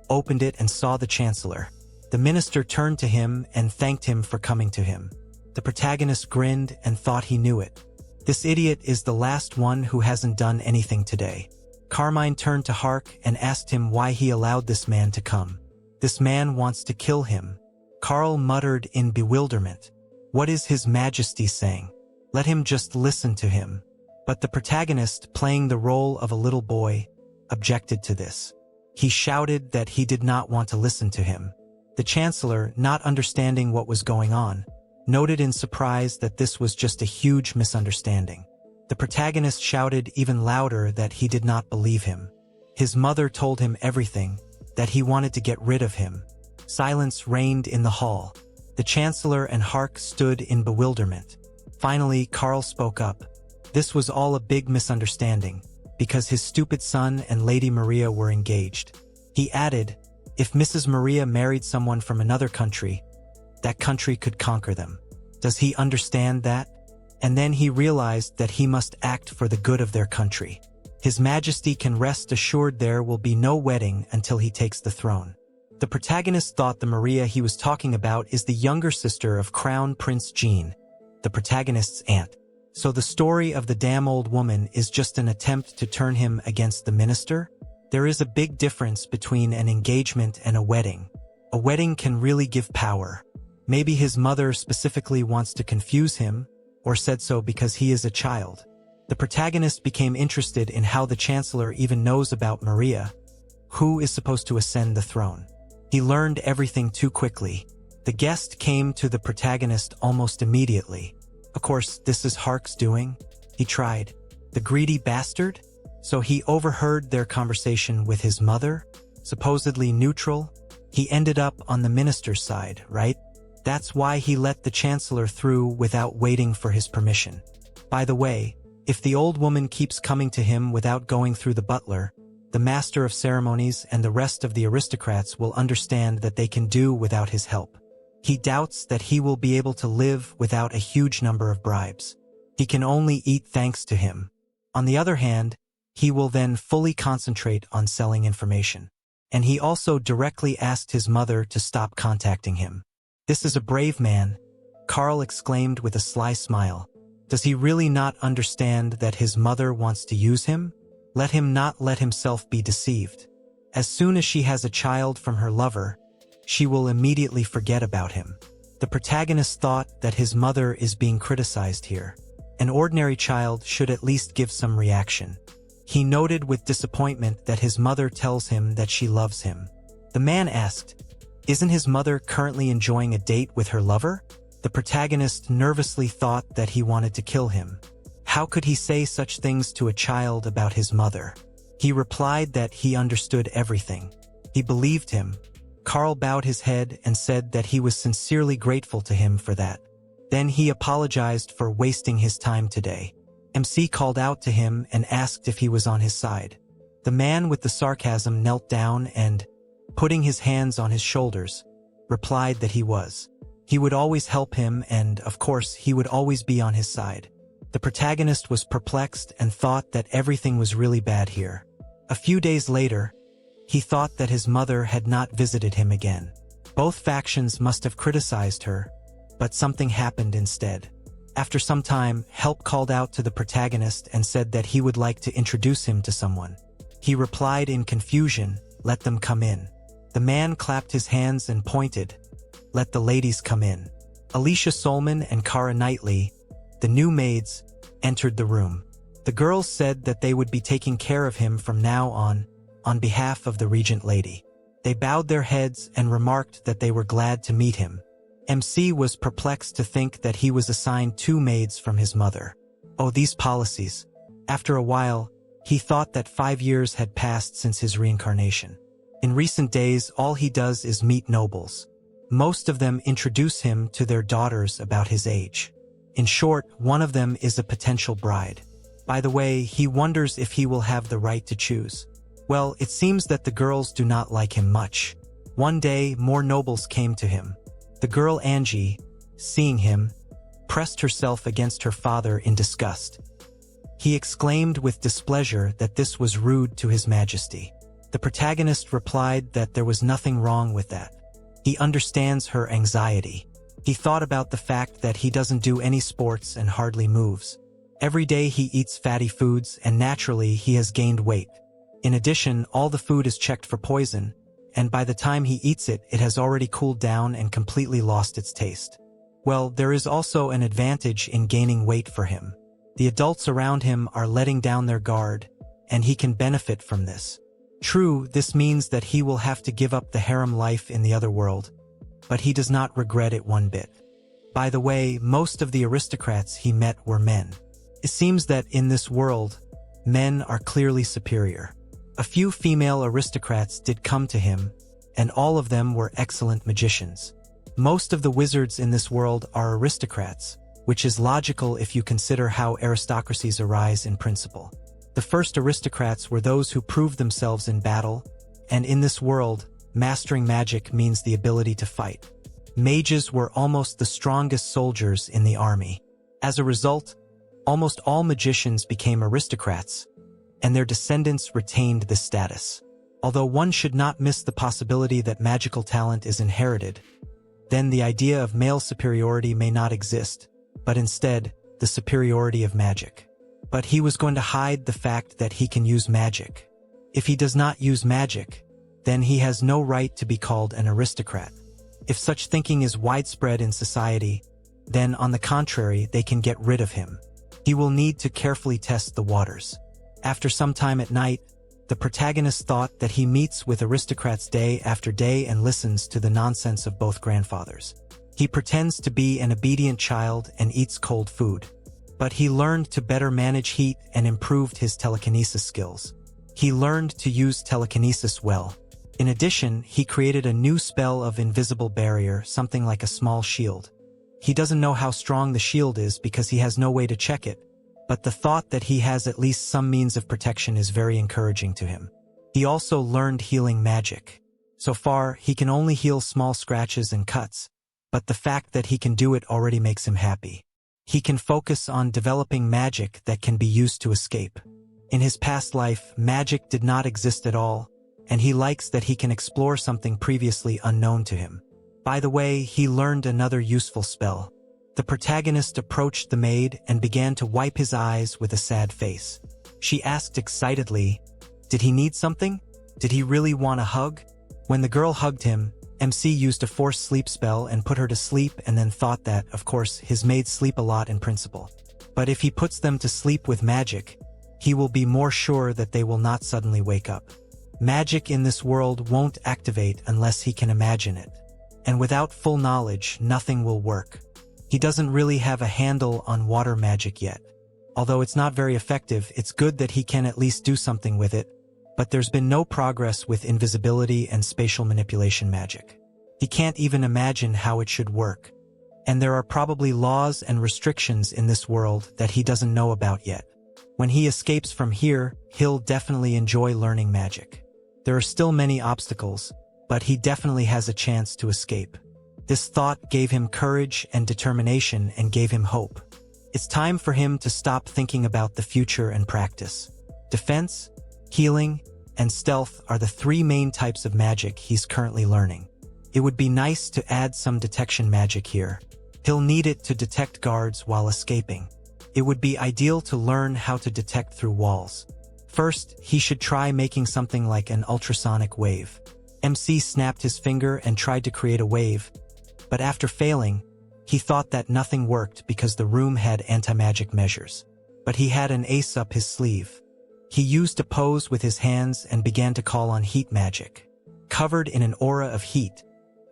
opened it and saw the chancellor. The minister turned to him and thanked him for coming to him. The protagonist grinned and thought he knew it. This idiot is the last one who hasn't done anything today. Carmine turned to Hark and asked him why he allowed this man to come. This man wants to kill him. Carl muttered in bewilderment. What is His Majesty saying? Let him just listen to him. But the protagonist, playing the role of a little boy, objected to this. He shouted that he did not want to listen to him. The chancellor, not understanding what was going on, noted in surprise that this was just a huge misunderstanding. The protagonist shouted even louder that he did not believe him. His mother told him everything, that he wanted to get rid of him. Silence reigned in the hall. The chancellor and Hark stood in bewilderment. Finally, Carl spoke up. This was all a big misunderstanding, because his stupid son and Lady Maria were engaged. He added, if Mrs. Maria married someone from another country, that country could conquer them. Does he understand that? And then he realized that he must act for the good of their country. His Majesty can rest assured there will be no wedding until he takes the throne. The protagonist thought the Maria he was talking about is the younger sister of Crown Prince Jean, the protagonist's aunt. So the story of the damn old woman is just an attempt to turn him against the minister? There is a big difference between an engagement and a wedding. A wedding can really give power. Maybe his mother specifically wants to confuse him, or said so because he is a child. The protagonist became interested in how the chancellor even knows about Maria, who is supposed to ascend the throne. He learned everything too quickly. The guest came to the protagonist almost immediately. Of course, this is Hark's doing. He tried. The greedy bastard? So he overheard their conversation with his mother, supposedly neutral. He ended up on the minister's side, right? That's why he let the chancellor through without waiting for his permission. By the way, if the old woman keeps coming to him without going through the butler, the the master of ceremonies and the rest of the aristocrats will understand that they can do without his help. He doubts that he will be able to live without a huge number of bribes. He can only eat thanks to him. On the other hand, he will then fully concentrate on selling information. And he also directly asked his mother to stop contacting him. "This is a brave man," Carl exclaimed with a sly smile. Does he really not understand that his mother wants to use him? Let him not let himself be deceived. As soon as she has a child from her lover, she will immediately forget about him. The protagonist thought that his mother is being criticized here. An ordinary child should at least give some reaction. He noted with disappointment that his mother tells him that she loves him. The man asked, "Isn't his mother currently enjoying a date with her lover?" The protagonist nervously thought that he wanted to kill him. How could he say such things to a child about his mother? He replied that he understood everything. He believed him. Carl bowed his head and said that he was sincerely grateful to him for that. Then he apologized for wasting his time today. MC called out to him and asked if he was on his side. The man with the sarcasm knelt down and, putting his hands on his shoulders, replied that he was. He would always help him and, of course, he would always be on his side. The protagonist was perplexed and thought that everything was really bad here. A few days later, he thought that his mother had not visited him again. Both factions must have criticized her, but something happened instead. After some time, help called out to the protagonist and said that he would like to introduce him to someone. He replied in confusion, "Let them come in." The man clapped his hands and pointed, "Let the ladies come in." Alicia Solman and Cara Knightley, the new maids, entered the room. The girls said that they would be taking care of him from now on behalf of the regent lady. They bowed their heads and remarked that they were glad to meet him. MC was perplexed to think that he was assigned 2 maids from his mother. Oh, these policies. After a while, he thought that 5 years had passed since his reincarnation. In recent days, all he does is meet nobles. Most of them introduce him to their daughters about his age. In short, one of them is a potential bride. By the way, he wonders if he will have the right to choose. Well, it seems that the girls do not like him much. One day, more nobles came to him. The girl Angie, seeing him, pressed herself against her father in disgust. He exclaimed with displeasure that this was rude to his majesty. The protagonist replied that there was nothing wrong with that. He understands her anxiety. He thought about the fact that he doesn't do any sports and hardly moves. Every day he eats fatty foods and naturally he has gained weight. In addition, all the food is checked for poison, and by the time he eats it, it has already cooled down and completely lost its taste. Well, there is also an advantage in gaining weight for him. The adults around him are letting down their guard, and he can benefit from this. True, this means that he will have to give up the harem life in the other world, but he does not regret it one bit. By the way, most of the aristocrats he met were men. It seems that in this world, men are clearly superior. A few female aristocrats did come to him, and all of them were excellent magicians. Most of the wizards in this world are aristocrats, which is logical if you consider how aristocracies arise in principle. The first aristocrats were those who proved themselves in battle, and in this world, mastering magic means the ability to fight. Mages were almost the strongest soldiers in the army. As a result, almost all magicians became aristocrats, and their descendants retained this status. Although one should not miss the possibility that magical talent is inherited, then the idea of male superiority may not exist, but instead, the superiority of magic. But he was going to hide the fact that he can use magic. If he does not use magic, then he has no right to be called an aristocrat. If such thinking is widespread in society, then on the contrary, they can get rid of him. He will need to carefully test the waters. After some time at night, the protagonist thought that he meets with aristocrats day after day and listens to the nonsense of both grandfathers. He pretends to be an obedient child and eats cold food. But he learned to better manage heat and improved his telekinesis skills. He learned to use telekinesis well. In addition, he created a new spell of invisible barrier, something like a small shield. He doesn't know how strong the shield is because he has no way to check it, but the thought that he has at least some means of protection is very encouraging to him. He also learned healing magic. So far, he can only heal small scratches and cuts, but the fact that he can do it already makes him happy. He can focus on developing magic that can be used to escape. In his past life, magic did not exist at all, and he likes that he can explore something previously unknown to him. By the way, he learned another useful spell. The protagonist approached the maid and began to wipe his eyes with a sad face. She asked excitedly, "Did he need something? Did he really want a hug?" When the girl hugged him, MC used a forced sleep spell and put her to sleep, and then thought that, of course, his maids sleep a lot in principle. But if he puts them to sleep with magic, he will be more sure that they will not suddenly wake up. Magic in this world won't activate unless he can imagine it. And without full knowledge, nothing will work. He doesn't really have a handle on water magic yet. Although it's not very effective, it's good that he can at least do something with it, but there's been no progress with invisibility and spatial manipulation magic. He can't even imagine how it should work. And there are probably laws and restrictions in this world that he doesn't know about yet. When he escapes from here, he'll definitely enjoy learning magic. There are still many obstacles, but he definitely has a chance to escape. This thought gave him courage and determination and gave him hope. It's time for him to stop thinking about the future and practice. Defense, healing, and stealth are the three main types of magic he's currently learning. It would be nice to add some detection magic here. He'll need it to detect guards while escaping. It would be ideal to learn how to detect through walls. First, he should try making something like an ultrasonic wave. MC snapped his finger and tried to create a wave, but after failing, he thought that nothing worked because the room had anti-magic measures. But he had an ace up his sleeve. He used a pose with his hands and began to call on heat magic. Covered in an aura of heat,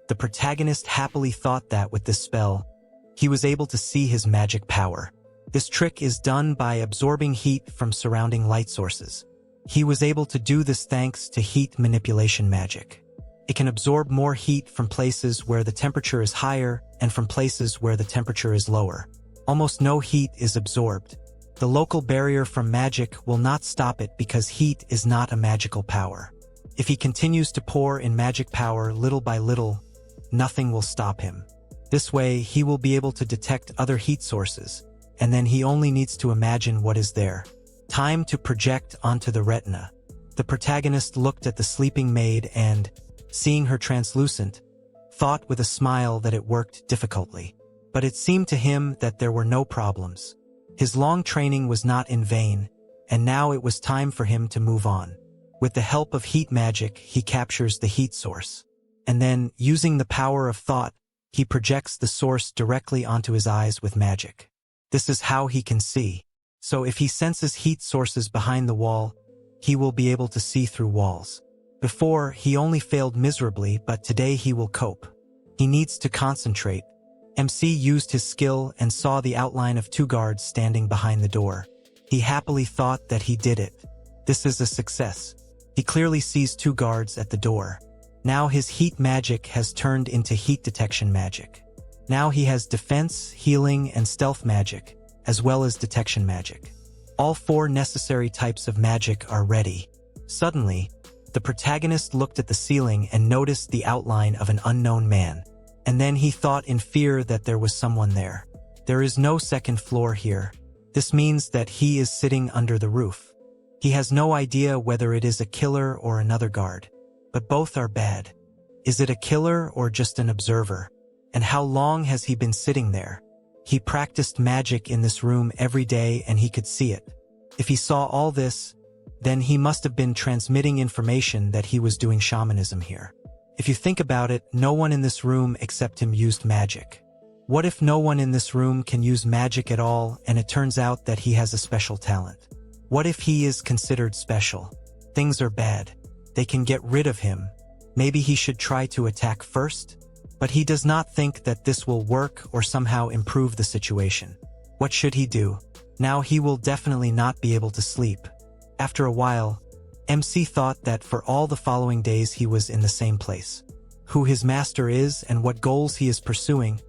the protagonist happily thought that with this spell, he was able to see his magic power. This trick is done by absorbing heat from surrounding light sources. He was able to do this thanks to heat manipulation magic. It can absorb more heat from places where the temperature is higher and from places where the temperature is lower. Almost no heat is absorbed. The local barrier from magic will not stop it because heat is not a magical power. If he continues to pour in magic power little by little, nothing will stop him. This way, he will be able to detect other heat sources, and then he only needs to imagine what is there. Time to project onto the retina. The protagonist looked at the sleeping maid and, seeing her translucent, thought with a smile that it worked difficultly. But it seemed to him that there were no problems. His long training was not in vain, and now it was time for him to move on. With the help of heat magic, he captures the heat source. And then, using the power of thought, he projects the source directly onto his eyes with magic. This is how he can see. So if he senses heat sources behind the wall, he will be able to see through walls. Before, he only failed miserably, but today he will cope. He needs to concentrate. MC used his skill and saw the outline of two guards standing behind the door. He happily thought that he did it. This is a success. He clearly sees two guards at the door. Now his heat magic has turned into heat detection magic. Now he has defense, healing, and stealth magic, as well as detection magic. All four necessary types of magic are ready. Suddenly, the protagonist looked at the ceiling and noticed the outline of an unknown man. And then he thought in fear that there was someone there. There is no second floor here. This means that he is sitting under the roof. He has no idea whether it is a killer or another guard. But both are bad. Is it a killer or just an observer? And how long has he been sitting there? He practiced magic in this room every day and he could see it. If he saw all this, then he must have been transmitting information that he was doing shamanism here. If you think about it, no one in this room except him used magic. What if no one in this room can use magic at all and it turns out that he has a special talent? What if he is considered special? Things are bad. They can get rid of him. Maybe he should try to attack first? But he does not think that this will work or somehow improve the situation. What should he do? Now he will definitely not be able to sleep. After a while, MC thought that for all the following days he was in the same place. Who his master is and what goals he is pursuing,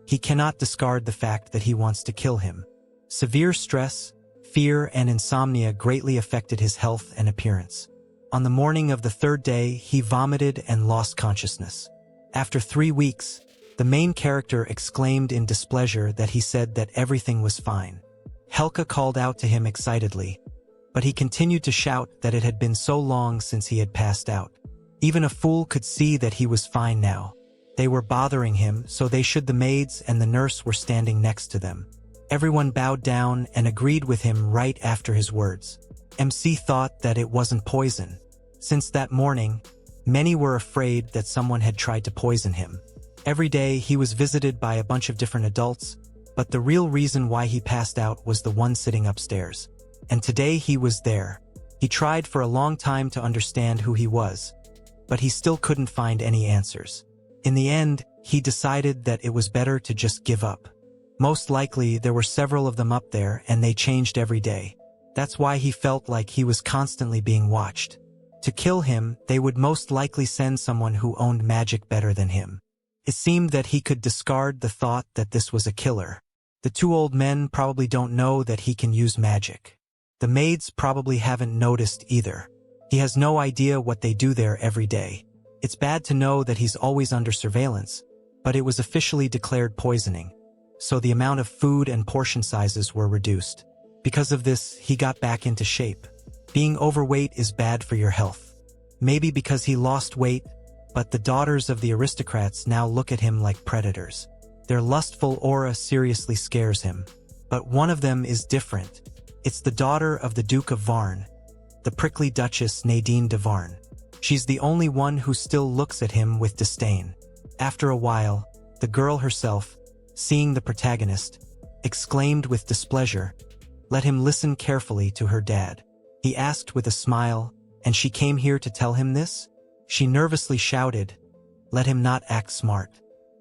he cannot discard the fact that he wants to kill him. Severe stress, fear, and insomnia greatly affected his health and appearance. On the morning of the third day, he vomited and lost consciousness. After 3 weeks, the main character exclaimed in displeasure that he said that everything was fine. Helga called out to him excitedly, but he continued to shout that it had been so long since he had passed out. Even a fool could see that he was fine now. They were bothering him, so the maids and the nurse were standing next to them. Everyone bowed down and agreed with him right after his words. MC thought that it wasn't poison. Since that morning, many were afraid that someone had tried to poison him. Every day he was visited by a bunch of different adults, but the real reason why he passed out was the one sitting upstairs. And today he was there. He tried for a long time to understand who he was, but he still couldn't find any answers. In the end, he decided that it was better to just give up. Most likely, there were several of them up there and they changed every day. That's why he felt like he was constantly being watched. To kill him, they would most likely send someone who owned magic better than him. It seemed that he could discard the thought that this was a killer. The 2 old men probably don't know that he can use magic. The maids probably haven't noticed either. He has no idea what they do there every day. It's bad to know that he's always under surveillance, but it was officially declared poisoning, so the amount of food and portion sizes were reduced. Because of this, he got back into shape. Being overweight is bad for your health. Maybe because he lost weight, but the daughters of the aristocrats now look at him like predators. Their lustful aura seriously scares him. But one of them is different. It's the daughter of the Duke of Varn, the prickly Duchess Nadine de Varn. She's the only one who still looks at him with disdain. After a while, the girl herself, seeing the protagonist, exclaimed with displeasure, "Let him listen carefully to her dad." He asked with a smile, "And she came here to tell him this?" She nervously shouted, "Let him not act smart."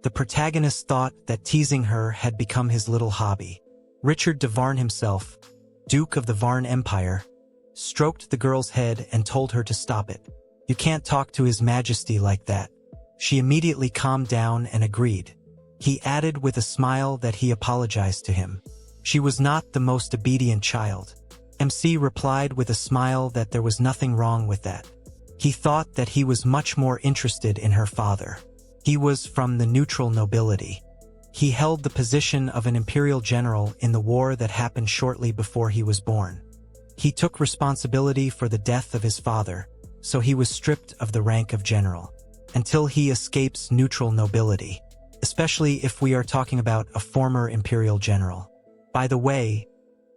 The protagonist thought that teasing her had become his little hobby. Richard de Varn himself, Duke of the Varn Empire, stroked the girl's head and told her to stop it. "You can't talk to His Majesty like that." She immediately calmed down and agreed. He added with a smile that he apologized to him. She was not the most obedient child. MC replied with a smile that there was nothing wrong with that. He thought that he was much more interested in her father. He was from the neutral nobility. He held the position of an imperial general in the war that happened shortly before he was born. He took responsibility for the death of his father, so he was stripped of the rank of general, until he escapes neutral nobility, especially if we are talking about a former imperial general. By the way,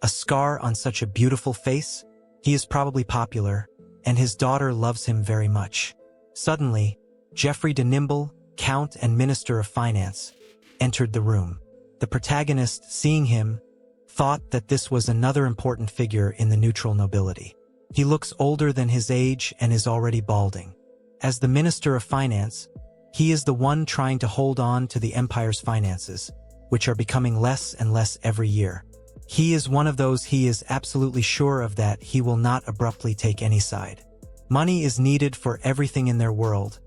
a scar on such a beautiful face? He is probably popular, and his daughter loves him very much. Suddenly, Geoffrey de Nimble, Count and Minister of Finance, entered the room. The protagonist, seeing him, thought that this was another important figure in the neutral nobility. He looks older than his age and is already balding. As the Minister of Finance, he is the one trying to hold on to the empire's finances, which are becoming less and less every year. He is one of those he is absolutely sure of that he will not abruptly take any side. Money is needed for everything in their world,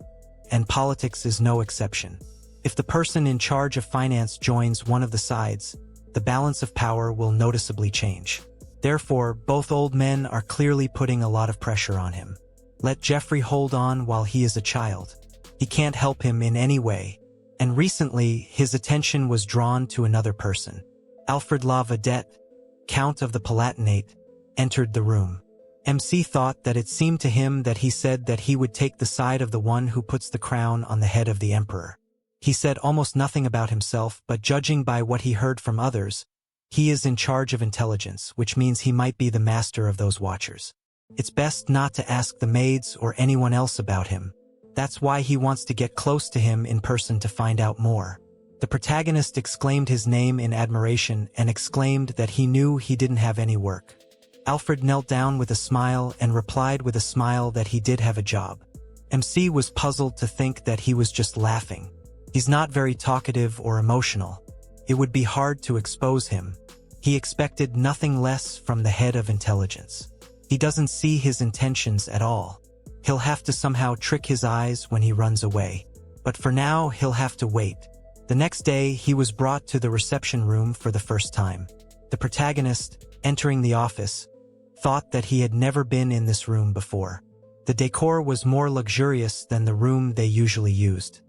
and politics is no exception. If the person in charge of finance joins one of the sides, the balance of power will noticeably change. Therefore, both old men are clearly putting a lot of pressure on him. Let Geoffrey hold on while he is a child. He can't help him in any way. And recently, his attention was drawn to another person. Alfred La Vedette, Count of the Palatinate, entered the room. MC thought that it seemed to him that he said that he would take the side of the one who puts the crown on the head of the emperor. He said almost nothing about himself, but judging by what he heard from others, he is in charge of intelligence, which means he might be the master of those watchers. It's best not to ask the maids or anyone else about him. That's why he wants to get close to him in person to find out more. The protagonist exclaimed his name in admiration and exclaimed that he knew he didn't have any work. Alfred knelt down with a smile and replied with a smile that he did have a job. MC was puzzled to think that he was just laughing. He's not very talkative or emotional. It would be hard to expose him. He expected nothing less from the head of intelligence. He doesn't see his intentions at all. He'll have to somehow trick his eyes when he runs away. But for now, he'll have to wait. The next day, he was brought to the reception room for the first time. The protagonist, entering the office, thought that he had never been in this room before. The decor was more luxurious than the room they usually used.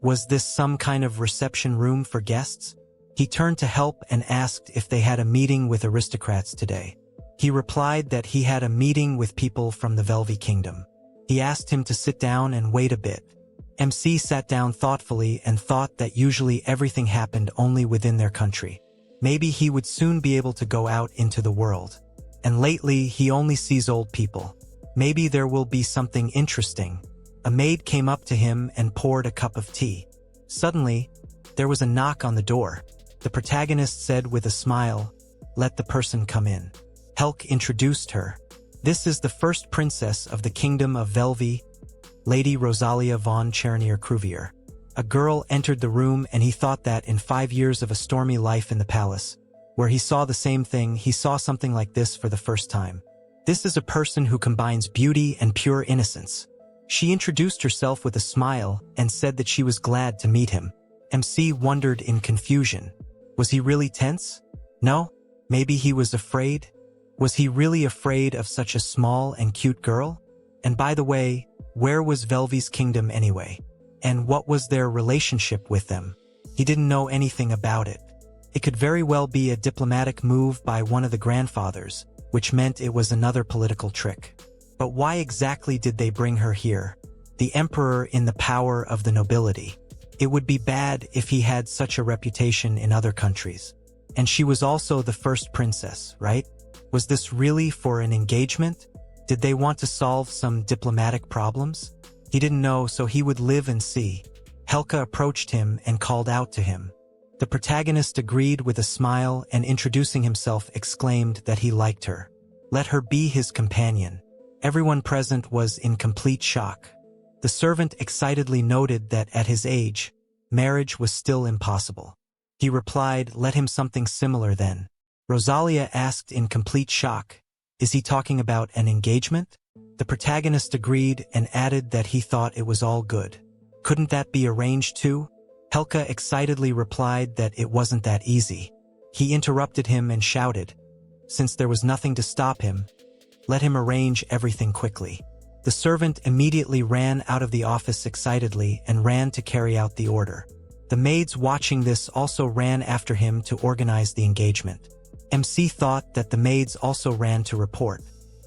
Was this some kind of reception room for guests? He turned to Help and asked if they had a meeting with aristocrats today. He replied that he had a meeting with people from the Velvy Kingdom. He asked him to sit down and wait a bit. MC sat down thoughtfully and thought that usually everything happened only within their country. Maybe he would soon be able to go out into the world. And lately, he only sees old people. Maybe there will be something interesting. A maid came up to him and poured a cup of tea. Suddenly, there was a knock on the door. The protagonist said with a smile, "Let the person come in." Helk introduced her. This is the first princess of the Kingdom of Velvy, Lady Rosalia von Chernier-Crouvier. A girl entered the room and he thought that in 5 years of a stormy life in the palace, where he saw the same thing, he saw something like this for the first time. This is a person who combines beauty and pure innocence. She introduced herself with a smile and said that she was glad to meet him. MC wondered in confusion. Was he really tense? No? Maybe he was afraid? Was he really afraid of such a small and cute girl? And by the way, where was Velvy's kingdom anyway? And what was their relationship with them? He didn't know anything about it. It could very well be a diplomatic move by one of the grandfathers, which meant it was another political trick. But why exactly did they bring her here? The emperor in the power of the nobility. It would be bad if he had such a reputation in other countries. And she was also the first princess, right? Was this really for an engagement? Did they want to solve some diplomatic problems? He didn't know, so he would live and see. Helka approached him and called out to him. The protagonist agreed with a smile and introducing himself exclaimed that he liked her. Let her be his companion. Everyone present was in complete shock. The servant excitedly noted that at his age, marriage was still impossible. He replied, let him something similar then. Rosalia asked in complete shock, is he talking about an engagement? The protagonist agreed and added that he thought it was all good. Couldn't that be arranged too? Helka excitedly replied that it wasn't that easy. He interrupted him and shouted, since there was nothing to stop him, let him arrange everything quickly. The servant immediately ran out of the office excitedly and ran to carry out the order. The maids watching this also ran after him to organize the engagement. MC thought that the maids also ran to report.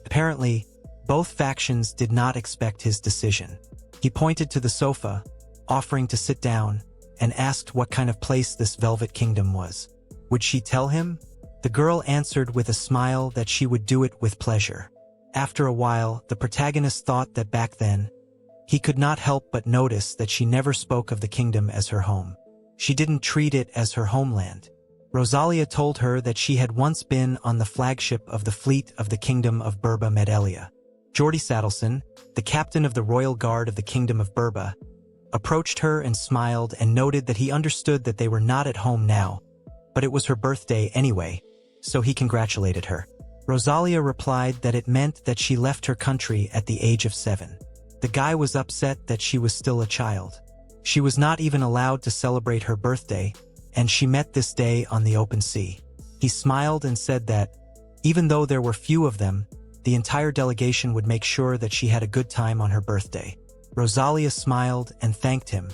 Apparently, both factions did not expect his decision. He pointed to the sofa, offering to sit down, and asked what kind of place this Velvet Kingdom was. Would she tell him? The girl answered with a smile that she would do it with pleasure. After a while, the protagonist thought that back then, he could not help but notice that she never spoke of the kingdom as her home. She didn't treat it as her homeland. Rosalia told her that she had once been on the flagship of the fleet of the Kingdom of Burba Medelia. Geordie Saddleson, the captain of the Royal Guard of the Kingdom of Burba, approached her and smiled and noted that he understood that they were not at home now, but it was her birthday anyway, so he congratulated her. Rosalia replied that it meant that she left her country at the age of 7. The guy was upset that she was still a child. She was not even allowed to celebrate her birthday, and she met this day on the open sea. He smiled and said that, even though there were few of them, the entire delegation would make sure that she had a good time on her birthday. Rosalia smiled and thanked him.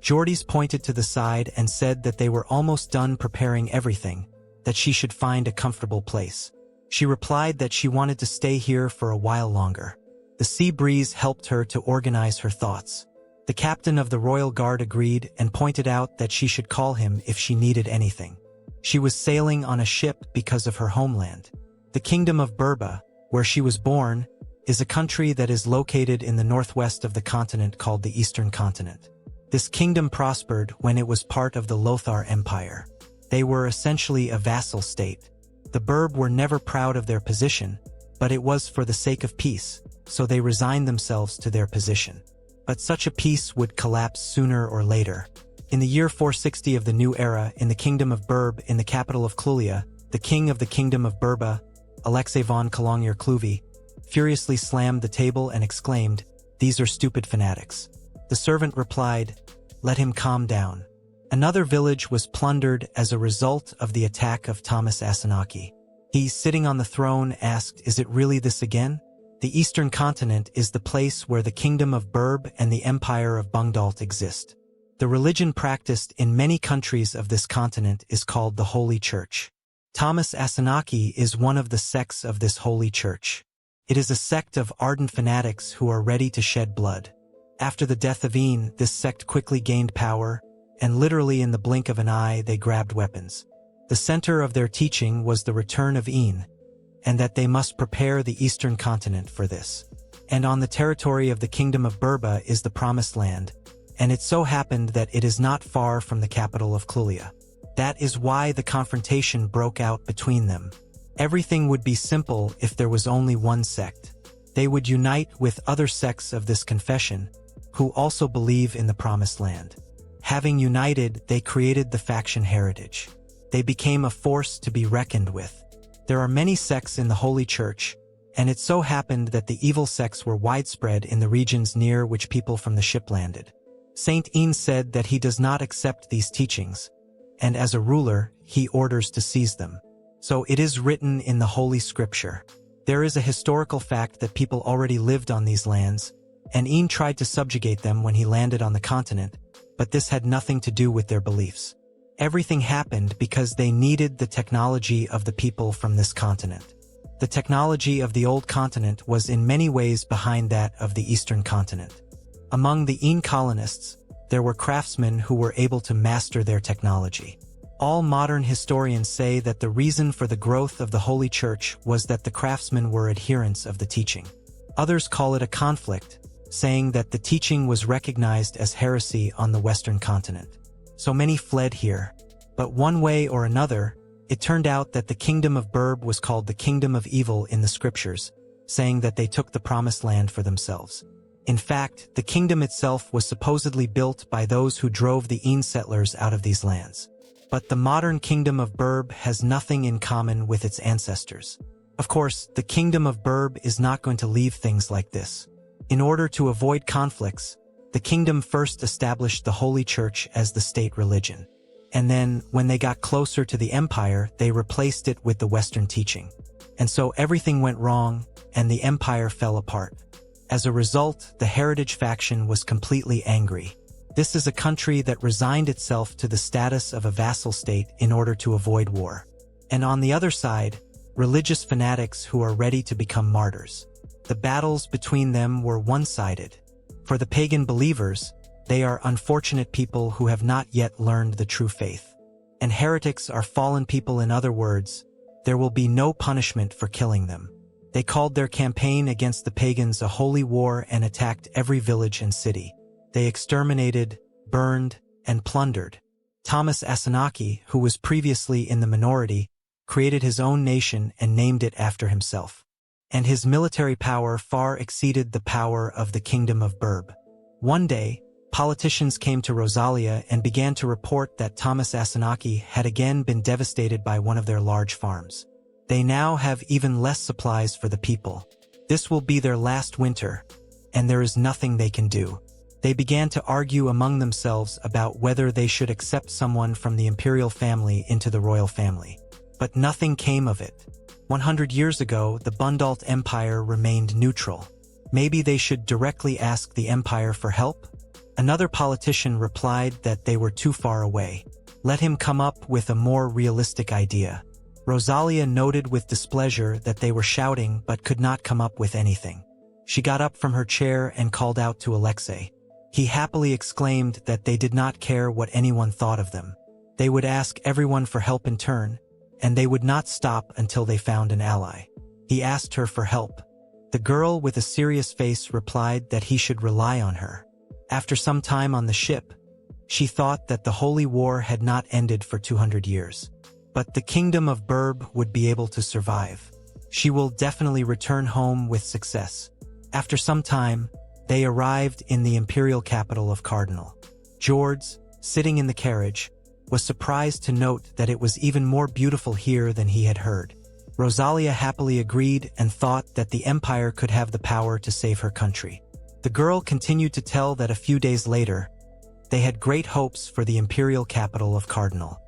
Geordies pointed to the side and said that they were almost done preparing everything, that she should find a comfortable place. She replied that she wanted to stay here for a while longer. The sea breeze helped her to organize her thoughts. The captain of the Royal Guard agreed and pointed out that she should call him if she needed anything. She was sailing on a ship because of her homeland. The Kingdom of Burba, where she was born, is a country that is located in the northwest of the continent called the Eastern Continent. This kingdom prospered when it was part of the Lothar Empire. They were essentially a vassal state. The Burb were never proud of their position, but it was for the sake of peace, so they resigned themselves to their position. But such a peace would collapse sooner or later. In the year 460 of the new era, in the Kingdom of Burb in the capital of Clulia, the king of the Kingdom of Burba, Alexei von Kolongyer-Cluvy, furiously slammed the table and exclaimed, "These are stupid fanatics." The servant replied, "Let him calm down." Another village was plundered as a result of the attack of Thomas Asenaki. He, sitting on the throne, asked, "Is it really this again?" The eastern continent is the place where the kingdom of Burb and the empire of Bungdalt exist. The religion practiced in many countries of this continent is called the Holy Church. Thomas Asanaki is one of the sects of this Holy Church. It is a sect of ardent fanatics who are ready to shed blood. After the death of Een, this sect quickly gained power, and literally in the blink of an eye they grabbed weapons. The center of their teaching was the return of Een, and that they must prepare the eastern continent for this. And on the territory of the kingdom of Burba is the Promised Land, and it so happened that it is not far from the capital of Clulia. That is why the confrontation broke out between them. Everything would be simple if there was only one sect. They would unite with other sects of this confession, who also believe in the Promised Land. Having united, they created the faction Heritage. They became a force to be reckoned with. There are many sects in the Holy Church, and it so happened that the evil sects were widespread in the regions near which people from the ship landed. Saint Een said that he does not accept these teachings, and as a ruler, he orders to seize them. So it is written in the Holy Scripture. There is a historical fact that people already lived on these lands, and Een tried to subjugate them when he landed on the continent, but this had nothing to do with their beliefs. Everything happened because they needed the technology of the people from this continent. The technology of the old continent was in many ways behind that of the eastern continent. Among the Een colonists, there were craftsmen who were able to master their technology. All modern historians say that the reason for the growth of the Holy Church was that the craftsmen were adherents of the teaching. Others call it a conflict, saying that the teaching was recognized as heresy on the Western continent. So many fled here. But one way or another, it turned out that the kingdom of Burb was called the kingdom of evil in the scriptures, saying that they took the Promised Land for themselves. In fact, the kingdom itself was supposedly built by those who drove the Een settlers out of these lands. But the modern kingdom of Burb has nothing in common with its ancestors. Of course, the kingdom of Burb is not going to leave things like this. In order to avoid conflicts, the kingdom first established the Holy Church as the state religion. And then, when they got closer to the empire, they replaced it with the Western teaching. And so everything went wrong, and the empire fell apart. As a result, the Heritage faction was completely angry. This is a country that resigned itself to the status of a vassal state in order to avoid war. And on the other side, religious fanatics who are ready to become martyrs. The battles between them were one-sided. For the pagan believers, they are unfortunate people who have not yet learned the true faith. And heretics are fallen people. In other words, there will be no punishment for killing them. They called their campaign against the pagans a holy war and attacked every village and city. They exterminated, burned, and plundered. Thomas Asanaki, who was previously in the minority, created his own nation and named it after himself. And his military power far exceeded the power of the kingdom of Burb. One day, politicians came to Rosalia and began to report that Thomas Asanaki had again been devastated by one of their large farms. They now have even less supplies for the people. This will be their last winter, and there is nothing they can do. They began to argue among themselves about whether they should accept someone from the imperial family into the royal family. But nothing came of it. 100 years ago, the Bundalt Empire remained neutral. Maybe they should directly ask the empire for help? Another politician replied that they were too far away. Let him come up with a more realistic idea. Rosalia noted with displeasure that they were shouting but could not come up with anything. She got up from her chair and called out to Alexei. He happily exclaimed that they did not care what anyone thought of them. They would ask everyone for help in turn, and they would not stop until they found an ally. He asked her for help. The girl with a serious face replied that he should rely on her. After some time on the ship, she thought that the Holy War had not ended for 200 years. But the kingdom of Burb would be able to survive. She will definitely return home with success. After some time, they arrived in the imperial capital of Cardinal. George, sitting in the carriage, was surprised to note that it was even more beautiful here than he had heard. Rosalia happily agreed and thought that the empire could have the power to save her country. The girl continued to tell that a few days later, they had great hopes for the imperial capital of Cardinal.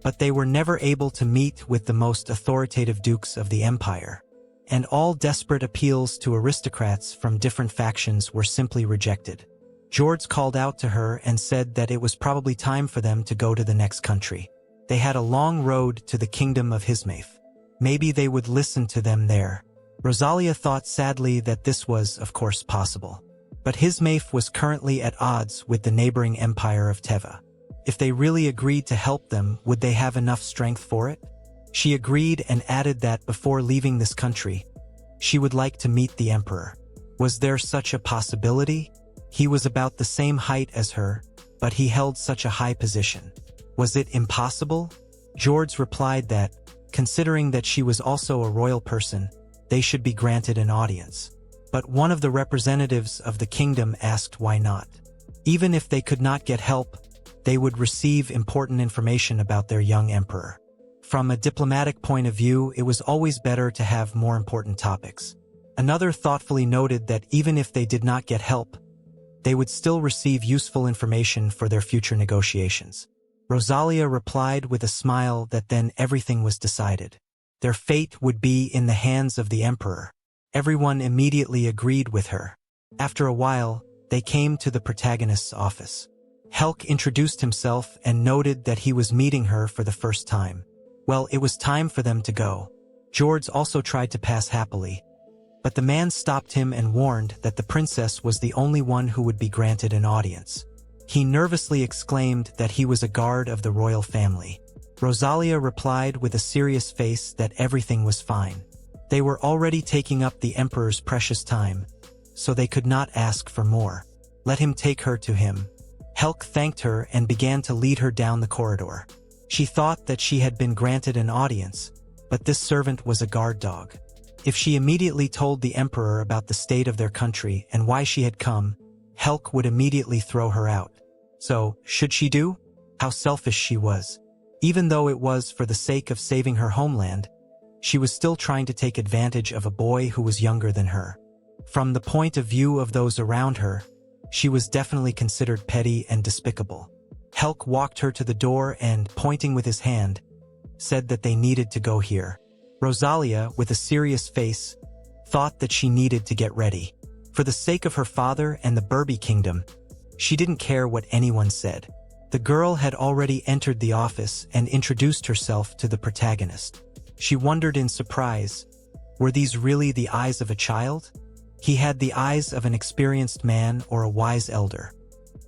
But they were never able to meet with the most authoritative dukes of the empire. and all desperate appeals to aristocrats from different factions were simply rejected. George called out to her and said that it was probably time for them to go to the next country. They had a long road to the kingdom of Hismaith. Maybe they would listen to them there. Rosalia thought sadly that this was, of course, possible. But Hismaith was currently at odds with the neighboring empire of Teva. If they really agreed to help them, would they have enough strength for it? She agreed and added that before leaving this country, she would like to meet the emperor. Was there such a possibility? He was about the same height as her, but he held such a high position. Was it impossible? George replied that, considering that she was also a royal person, they should be granted an audience. But one of the representatives of the kingdom asked why not. Even if they could not get help, they would receive important information about their young emperor. From a diplomatic point of view, it was always better to have more important topics. Another thoughtfully noted that even if they did not get help, they would still receive useful information for their future negotiations. Rosalia replied with a smile that then everything was decided. Their fate would be in the hands of the emperor. Everyone immediately agreed with her. After a while, they came to the protagonist's office. Helk introduced himself and noted that he was meeting her for the first time. Well, it was time for them to go. George also tried to pass happily, but the man stopped him and warned that the princess was the only one who would be granted an audience. He nervously exclaimed that he was a guard of the royal family. Rosalia replied with a serious face that everything was fine. They were already taking up the emperor's precious time, so they could not ask for more. Let him take her to him. Helk thanked her and began to lead her down the corridor. She thought that she had been granted an audience, but this servant was a guard dog. If she immediately told the emperor about the state of their country and why she had come, Helk would immediately throw her out. So, should she do? How selfish she was. Even though it was for the sake of saving her homeland, she was still trying to take advantage of a boy who was younger than her. From the point of view of those around her, she was definitely considered petty and despicable. Helk walked her to the door and, pointing with his hand, said that they needed to go here. Rosalia, with a serious face, thought that she needed to get ready. For the sake of her father and the Burby kingdom, she didn't care what anyone said. The girl had already entered the office and introduced herself to the protagonist. She wondered in surprise, were these really the eyes of a child? He had the eyes of an experienced man or a wise elder.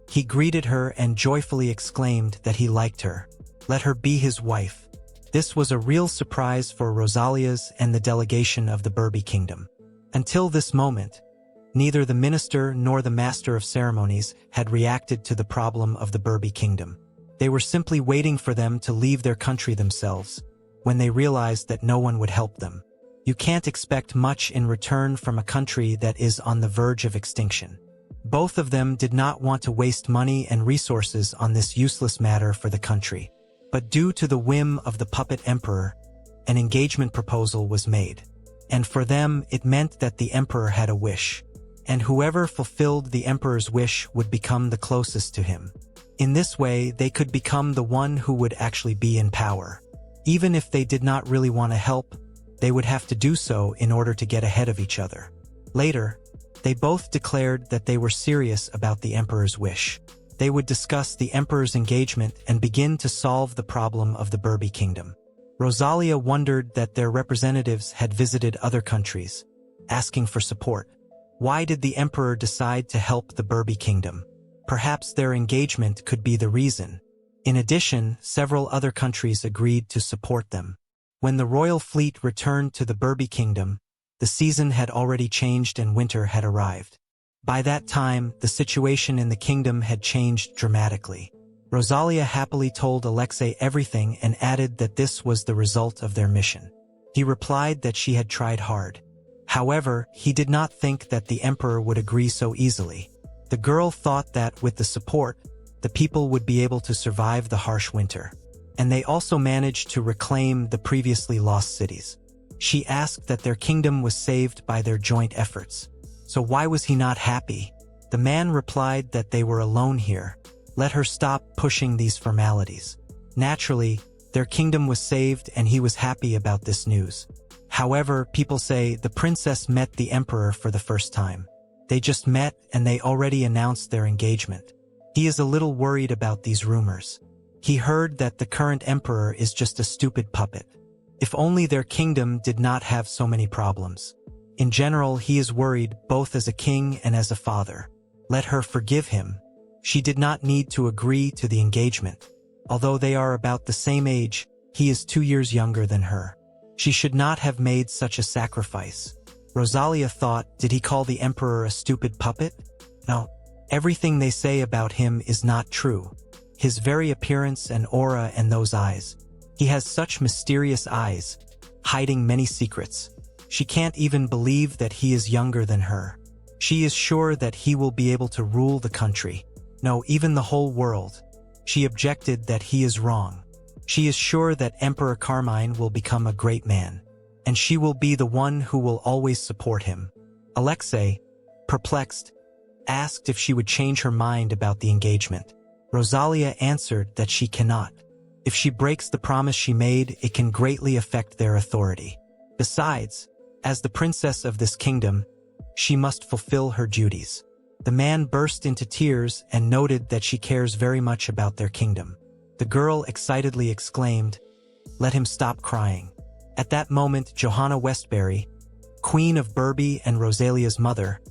He greeted her and joyfully exclaimed that he liked her. Let her be his wife. This was a real surprise for Rosalia's and the delegation of the Burby kingdom. Until this moment, neither the minister nor the master of ceremonies had reacted to the problem of the Burby kingdom. They were simply waiting for them to leave their country themselves, when they realized that no one would help them. You can't expect much in return from a country that is on the verge of extinction. Both of them did not want to waste money and resources on this useless matter for the country. But due to the whim of the puppet emperor, an engagement proposal was made. And for them, it meant that the emperor had a wish. And whoever fulfilled the emperor's wish would become the closest to him. In this way, they could become the one who would actually be in power. Even if they did not really want to help, they would have to do so in order to get ahead of each other. Later, they both declared that they were serious about the emperor's wish. They would discuss the emperor's engagement and begin to solve the problem of the Burby kingdom. Rosalia wondered that their representatives had visited other countries, asking for support. Why did the emperor decide to help the Burby kingdom? Perhaps their engagement could be the reason. In addition, several other countries agreed to support them. When the royal fleet returned to the Burby kingdom, the season had already changed and winter had arrived. By that time, the situation in the kingdom had changed dramatically. Rosalia happily told Alexei everything and added that this was the result of their mission. He replied that she had tried hard. However, he did not think that the emperor would agree so easily. The girl thought that with the support, the people would be able to survive the harsh winter. And they also managed to reclaim the previously lost cities. She asked that their kingdom was saved by their joint efforts. So why was he not happy? The man replied that they were alone here. Let her stop pushing these formalities. Naturally, their kingdom was saved and he was happy about this news. However, people say the princess met the emperor for the first time. They just met and they already announced their engagement. He is a little worried about these rumors. He heard that the current emperor is just a stupid puppet. If only their kingdom did not have so many problems. In general, he is worried both as a king and as a father. Let her forgive him. She did not need to agree to the engagement. Although they are about the same age, he is 2 years younger than her. She should not have made such a sacrifice. Rosalia thought, did he call the emperor a stupid puppet? No. Everything they say about him is not true. His very appearance and aura and those eyes. He has such mysterious eyes, hiding many secrets. She can't even believe that he is younger than her. She is sure that he will be able to rule the country. No, even the whole world. She objected that he is wrong. She is sure that Emperor Carmine will become a great man. And she will be the one who will always support him. Alexei, perplexed, asked if she would change her mind about the engagement. Rosalia answered that she cannot. If she breaks the promise she made, it can greatly affect their authority. Besides, as the princess of this kingdom, she must fulfill her duties. The man burst into tears and noted that she cares very much about their kingdom. The girl excitedly exclaimed, "Let him stop crying." At that moment, Johanna Westbury, Queen of Burby and Rosalia's mother,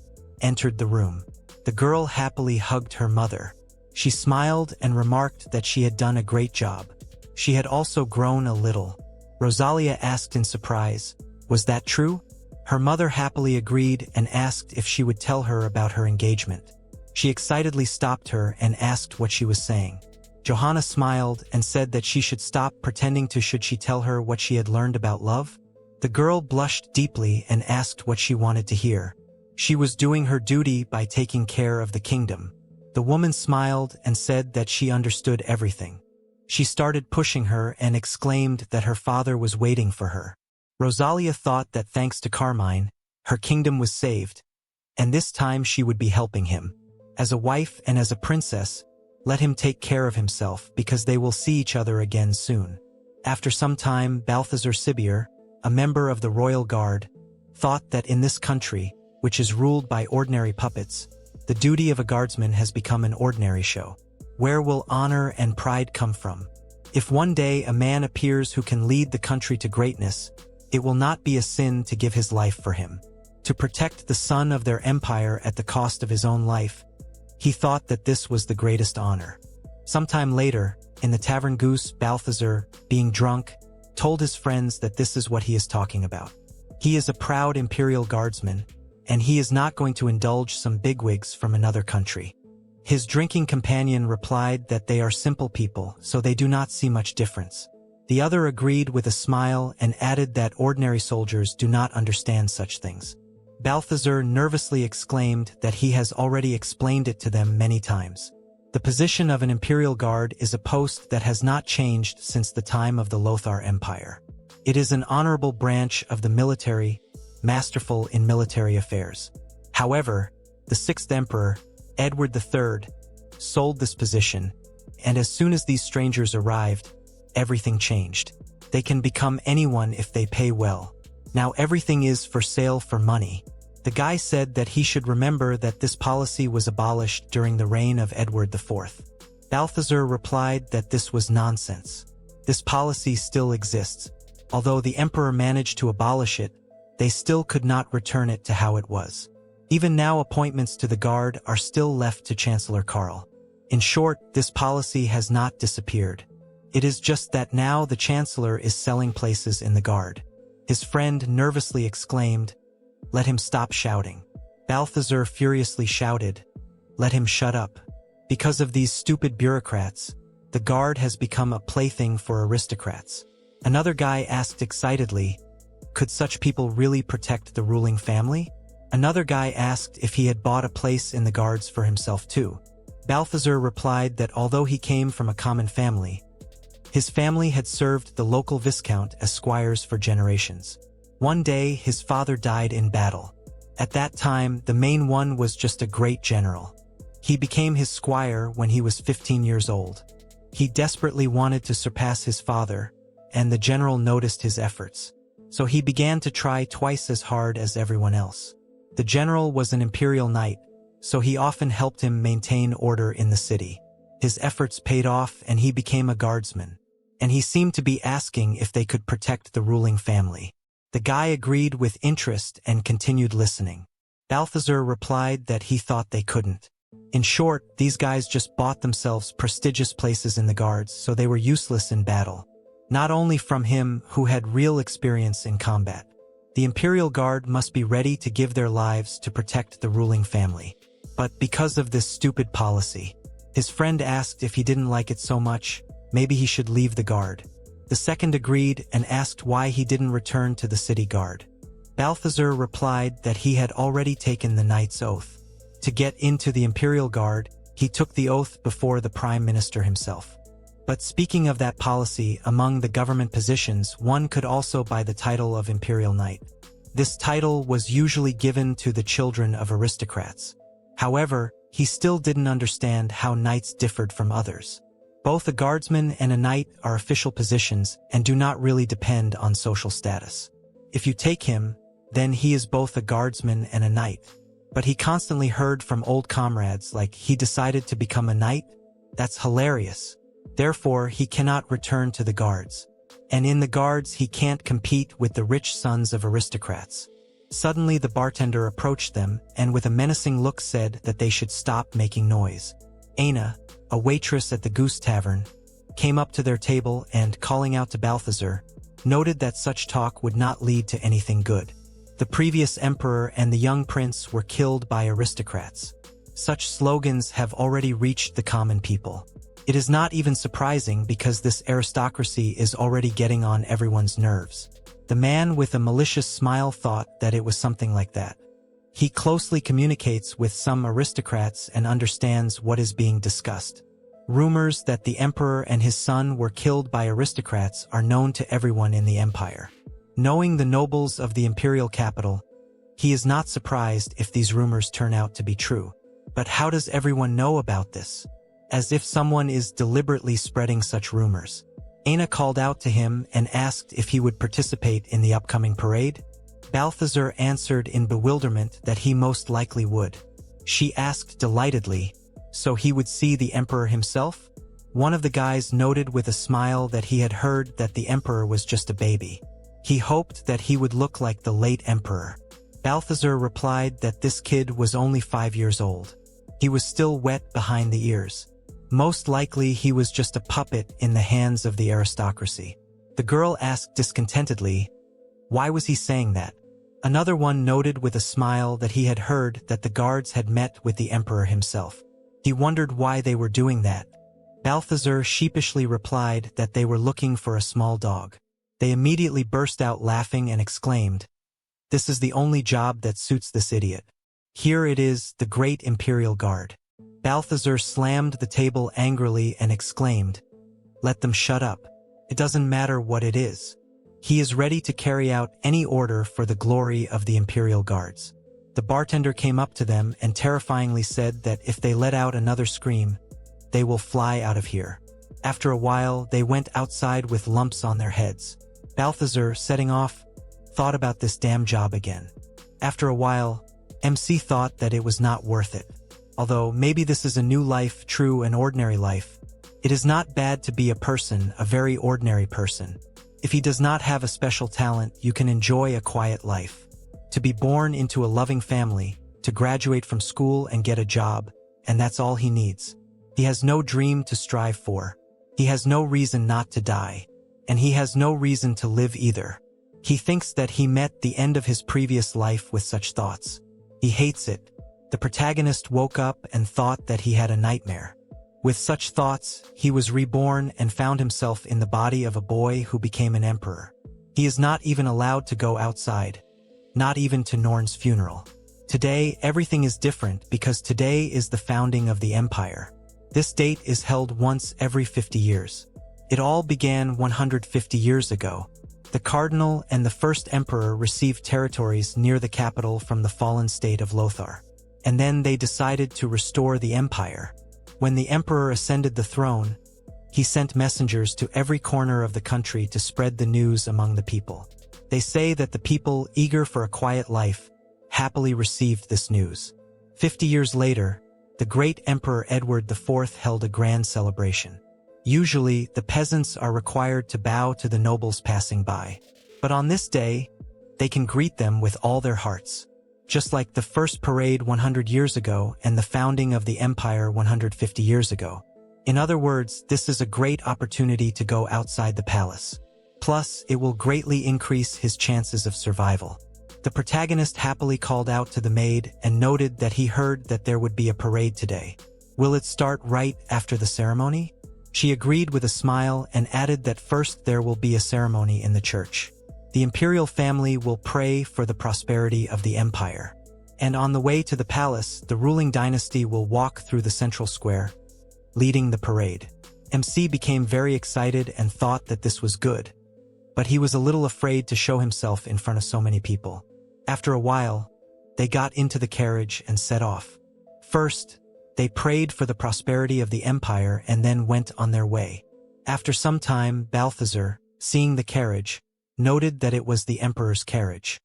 entered the room. The girl happily hugged her mother. She smiled and remarked that she had done a great job. She had also grown a little. Rosalia asked in surprise, "Was that true?" Her mother happily agreed and asked if she would tell her about her engagement. She excitedly stopped her and asked what she was saying. Johanna smiled and said that she should stop pretending to. Should she tell her what she had learned about love? The girl blushed deeply and asked what she wanted to hear. She was doing her duty by taking care of the kingdom. The woman smiled and said that she understood everything. She started pushing her and exclaimed that her father was waiting for her. Rosalia thought that thanks to Carmine, her kingdom was saved, and this time she would be helping him. As a wife and as a princess, let him take care of himself because they will see each other again soon. After some time, Balthazar Sibier, a member of the royal guard, thought that in this country, which is ruled by ordinary puppets, the duty of a guardsman has become an ordinary show. Where will honor and pride come from? If one day a man appears who can lead the country to greatness, it will not be a sin to give his life for him. To protect the son of their empire at the cost of his own life, he thought that this was the greatest honor. Sometime later, in the tavern, Goose Balthazar, being drunk, told his friends that this is what he is talking about. He is a proud imperial guardsman, and he is not going to indulge some bigwigs from another country. His drinking companion replied that they are simple people, so they do not see much difference. The other agreed with a smile and added that ordinary soldiers do not understand such things. Balthazar nervously exclaimed that he has already explained it to them many times. The position of an imperial guard is a post that has not changed since the time of the Lothar Empire. It is an honorable branch of the military, masterful in military affairs. However, the sixth emperor, Edward III, sold this position, and as soon as these strangers arrived, everything changed. They can become anyone if they pay well. Now everything is for sale for money. The guy said that he should remember that this policy was abolished during the reign of Edward IV. Balthazar replied that this was nonsense. This policy still exists. Although the emperor managed to abolish it, they still could not return it to how it was. Even now, appointments to the guard are still left to Chancellor Karl. In short, this policy has not disappeared. It is just that now the Chancellor is selling places in the guard. His friend nervously exclaimed, "Let him stop shouting." Balthazar furiously shouted, "Let him shut up." Because of these stupid bureaucrats, the guard has become a plaything for aristocrats. Another guy asked excitedly, could such people really protect the ruling family? Another guy asked if he had bought a place in the guards for himself too. Balthazar replied that although he came from a common family, his family had served the local viscount as squires for generations. One day, his father died in battle. At that time, the main one was just a great general. He became his squire when he was 15 years old. He desperately wanted to surpass his father, and the general noticed his efforts. so he began to try twice as hard as everyone else. The general was an imperial knight, so he often helped him maintain order in the city. His efforts paid off and he became a guardsman, and he seemed to be asking if they could protect the ruling family. The guy agreed with interest and continued listening. Balthazar replied that he thought they couldn't. In short, these guys just bought themselves prestigious places in the guards, so they were useless in battle. Not only from him, who had real experience in combat. The Imperial Guard must be ready to give their lives to protect the ruling family. But because of this stupid policy, his friend asked if he didn't like it so much, maybe he should leave the guard. The second agreed and asked why he didn't return to the city guard. Balthazar replied that he had already taken the knight's oath. To get into the Imperial Guard, he took the oath before the Prime Minister himself. But speaking of that policy, among the government positions, one could also buy the title of Imperial Knight. This title was usually given to the children of aristocrats. However, he still didn't understand how knights differed from others. Both a guardsman and a knight are official positions and do not really depend on social status. If you take him, then he is both a guardsman and a knight. But he constantly heard from old comrades like he decided to become a knight? That's hilarious. Therefore, he cannot return to the guards. And in the guards, he can't compete with the rich sons of aristocrats. Suddenly, the bartender approached them and with a menacing look said that they should stop making noise. Aina, a waitress at the Goose Tavern, came up to their table and, calling out to Balthazar, noted that such talk would not lead to anything good. The previous emperor and the young prince were killed by aristocrats. Such slogans have already reached the common people. It is not even surprising because this aristocracy is already getting on everyone's nerves. The man with a malicious smile thought that it was something like that. He closely communicates with some aristocrats and understands what is being discussed. Rumors that the emperor and his son were killed by aristocrats are known to everyone in the empire. Knowing the nobles of the imperial capital, he is not surprised if these rumors turn out to be true. But how does everyone know about this? As if someone is deliberately spreading such rumors. Aina called out to him and asked if he would participate in the upcoming parade. Balthazar answered in bewilderment that he most likely would. She asked delightedly, so he would see the emperor himself? One of the guys noted with a smile that he had heard that the emperor was just a baby. He hoped that he would look like the late emperor. Balthazar replied that this kid was only 5 years old. He was still wet behind the ears. Most likely he was just a puppet in the hands of the aristocracy. The girl asked discontentedly, why was he saying that? Another one noted with a smile that he had heard that the guards had met with the emperor himself. He wondered why they were doing that. Balthazar sheepishly replied that they were looking for a small dog. They immediately burst out laughing and exclaimed, "This is the only job that suits this idiot. Here it is, the great Imperial Guard." Balthazar slammed the table angrily and exclaimed, "Let them shut up. It doesn't matter what it is. He is ready to carry out any order for the glory of the Imperial Guards." The bartender came up to them and terrifyingly said that if they let out another scream, they will fly out of here. After a while, they went outside with lumps on their heads. Balthazar, setting off, thought about this damn job again. After a while, MC thought that it was not worth it. Although maybe this is a new life, true and ordinary life. It is not bad to be a person, a very ordinary person. If he does not have a special talent, you can enjoy a quiet life. To be born into a loving family, to graduate from school and get a job, and that's all he needs. He has no dream to strive for. He has no reason not to die. And he has no reason to live either. He thinks that he met the end of his previous life with such thoughts. He hates it. The protagonist woke up and thought that he had a nightmare. With such thoughts, he was reborn and found himself in the body of a boy who became an emperor. He is not even allowed to go outside. Not even to Norn's funeral. Today, everything is different because today is the founding of the empire. This date is held once every 50 years. It all began 150 years ago. The cardinal and the first emperor received territories near the capital from the fallen state of Lothar. And then they decided to restore the empire. When the emperor ascended the throne, he sent messengers to every corner of the country to spread the news among the people. They say that the people, eager for a quiet life, happily received this news. 50 years later, the great Emperor Edward IV held a grand celebration. Usually, the peasants are required to bow to the nobles passing by. But on this day, they can greet them with all their hearts. Just like the first parade 100 years ago and the founding of the empire 150 years ago. In other words, this is a great opportunity to go outside the palace. Plus, it will greatly increase his chances of survival. The protagonist happily called out to the maid and noted that he heard that there would be a parade today. Will it start right after the ceremony? She agreed with a smile and added that first there will be a ceremony in the church. The imperial family will pray for the prosperity of the empire. And on the way to the palace, the ruling dynasty will walk through the central square, leading the parade. MC became very excited and thought that this was good. But he was a little afraid to show himself in front of so many people. After a while, they got into the carriage and set off. First, they prayed for the prosperity of the empire and then went on their way. After some time, Balthazar, seeing the carriage, noted that it was the emperor's carriage.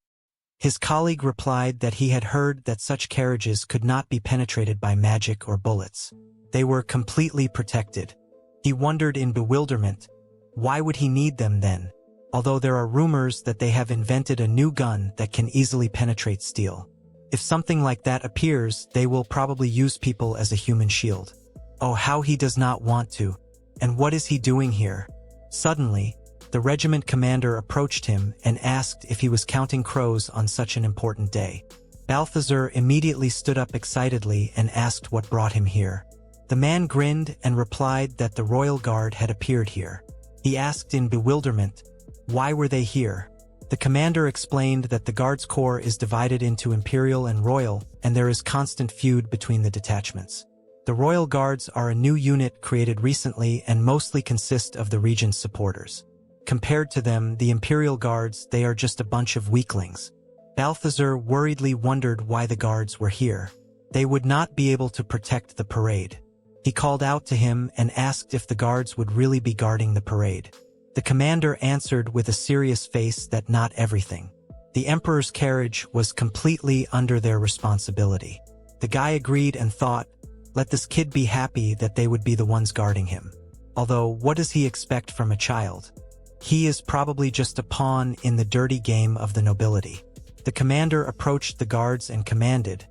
His colleague replied that he had heard that such carriages could not be penetrated by magic or bullets. They were completely protected. He wondered in bewilderment, why would he need them then? Although there are rumors that they have invented a new gun that can easily penetrate steel. If something like that appears, they will probably use people as a human shield. Oh, how he does not want to. And what is he doing here? Suddenly, the regiment commander approached him and asked if he was counting crows on such an important day. Balthazar immediately stood up excitedly and asked what brought him here. The man grinned and replied that the royal guard had appeared here. He asked in bewilderment, why were they here? The commander explained that the guards corps is divided into imperial and royal, and there is constant feud between the detachments. The royal guards are a new unit created recently and mostly consist of the regent's supporters. Compared to them, the imperial guards, they are just a bunch of weaklings. Balthazar worriedly wondered why the guards were here. They would not be able to protect the parade. He called out to him and asked if the guards would really be guarding the parade. The commander answered with a serious face that not everything. The emperor's carriage was completely under their responsibility. The guy agreed and thought, let this kid be happy that they would be the ones guarding him. Although, what does he expect from a child? He is probably just a pawn in the dirty game of the nobility. The commander approached the guards and commanded,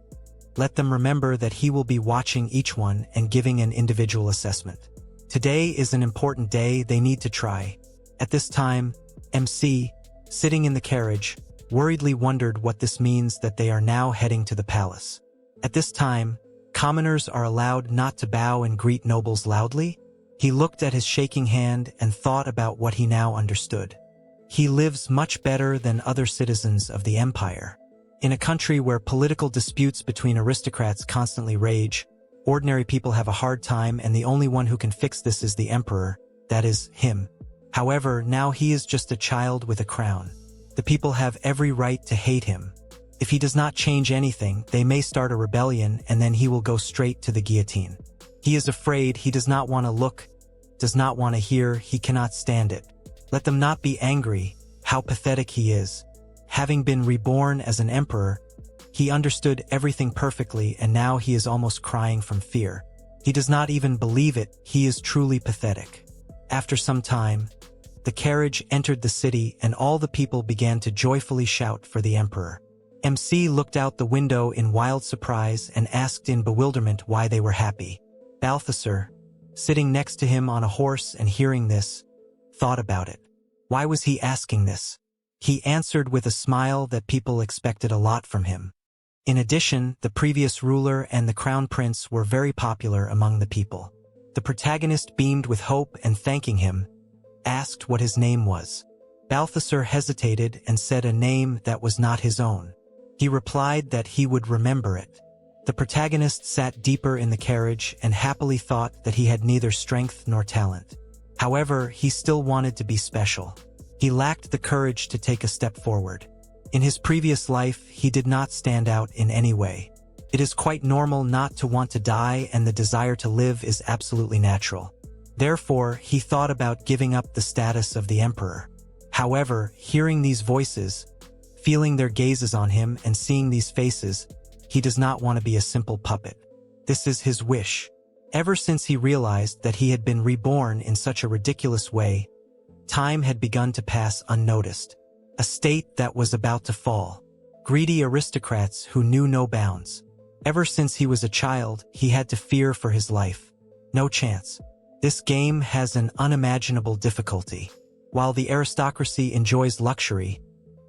let them remember that he will be watching each one and giving an individual assessment. Today is an important day, they need to try. At this time, MC, sitting in the carriage, worriedly wondered what this means that they are now heading to the palace. At this time, commoners are allowed not to bow and greet nobles loudly? He looked at his shaking hand and thought about what he now understood. He lives much better than other citizens of the empire. In a country where political disputes between aristocrats constantly rage, ordinary people have a hard time and the only one who can fix this is the emperor, that is, him. However, now he is just a child with a crown. The people have every right to hate him. If he does not change anything, they may start a rebellion and then he will go straight to the guillotine. He is afraid, he does not want to look, does not want to hear, he cannot stand it. Let them not be angry, how pathetic he is. Having been reborn as an emperor, he understood everything perfectly and now he is almost crying from fear. He does not even believe it, he is truly pathetic. After some time, the carriage entered the city and all the people began to joyfully shout for the emperor. MC looked out the window in wild surprise and asked in bewilderment why they were happy. Balthazar, sitting next to him on a horse and hearing this, thought about it. Why was he asking this? He answered with a smile that people expected a lot from him. In addition, the previous ruler and the crown prince were very popular among the people. The protagonist beamed with hope and thanking him, asked what his name was. Balthazar hesitated and said a name that was not his own. He replied that he would remember it. The protagonist sat deeper in the carriage and happily thought that he had neither strength nor talent. However, he still wanted to be special. He lacked the courage to take a step forward. In his previous life, he did not stand out in any way. It is quite normal not to want to die and the desire to live is absolutely natural. Therefore, he thought about giving up the status of the emperor. However, hearing these voices, feeling their gazes on him and seeing these faces, he does not want to be a simple puppet. This is his wish. Ever since he realized that he had been reborn in such a ridiculous way, time had begun to pass unnoticed. A state that was about to fall. Greedy aristocrats who knew no bounds. Ever since he was a child, he had to fear for his life. No chance. This game has an unimaginable difficulty. While the aristocracy enjoys luxury,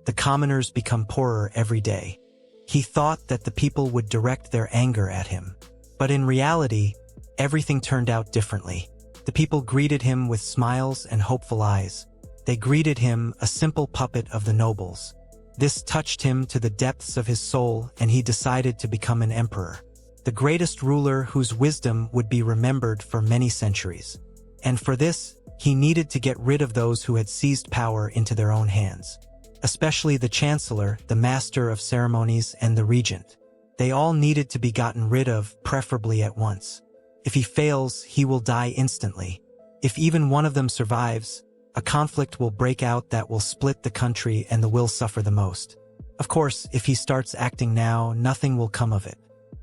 the commoners become poorer every day. He thought that the people would direct their anger at him. But in reality, everything turned out differently. The people greeted him with smiles and hopeful eyes. They greeted him, a simple puppet of the nobles. This touched him to the depths of his soul, and he decided to become an emperor. The greatest ruler whose wisdom would be remembered for many centuries. And for this, he needed to get rid of those who had seized power into their own hands. Especially the chancellor, the master of ceremonies, and the regent. They all needed to be gotten rid of, preferably at once. If he fails, he will die instantly. If even one of them survives, a conflict will break out that will split the country and will suffer the most. Of course, if he starts acting now, nothing will come of it.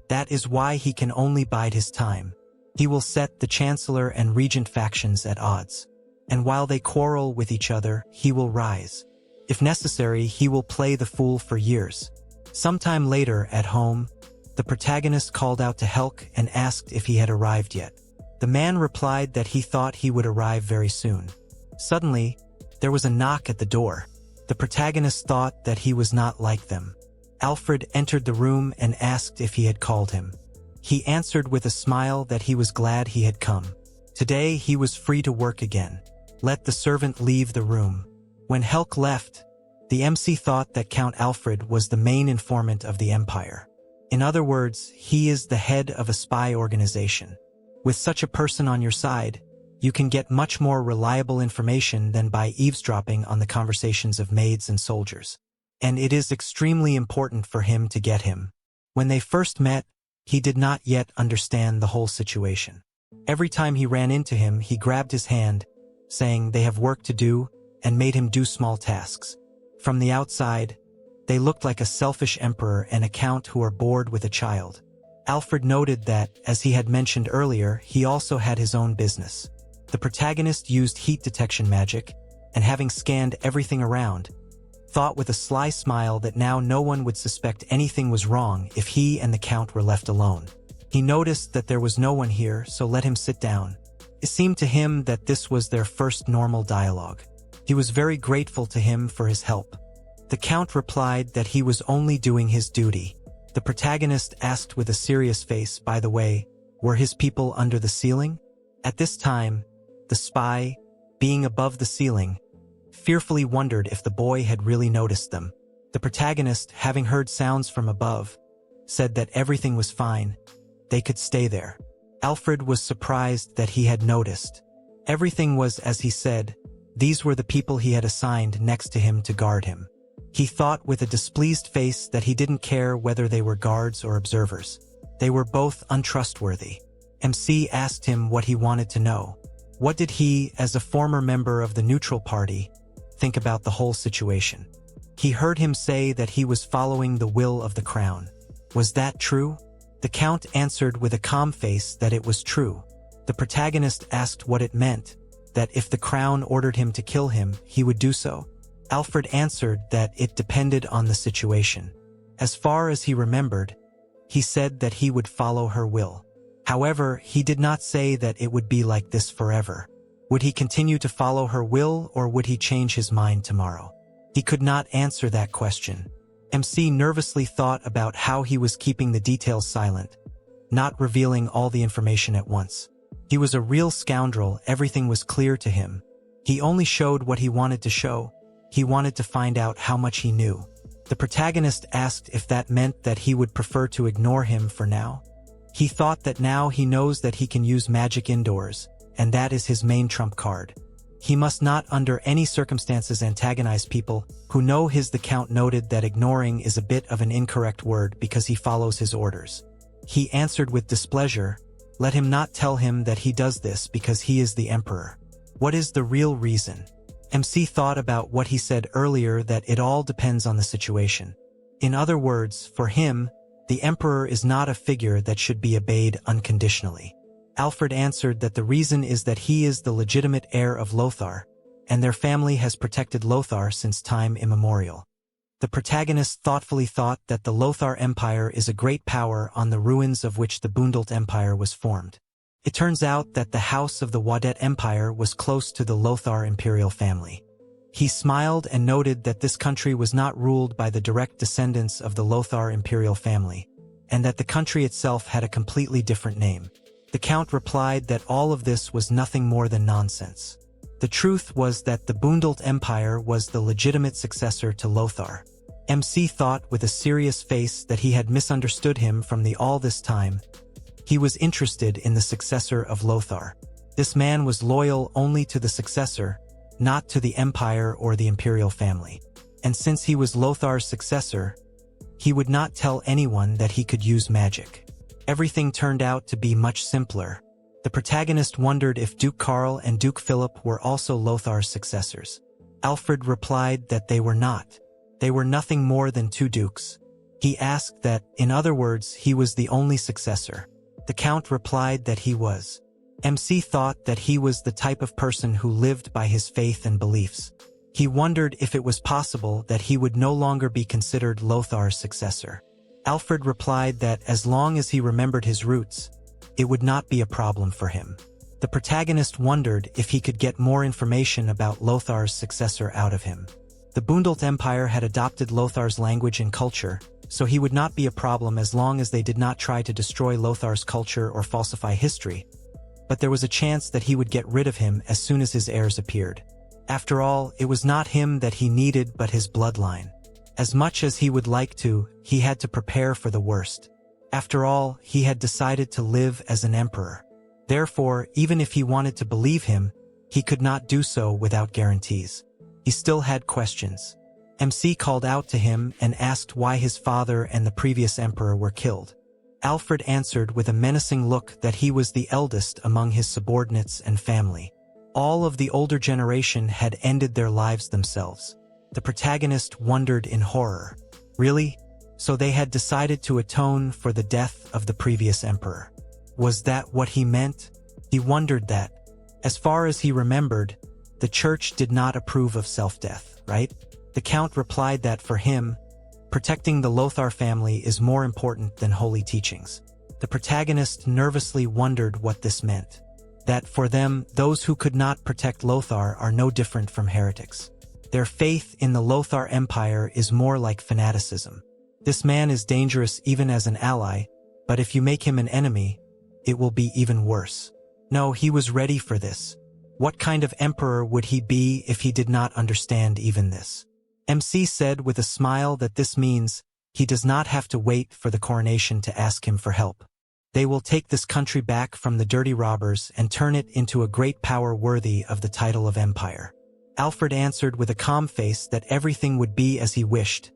That is why he can only bide his time. He will set the chancellor and regent factions at odds. And while they quarrel with each other, he will rise. If necessary, he will play the fool for years. Sometime later, at home, the protagonist called out to Helk and asked if he had arrived yet. The man replied that he thought he would arrive very soon. Suddenly, there was a knock at the door. The protagonist thought that he was not like them. Alfred entered the room and asked if he had called him. He answered with a smile that he was glad he had come. Today he was free to work again. Let the servant leave the room. When Helk left, the MC thought that Count Alfred was the main informant of the empire. In other words, he is the head of a spy organization. With such a person on your side, you can get much more reliable information than by eavesdropping on the conversations of maids and soldiers. And it is extremely important for him to get him. When they first met, he did not yet understand the whole situation. Every time he ran into him, he grabbed his hand, saying they have work to do, and made him do small tasks. From the outside, they looked like a selfish emperor and a count who are bored with a child. Alfred noted that, as he had mentioned earlier, he also had his own business. The protagonist used heat detection magic, and having scanned everything around, thought with a sly smile that now no one would suspect anything was wrong if he and the count were left alone. He noticed that there was no one here, so let him sit down. It seemed to him that this was their first normal dialogue. He was very grateful to him for his help. The count replied that he was only doing his duty. The protagonist asked with a serious face, by the way, were his people under the ceiling? At this time, the spy, being above the ceiling, fearfully wondered if the boy had really noticed them. The protagonist, having heard sounds from above, said that everything was fine. They could stay there. Alfred was surprised that he had noticed. Everything was as he said. These were the people he had assigned next to him to guard him. He thought with a displeased face that he didn't care whether they were guards or observers. They were both untrustworthy. MC asked him what he wanted to know. What did he, as a former member of the neutral party, think about the whole situation? He heard him say that he was following the will of the crown. Was that true? The count answered with a calm face that it was true. The protagonist asked what it meant, that if the crown ordered him to kill him, he would do so. Alfred answered that it depended on the situation. As far as he remembered, he said that he would follow her will. However, he did not say that it would be like this forever. Would he continue to follow her will, or would he change his mind tomorrow? He could not answer that question. MC nervously thought about how he was keeping the details silent, not revealing all the information at once. He was a real scoundrel, everything was clear to him. He only showed what he wanted to show. He wanted to find out how much he knew. The protagonist asked if that meant that he would prefer to ignore him for now. He thought that now he knows that he can use magic indoors, and that is his main trump card. He must not under any circumstances antagonize people who know his. The count noted that ignoring is a bit of an incorrect word because he follows his orders. He answered with displeasure, let him not tell him that he does this because he is the emperor. What is the real reason? MC thought about what he said earlier, that it all depends on the situation. In other words, for him, the emperor is not a figure that should be obeyed unconditionally. Alfred answered that the reason is that he is the legitimate heir of Lothar, and their family has protected Lothar since time immemorial. The protagonist thoughtfully thought that the Lothar Empire is a great power on the ruins of which the Bundelt Empire was formed. It turns out that the house of the Wadet Empire was close to the Lothar imperial family. He smiled and noted that this country was not ruled by the direct descendants of the Lothar imperial family, and that the country itself had a completely different name. The Count replied that all of this was nothing more than nonsense. The truth was that the Bundelt Empire was the legitimate successor to Lothar. MC thought with a serious face that he had misunderstood him from all this time. He was interested in the successor of Lothar. This man was loyal only to the successor, not to the empire or the imperial family. And since he was Lothar's successor, he would not tell anyone that he could use magic. Everything turned out to be much simpler. The protagonist wondered if Duke Karl and Duke Philip were also Lothar's successors. Alfred replied that they were not. They were nothing more than two dukes. He asked that, in other words, he was the only successor. The Count replied that he was. MC thought that he was the type of person who lived by his faith and beliefs. He wondered if it was possible that he would no longer be considered Lothar's successor. Alfred replied that as long as he remembered his roots, it would not be a problem for him. The protagonist wondered if he could get more information about Lothar's successor out of him. The Bundelt Empire had adopted Lothar's language and culture, so he would not be a problem as long as they did not try to destroy Lothar's culture or falsify history. But there was a chance that he would get rid of him as soon as his heirs appeared. After all, it was not him that he needed but his bloodline. As much as he would like to, he had to prepare for the worst. After all, he had decided to live as an emperor. Therefore, even if he wanted to believe him, he could not do so without guarantees. He still had questions. MC called out to him and asked why his father and the previous emperor were killed. Alfred answered with a menacing look that he was the eldest among his subordinates and family. All of the older generation had ended their lives themselves. The protagonist wondered in horror. Really? So they had decided to atone for the death of the previous emperor. Was that what he meant? He wondered that. As far as he remembered, the church did not approve of self-death, right? The Count replied that for him, protecting the Lothar family is more important than holy teachings. The protagonist nervously wondered what this meant. That for them, those who could not protect Lothar are no different from heretics. Their faith in the Lothar Empire is more like fanaticism. This man is dangerous even as an ally, but if you make him an enemy, it will be even worse. No, he was ready for this. What kind of emperor would he be if he did not understand even this? MC said with a smile that this means he does not have to wait for the coronation to ask him for help. They will take this country back from the dirty robbers and turn it into a great power worthy of the title of empire. Alfred answered with a calm face that everything would be as he wished,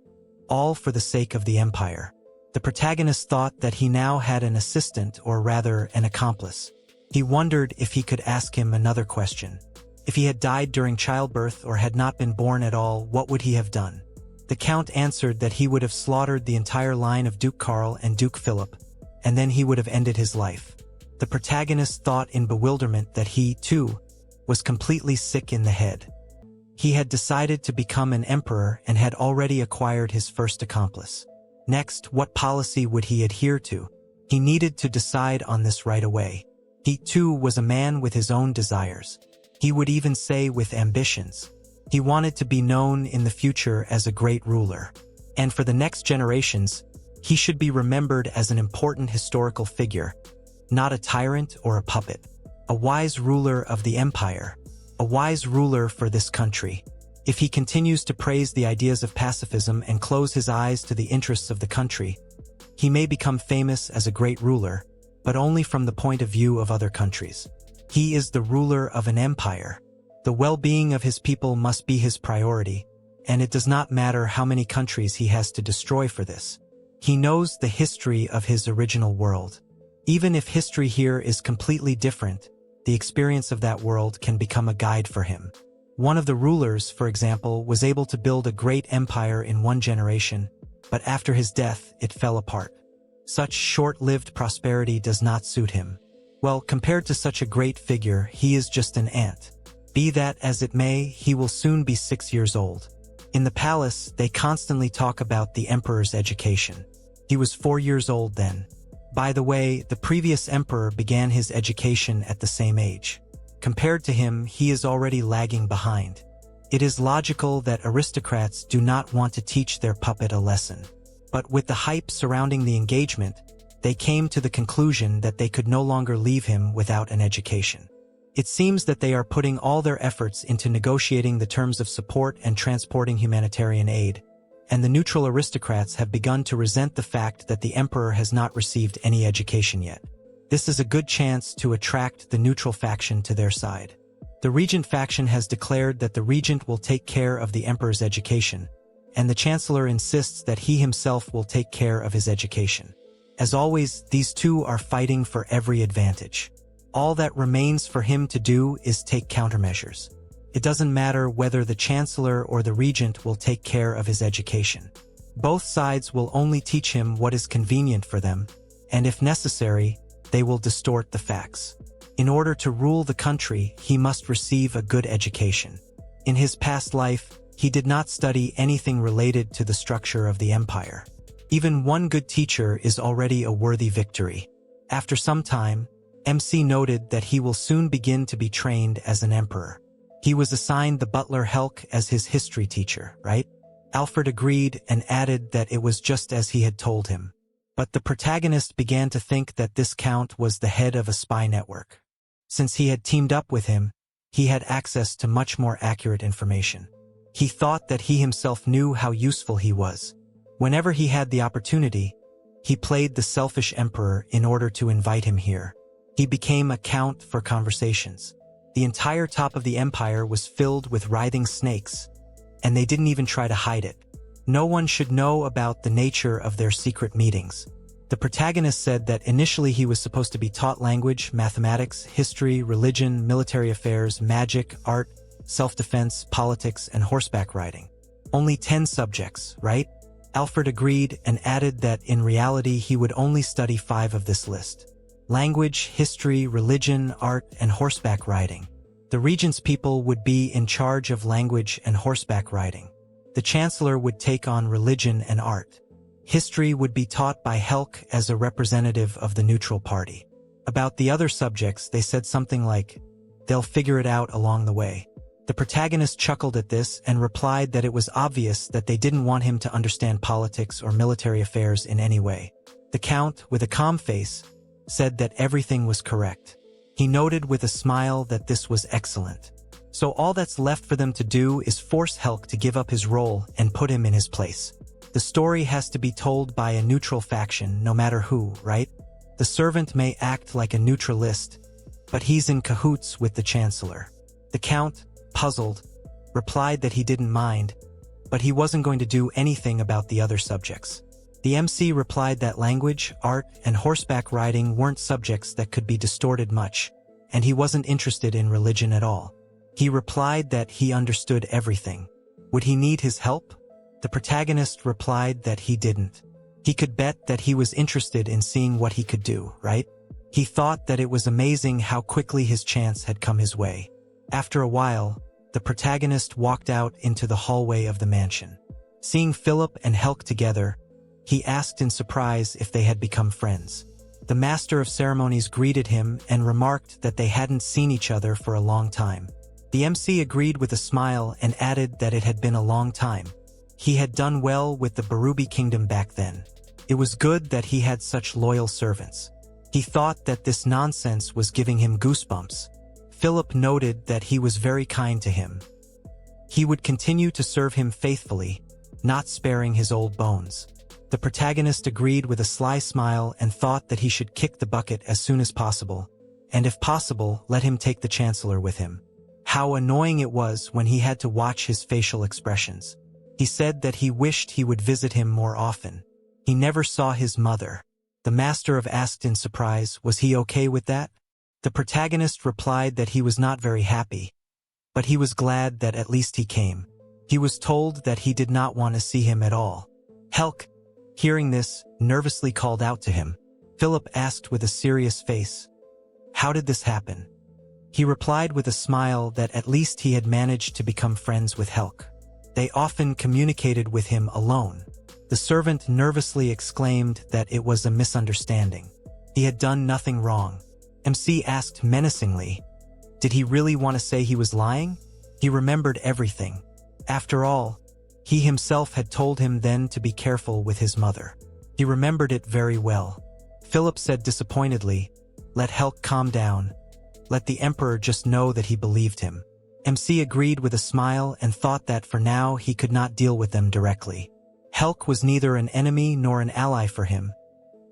all for the sake of the empire. The protagonist thought that he now had an assistant, or rather an accomplice. He wondered if he could ask him another question. If he had died during childbirth or had not been born at all, what would he have done? The Count answered that he would have slaughtered the entire line of Duke Karl and Duke Philip, and then he would have ended his life. The protagonist thought in bewilderment that he, too, was completely sick in the head. He had decided to become an emperor and had already acquired his first accomplice. Next, what policy would he adhere to? He needed to decide on this right away. He, too, was a man with his own desires. He would even say with ambitions. He wanted to be known in the future as a great ruler. And for the next generations, he should be remembered as an important historical figure, not a tyrant or a puppet. A wise ruler of the empire. A wise ruler for this country. If he continues to praise the ideas of pacifism and close his eyes to the interests of the country, he may become famous as a great ruler, but only from the point of view of other countries. He is the ruler of an empire. The well-being of his people must be his priority, and it does not matter how many countries he has to destroy for this. He knows the history of his original world. Even if history here is completely different, the experience of that world can become a guide for him. One of the rulers, for example, was able to build a great empire in one generation, but after his death, it fell apart. Such short-lived prosperity does not suit him. Well, compared to such a great figure, he is just an ant. Be that as it may, he will soon be 6 years old. In the palace, they constantly talk about the emperor's education. He was 4 years old then. By the way, the previous emperor began his education at the same age. Compared to him, he is already lagging behind. It is logical that aristocrats do not want to teach their puppet a lesson. But with the hype surrounding the engagement, they came to the conclusion that they could no longer leave him without an education. It seems that they are putting all their efforts into negotiating the terms of support and transporting humanitarian aid, and the neutral aristocrats have begun to resent the fact that the emperor has not received any education yet. This is a good chance to attract the neutral faction to their side. The regent faction has declared that the regent will take care of the emperor's education, and the chancellor insists that he himself will take care of his education. As always, these two are fighting for every advantage. All that remains for him to do is take countermeasures. It doesn't matter whether the chancellor or the regent will take care of his education. Both sides will only teach him what is convenient for them, and if necessary, they will distort the facts. In order to rule the country, he must receive a good education. In his past life, he did not study anything related to the structure of the empire. Even one good teacher is already a worthy victory. After some time, MC noted that he will soon begin to be trained as an emperor. He was assigned the butler Helk as his history teacher, right? Alfred agreed and added that it was just as he had told him. But the protagonist began to think that this count was the head of a spy network. Since he had teamed up with him, he had access to much more accurate information. He thought that he himself knew how useful he was. Whenever he had the opportunity, he played the selfish emperor in order to invite him here. He became a count for conversations. The entire top of the empire was filled with writhing snakes, and they didn't even try to hide it. No one should know about the nature of their secret meetings. The protagonist said that initially he was supposed to be taught language, mathematics, history, religion, military affairs, magic, art, self-defense, politics, and horseback riding. Only 10 subjects, right? Alfred agreed and added that in reality he would only study 5 of this list. Language, history, religion, art, and horseback riding. The regent's people would be in charge of language and horseback riding. The chancellor would take on religion and art. History would be taught by Helk as a representative of the neutral party. About the other subjects, they said something like, "They'll figure it out along the way." The protagonist chuckled at this and replied that it was obvious that they didn't want him to understand politics or military affairs in any way. The count, with a calm face, said that everything was correct. He noted with a smile that this was excellent. So all that's left for them to do is force Helk to give up his role and put him in his place. The story has to be told by a neutral faction, no matter who, right? The servant may act like a neutralist, but he's in cahoots with the chancellor. The count, puzzled, replied that he didn't mind, but he wasn't going to do anything about the other subjects. The MC replied that language, art, and horseback riding weren't subjects that could be distorted much, and he wasn't interested in religion at all. He replied that he understood everything. Would he need his help? The protagonist replied that he didn't. He could bet that he was interested in seeing what he could do, right? He thought that it was amazing how quickly his chance had come his way. After a while, the protagonist walked out into the hallway of the mansion. Seeing Philip and Helk together, he asked in surprise if they had become friends. The master of ceremonies greeted him and remarked that they hadn't seen each other for a long time. The MC agreed with a smile and added that it had been a long time. He had done well with the Barubi kingdom back then. It was good that he had such loyal servants. He thought that this nonsense was giving him goosebumps. Philip noted that he was very kind to him. He would continue to serve him faithfully, not sparing his old bones. The protagonist agreed with a sly smile and thought that he should kick the bucket as soon as possible, and if possible, let him take the chancellor with him. How annoying it was when he had to watch his facial expressions. He said that he wished he would visit him more often. He never saw his mother. The master of asked in surprise, was he okay with that? The protagonist replied that he was not very happy. but he was glad that at least he came. He was told that he did not want to see him at all. Helk, hearing this, nervously called out to him. Philip asked with a serious face, "How did this happen?" He replied with a smile that at least he had managed to become friends with Helk. They often communicated with him alone. The servant nervously exclaimed that it was a misunderstanding. He had done nothing wrong. MC asked menacingly, did he really want to say he was lying? He remembered everything. After all, he himself had told him then to be careful with his mother. He remembered it very well. Philip said disappointedly, "Let Helk calm down. Let the Emperor just know that he believed him." MC agreed with a smile and thought that for now he could not deal with them directly. Helk was neither an enemy nor an ally for him.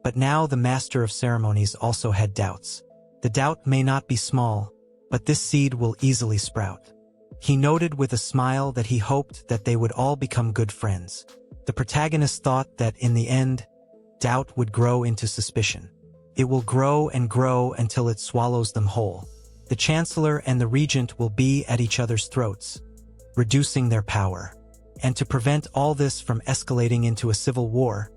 But now the Master of Ceremonies also had doubts. The doubt may not be small, but this seed will easily sprout. He noted with a smile that he hoped that they would all become good friends. The protagonist thought that in the end, doubt would grow into suspicion. It will grow and grow until it swallows them whole. The Chancellor and the Regent will be at each other's throats, reducing their power. And to prevent all this from escalating into a civil war,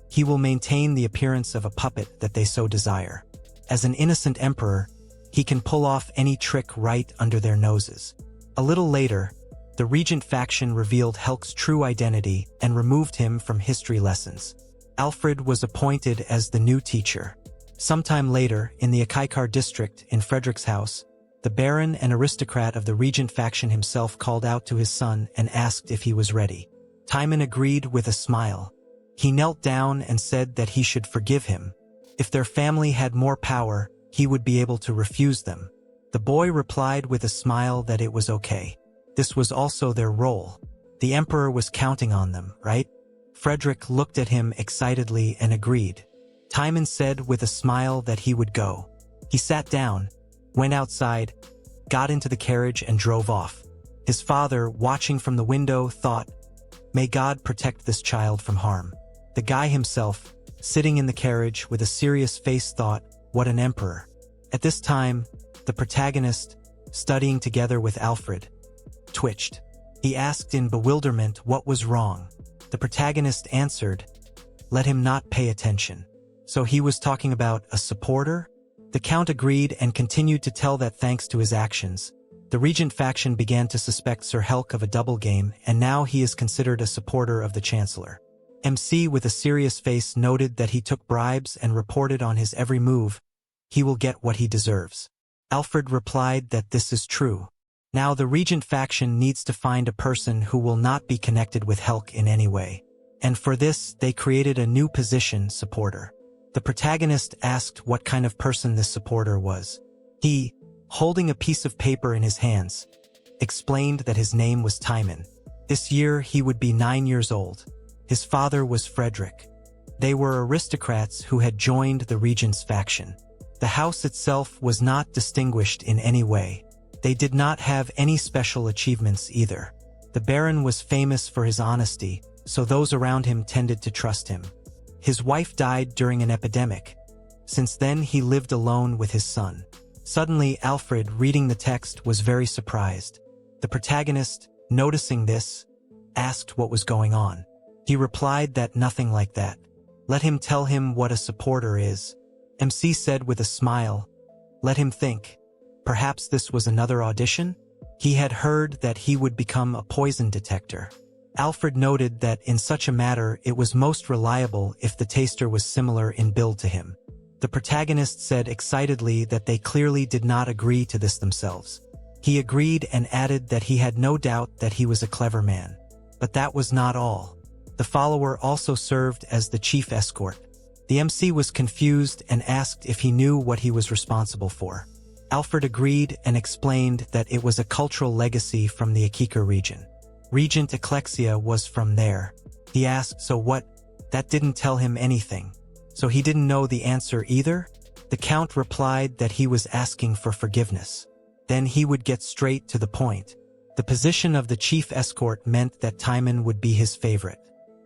he will maintain the appearance of a puppet that they so desire. As an innocent emperor, he can pull off any trick right under their noses. A little later, the Regent faction revealed Helk's true identity and removed him from history lessons. Alfred was appointed as the new teacher. Sometime later, in the Akaikar district in Frederick's house, the Baron and aristocrat of the Regent faction himself called out to his son and asked if he was ready. Timon agreed with a smile. He knelt down and said that he should forgive him. If their family had more power, he would be able to refuse them. The boy replied with a smile that it was okay. This was also their role. The Emperor was counting on them, right? Frederick looked at him excitedly and agreed. Timon said with a smile that he would go. He sat down, went outside, got into the carriage and drove off. His father, watching from the window, thought, "May God protect this child from harm." The guy himself, sitting in the carriage with a serious face, thought, "What an emperor." At this time, the protagonist, studying together with Alfred, twitched. He asked in bewilderment what was wrong. The protagonist answered, "Let him not pay attention." So he was talking about a supporter? The Count agreed and continued to tell that thanks to his actions, the Regent faction began to suspect Sir Helk of a double game, and now he is considered a supporter of the Chancellor. MC with a serious face noted that he took bribes and reported on his every move. He will get what he deserves. Alfred replied that this is true. Now the Regent faction needs to find a person who will not be connected with Helk in any way. And for this, they created a new position, supporter. The protagonist asked what kind of person this supporter was. He, holding a piece of paper in his hands, explained that his name was Timon. This year he would be 9 years old. His father was Frederick. They were aristocrats who had joined the Regent's faction. The house itself was not distinguished in any way. They did not have any special achievements either. The Baron was famous for his honesty, so those around him tended to trust him. His wife died during an epidemic. Since then he lived alone with his son. Suddenly Alfred, reading the text, was very surprised. The protagonist, noticing this, asked what was going on. He replied that nothing like that. Let him tell him what a supporter is. MC said with a smile, let him think. Perhaps this was another audition? He had heard that he would become a poison detector. Alfred noted that in such a matter it was most reliable if the taster was similar in build to him. The protagonist said excitedly that they clearly did not agree to this themselves. He agreed and added that he had no doubt that he was a clever man. But that was not all. The follower also served as the chief escort. The MC was confused and asked if he knew what he was responsible for. Alfred agreed and explained that it was a cultural legacy from the Akika region. Regent Eclexia was from there. He asked, so what? That didn't tell him anything. So he didn't know the answer either? The Count replied that he was asking for forgiveness. Then he would get straight to the point. The position of the chief escort meant that Timon would be his favorite.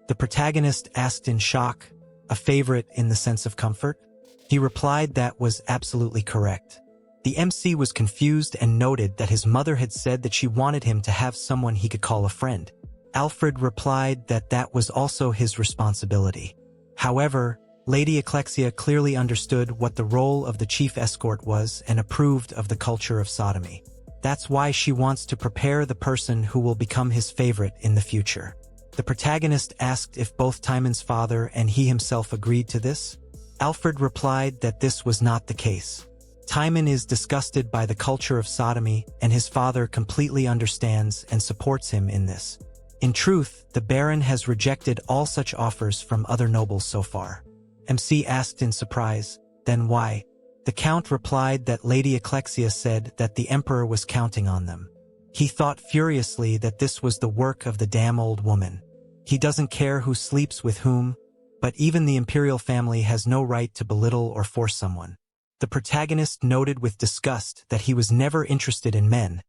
The protagonist asked in shock, a favorite in the sense of comfort? He replied that was absolutely correct. The MC was confused and noted that his mother had said that she wanted him to have someone he could call a friend. Alfred replied that that was also his responsibility. However, Lady Eclexia clearly understood what the role of the chief escort was and approved of the culture of sodomy. That's why she wants to prepare the person who will become his favorite in the future. The protagonist asked if both Timon's father and he himself agreed to this. Alfred replied that this was not the case. Timon is disgusted by the culture of sodomy, and his father completely understands and supports him in this. In truth, the Baron has rejected all such offers from other nobles so far. MC asked in surprise, then why? The Count replied that Lady Eclexia said that the Emperor was counting on them. He thought furiously that this was the work of the damn old woman. He doesn't care who sleeps with whom, but even the imperial family has no right to belittle or force someone. The protagonist noted with disgust that he was never interested in men.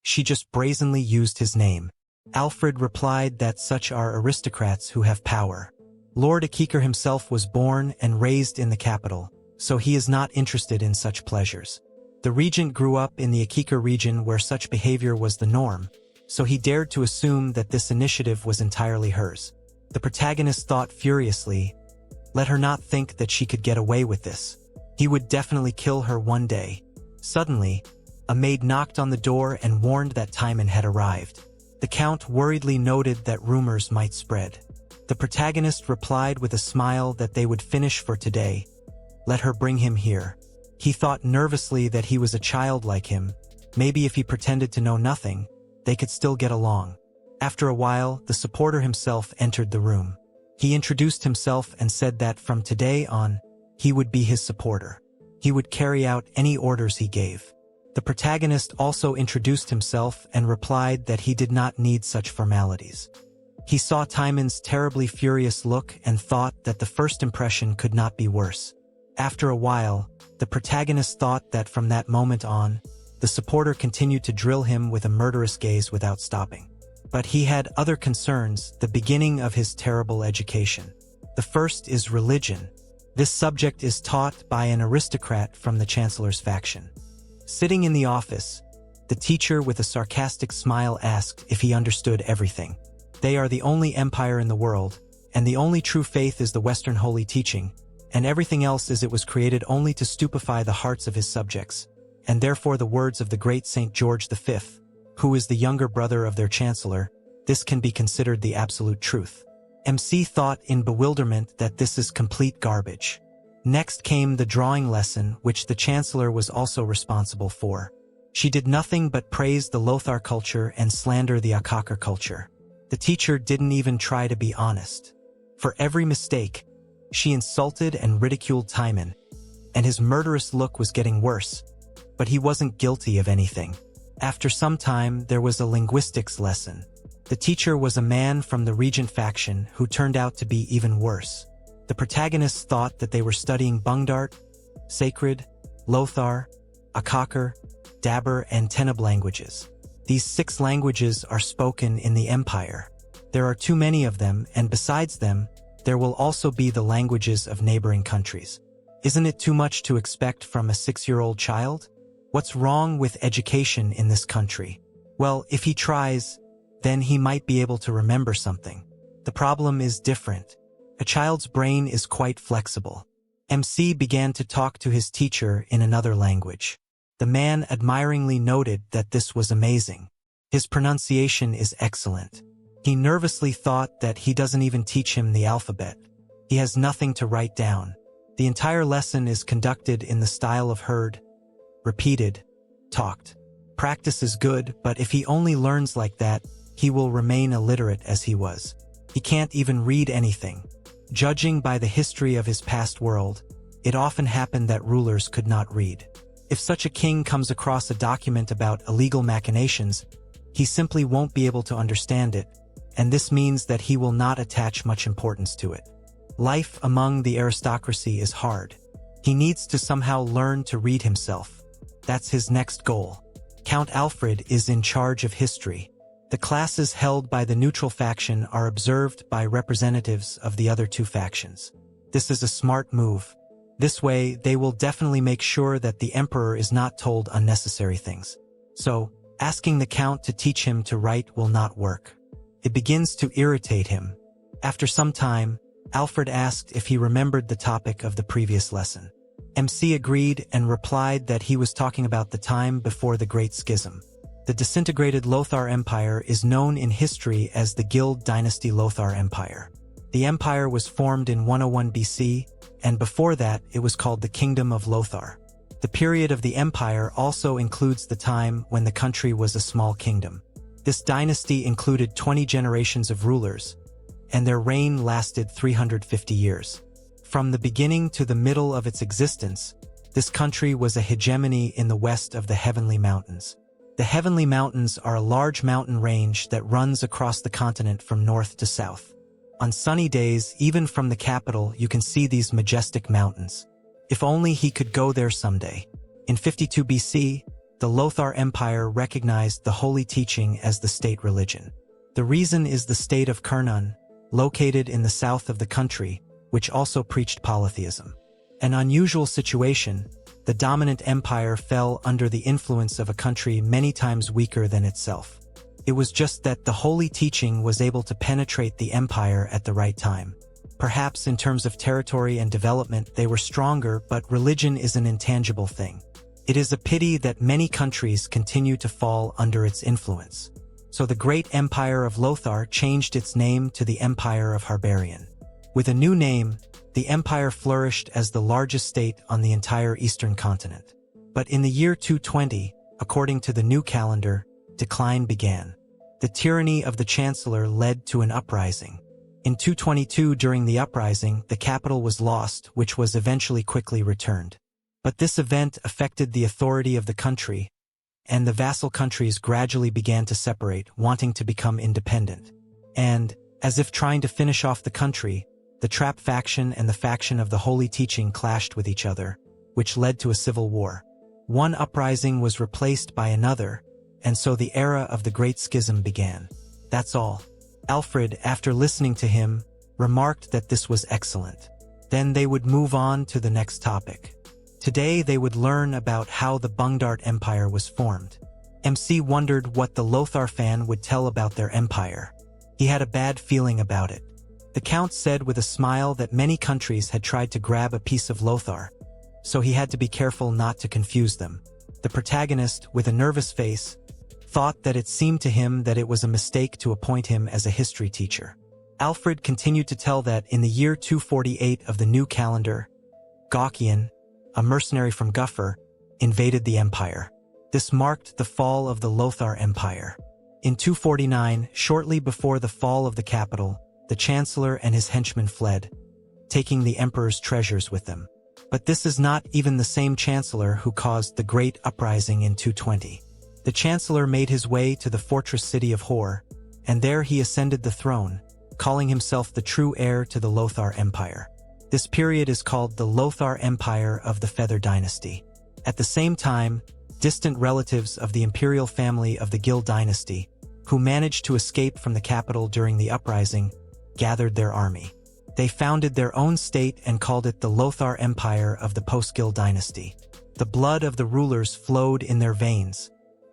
She just brazenly used his name. Alfred replied that such are aristocrats who have power. Lord Akikar himself was born and raised in the capital, so he is not interested in such pleasures. The regent grew up in the Akikar region where such behavior was the norm, so he dared to assume that this initiative was entirely hers. The protagonist thought furiously, let her not think that she could get away with this. He would definitely kill her one day. Suddenly, a maid knocked on the door and warned that Timon had arrived. The Count worriedly noted that rumors might spread. The protagonist replied with a smile that they would finish for today. Let her bring him here. He thought nervously that he was a child like him. Maybe if he pretended to know nothing, they could still get along. After a while, the supporter himself entered the room. He introduced himself and said that from today on, he would be his supporter. He would carry out any orders he gave. The protagonist also introduced himself and replied that he did not need such formalities. He saw Timon's terribly furious look and thought that the first impression could not be worse. After a while, the protagonist thought that from that moment on, the supporter continued to drill him with a murderous gaze without stopping. But he had other concerns, the beginning of his terrible education. The first is religion. This subject is taught by an aristocrat from the Chancellor's faction. Sitting in the office, the teacher with a sarcastic smile asked if he understood everything. They are the only empire in the world, and the only true faith is the Western holy teaching, and everything else is it was created only to stupefy the hearts of his subjects, and therefore the words of the great Saint George V, who is the younger brother of their Chancellor, this can be considered the absolute truth. MC thought in bewilderment that this is complete garbage. Next came the drawing lesson, which the Chancellor was also responsible for. She did nothing but praise the Lothar culture and slander the Akakar culture. The teacher didn't even try to be honest. For every mistake, she insulted and ridiculed Timon, and his murderous look was getting worse, but he wasn't guilty of anything. After some time, there was a linguistics lesson. The teacher was a man from the Regent faction who turned out to be even worse. The protagonists thought that they were studying Bungdart, Sacred, Lothar, Akakar, Dabur, and Teneb languages. These 6 languages are spoken in the Empire. There are too many of them, and besides them, there will also be the languages of neighboring countries. Isn't it too much to expect from a 6-year-old child? What's wrong with education in this country? Well, if he tries, then he might be able to remember something. The problem is different. A child's brain is quite flexible. MC began to talk to his teacher in another language. The man admiringly noted that this was amazing. His pronunciation is excellent. He nervously thought that he doesn't even teach him the alphabet. He has nothing to write down. The entire lesson is conducted in the style of heard, repeated, talked. Practice is good, but if he only learns like that, he will remain illiterate as he was. He can't even read anything. Judging by the history of his past world, it often happened that rulers could not read. If such a king comes across a document about illegal machinations, he simply won't be able to understand it, and this means that he will not attach much importance to it. Life among the aristocracy is hard. He needs to somehow learn to read himself. That's his next goal. Count Alfred is in charge of history. The classes held by the neutral faction are observed by representatives of the other 2 factions. This is a smart move. This way, they will definitely make sure that the emperor is not told unnecessary things. So, asking the count to teach him to write will not work. It begins to irritate him. After some time, Alfred asked if he remembered the topic of the previous lesson. MC agreed and replied that he was talking about the time before the Great Schism. The disintegrated Lothar Empire is known in history as the Guild Dynasty Lothar Empire. The empire was formed in 101 BC, and before that it was called the Kingdom of Lothar. The period of the empire also includes the time when the country was a small kingdom. This dynasty included 20 generations of rulers, and their reign lasted 350 years. From the beginning to the middle of its existence, this country was a hegemony in the west of the Heavenly Mountains. The Heavenly Mountains are a large mountain range that runs across the continent from north to south. On sunny days, even from the capital, you can see these majestic mountains. If only he could go there someday. In 52 BC, the Lothar Empire recognized the holy teaching as the state religion. The reason is the state of Kurnun, located in the south of the country, which also preached polytheism. An unusual situation, the dominant empire fell under the influence of a country many times weaker than itself. It was just that the holy teaching was able to penetrate the empire at the right time. Perhaps in terms of territory and development they were stronger, but religion is an intangible thing. It is a pity that many countries continue to fall under its influence. So the great empire of Lothar changed its name to the Empire of Harbarian. With a new name, the empire flourished as the largest state on the entire eastern continent. But in the year 220, according to the new calendar, decline began. The tyranny of the chancellor led to an uprising. In 222, during the uprising, the capital was lost, which was eventually quickly returned. But this event affected the authority of the country, and the vassal countries gradually began to separate, wanting to become independent. And, as if trying to finish off the country, the Trap faction and the faction of the holy teaching clashed with each other, which led to a civil war. One uprising was replaced by another, and so the era of the Great Schism began. That's all. Alfred, after listening to him, remarked that this was excellent. Then they would move on to the next topic. Today they would learn about how the Bungdart Empire was formed. MC wondered what the Lothar fan would tell about their empire. He had a bad feeling about it. The Count said with a smile that many countries had tried to grab a piece of Lothar, so he had to be careful not to confuse them. The protagonist, with a nervous face, thought that it seemed to him that it was a mistake to appoint him as a history teacher. Alfred continued to tell that in the year 248 of the new calendar, Gaukian, a mercenary from Guffer, invaded the empire. This marked the fall of the Lothar Empire. In 249, shortly before the fall of the capital, the chancellor and his henchmen fled, taking the emperor's treasures with them. But this is not even the same chancellor who caused the great uprising in 220. The chancellor made his way to the fortress city of Hor, and there he ascended the throne, calling himself the true heir to the Lothar Empire. This period is called the Lothar Empire of the Feather Dynasty. At the same time, distant relatives of the imperial family of the Guild Dynasty, who managed to escape from the capital during the uprising, gathered their army. They founded their own state and called it the Lothar Empire of the Post-Guild Dynasty. The blood of the rulers flowed in their veins,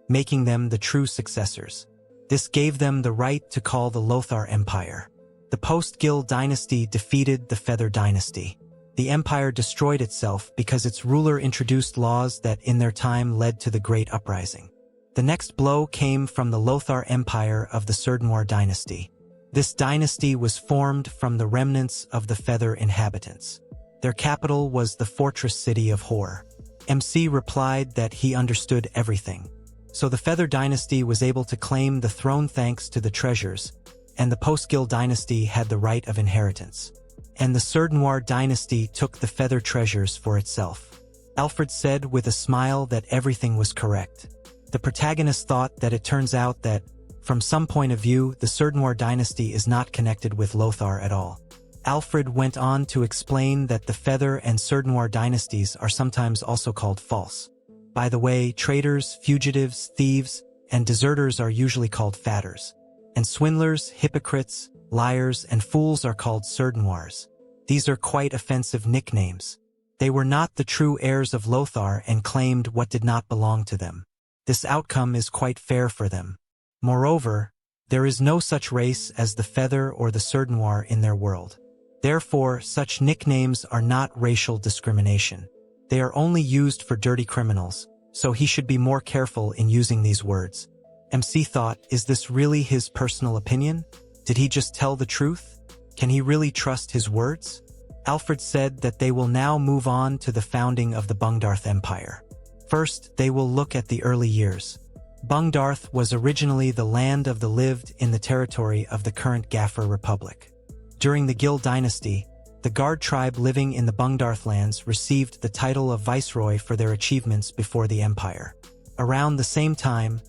making them the true successors. This gave them the right to call the Lothar Empire. The Post-Guild Dynasty defeated the Feather Dynasty. The empire destroyed itself because its ruler introduced laws that in their time led to the Great Uprising. The next blow came from the Lothar Empire of the Serdnoir Dynasty. This dynasty was formed from the remnants of the Feather inhabitants. Their capital was the fortress city of Hor. MC replied that he understood everything. So the Feather Dynasty was able to claim the throne thanks to the treasures, and the Post-Guild Dynasty had the right of inheritance. And the Serdnoir Dynasty took the feather treasures for itself. Alfred said with a smile that everything was correct. The protagonist thought that it turns out that, from some point of view, the Serdnoir Dynasty is not connected with Lothar at all. Alfred went on to explain that the Feather and Serdnoir dynasties are sometimes also called false. By the way, traitors, fugitives, thieves, and deserters are usually called fadders. And swindlers, hypocrites, liars, and fools are called Serdnoirs. These are quite offensive nicknames. They were not the true heirs of Lothar and claimed what did not belong to them. This outcome is quite fair for them. Moreover, there is no such race as the Feather or the Surdnoir in their world. Therefore, such nicknames are not racial discrimination. They are only used for dirty criminals, so he should be more careful in using these words. MC thought, is this really his personal opinion? Did he just tell the truth? Can he really trust his words? Alfred said that they will now move on to the founding of the Bungdarth Empire. First, they will look at the early years. Bungdarth was originally the land of the lived in the territory of the current Gaffer Republic. During the Gil dynasty, the Guard tribe living in the Bungdarth lands received the title of viceroy for their achievements before the empire. Around the same time,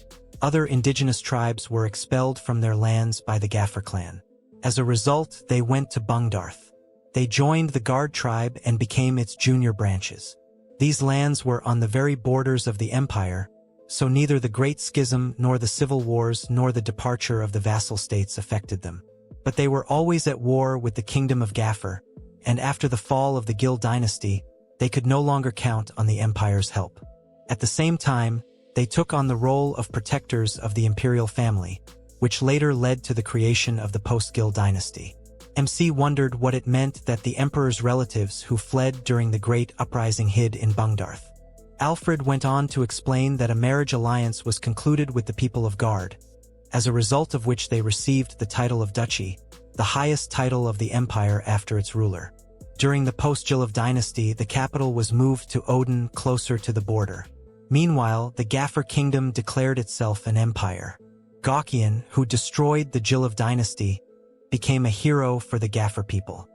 other indigenous tribes were expelled from their lands by the Gaffer clan. As a result, they went to Bungdarth. They joined the Guard tribe and became its junior branches. These lands were on the very borders of the empire, so neither the Great Schism nor the civil wars nor the departure of the vassal states affected them. But they were always at war with the kingdom of Gaffer, and after the fall of the Gil dynasty, they could no longer count on the empire's help. At the same time, they took on the role of protectors of the imperial family, which later led to the creation of the post-Gil dynasty. MC wondered what it meant that the emperor's relatives who fled during the Great Uprising hid in Bungdarth. Alfred went on to explain that a marriage alliance was concluded with the people of Guard, as a result of which they received the title of duchy, the highest title of the empire after its ruler. During the post-Gilliv dynasty, the capital was moved to Odin, closer to the border. Meanwhile, the Gaffer kingdom declared itself an empire. Gaukian, who destroyed the Gilliv dynasty, became a hero for the Gaffer people.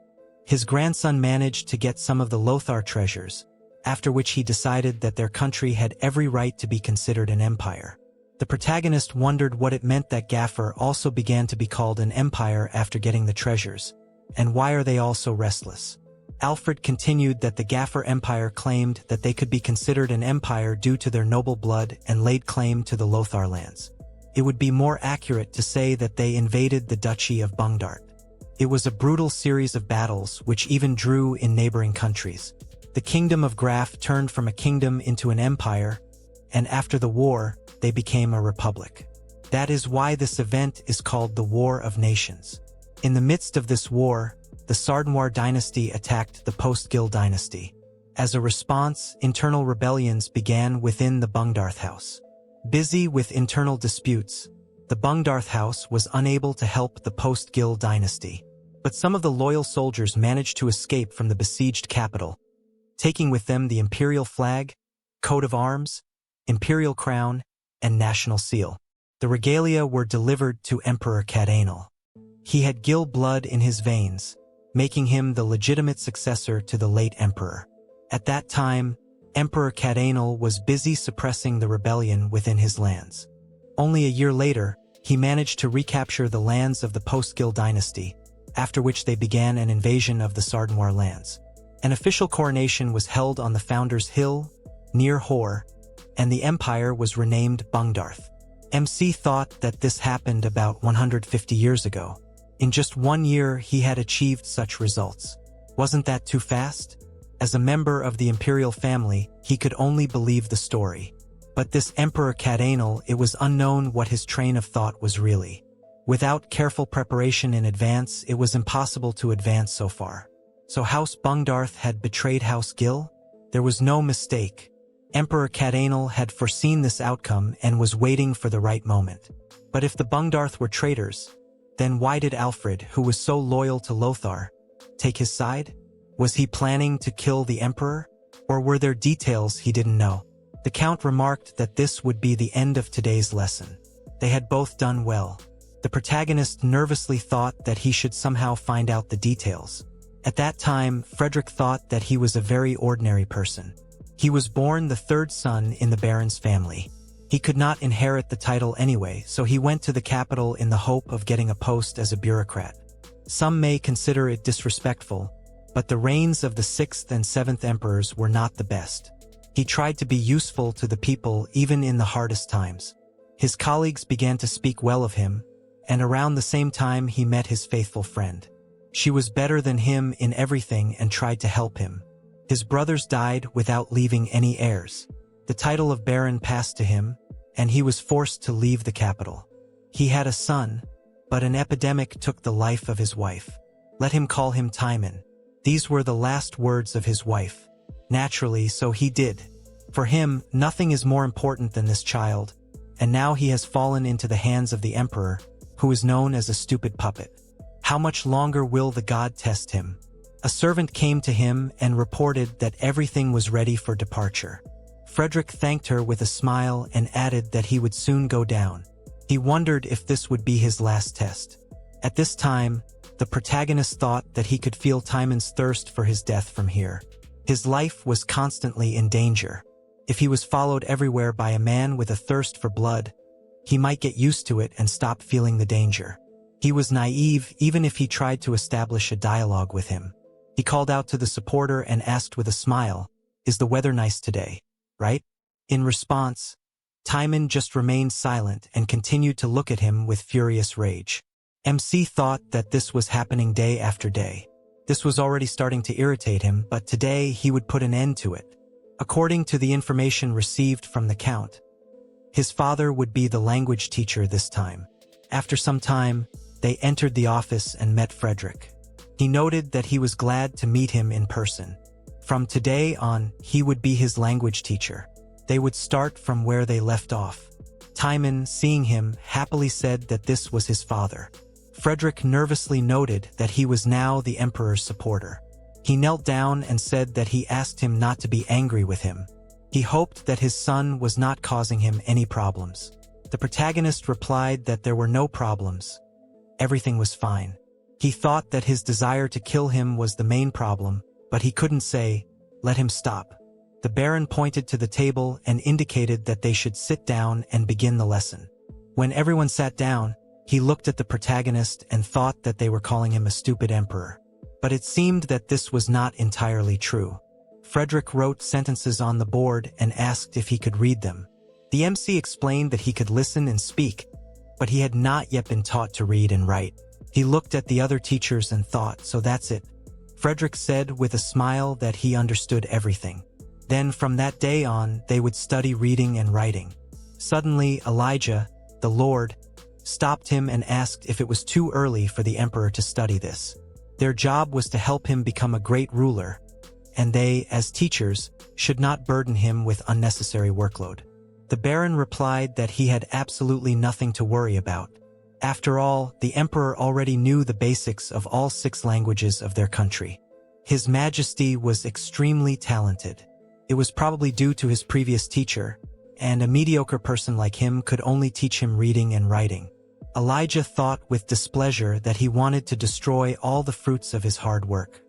His grandson managed to get some of the Lothar treasures, after which he decided that their country had every right to be considered an empire. The protagonist wondered what it meant that Gaffer also began to be called an empire after getting the treasures, and why are they all so restless? Alfred continued that the Gaffer Empire claimed that they could be considered an empire due to their noble blood and laid claim to the Lothar lands. It would be more accurate to say that they invaded the Duchy of Bungdarth. It was a brutal series of battles which even drew in neighboring countries. The kingdom of Graf turned from a kingdom into an empire, and after the war, they became a republic. That is why this event is called the War of Nations. In the midst of this war, the Sardnoir dynasty attacked the post-Gil dynasty. As a response, internal rebellions began within the Bungdarth house. Busy with internal disputes, the Bungdarth house was unable to help the post-Gil dynasty. But some of the loyal soldiers managed to escape from the besieged capital, taking with them the imperial flag, coat of arms, imperial crown, and national seal. The regalia were delivered to Emperor Cadanel. He had Gil blood in his veins, making him the legitimate successor to the late emperor. At that time, Emperor Cadanel was busy suppressing the rebellion within his lands. Only a year later, he managed to recapture the lands of the post-Gil dynasty, after which they began an invasion of the Sardnoir lands. An official coronation was held on the Founders' Hill, near Hor, and the empire was renamed Bungdarth. MC thought that this happened about 150 years ago. In just 1 year, he had achieved such results. Wasn't that too fast? As a member of the imperial family, he could only believe the story. But this Emperor Cadanel, it was unknown what his train of thought was really. Without careful preparation in advance, it was impossible to advance so far. So House Bungdarth had betrayed House Gil? There was no mistake. Emperor Cadanel had foreseen this outcome and was waiting for the right moment. But if the Bungdarth were traitors, then why did Alfred, who was so loyal to Lothar, take his side? Was he planning to kill the emperor? Or were there details he didn't know? The Count remarked that this would be the end of today's lesson. They had both done well. The protagonist nervously thought that he should somehow find out the details. At that time, Frederick thought that he was a very ordinary person. He was born the third son in the Baron's family. He could not inherit the title anyway, so he went to the capital in the hope of getting a post as a bureaucrat. Some may consider it disrespectful, but the reigns of the 6th and 7th emperors were not the best. He tried to be useful to the people even in the hardest times. His colleagues began to speak well of him, and around the same time he met his faithful friend. She was better than him in everything and tried to help him. His brothers died without leaving any heirs. The title of Baron passed to him, and he was forced to leave the capital. He had a son, but an epidemic took the life of his wife. Let him call him Timon. These were the last words of his wife. Naturally, so he did. For him, nothing is more important than this child, and now he has fallen into the hands of the emperor, who is known as a stupid puppet. How much longer will the god test him? A servant came to him and reported that everything was ready for departure. Frederick thanked her with a smile and added that he would soon go down. He wondered if this would be his last test. At this time, the protagonist thought that he could feel Timon's thirst for his death from here. His life was constantly in danger. If he was followed everywhere by a man with a thirst for blood, he might get used to it and stop feeling the danger. He was naive even if he tried to establish a dialogue with him. He called out to the supporter and asked with a smile, "Is the weather nice today, right?" In response, Timon just remained silent and continued to look at him with furious rage. MC thought that this was happening day after day. This was already starting to irritate him, but today he would put an end to it. According to the information received from the Count, his father would be the language teacher this time. After some time, they entered the office and met Frederick. He noted that he was glad to meet him in person. From today on, he would be his language teacher. They would start from where they left off. Timon, seeing him, happily said that this was his father. Frederick nervously noted that he was now the emperor's supporter. He knelt down and said that he asked him not to be angry with him. He hoped that his son was not causing him any problems. The protagonist replied that there were no problems. Everything was fine. He thought that his desire to kill him was the main problem, but he couldn't say, "Let him stop." The Baron pointed to the table and indicated that they should sit down and begin the lesson. When everyone sat down, he looked at the protagonist and thought that they were calling him a stupid emperor. But it seemed that this was not entirely true. Frederick wrote sentences on the board and asked if he could read them. The MC explained that he could listen and speak, but he had not yet been taught to read and write. He looked at the other teachers and thought, "So that's it." Frederick said with a smile that he understood everything. Then from that day on, they would study reading and writing. Suddenly, Elijah, the Lord, stopped him and asked if it was too early for the emperor to study this. Their job was to help him become a great ruler, and they, as teachers, should not burden him with unnecessary workload. The Baron replied that he had absolutely nothing to worry about. After all, the emperor already knew the basics of all 6 languages of their country. His Majesty was extremely talented. It was probably due to his previous teacher, and a mediocre person like him could only teach him reading and writing. Elijah thought with displeasure that he wanted to destroy all the fruits of his hard work.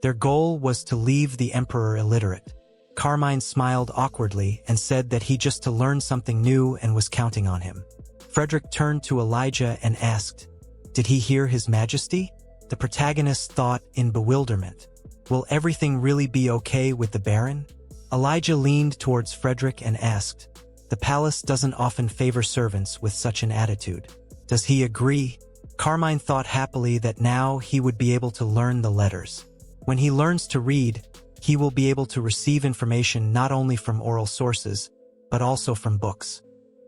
Their goal was to leave the emperor illiterate. Carmine smiled awkwardly and said that he just to learn something new and was counting on him. Frederick turned to Elijah and asked, "Did he hear His Majesty?" The protagonist thought in bewilderment. Will everything really be okay with the Baron? Elijah leaned towards Frederick and asked, "The palace doesn't often favor servants with such an attitude. Does he agree?" Carmine thought happily that now he would be able to learn the letters. When he learns to read, he will be able to receive information not only from oral sources, but also from books.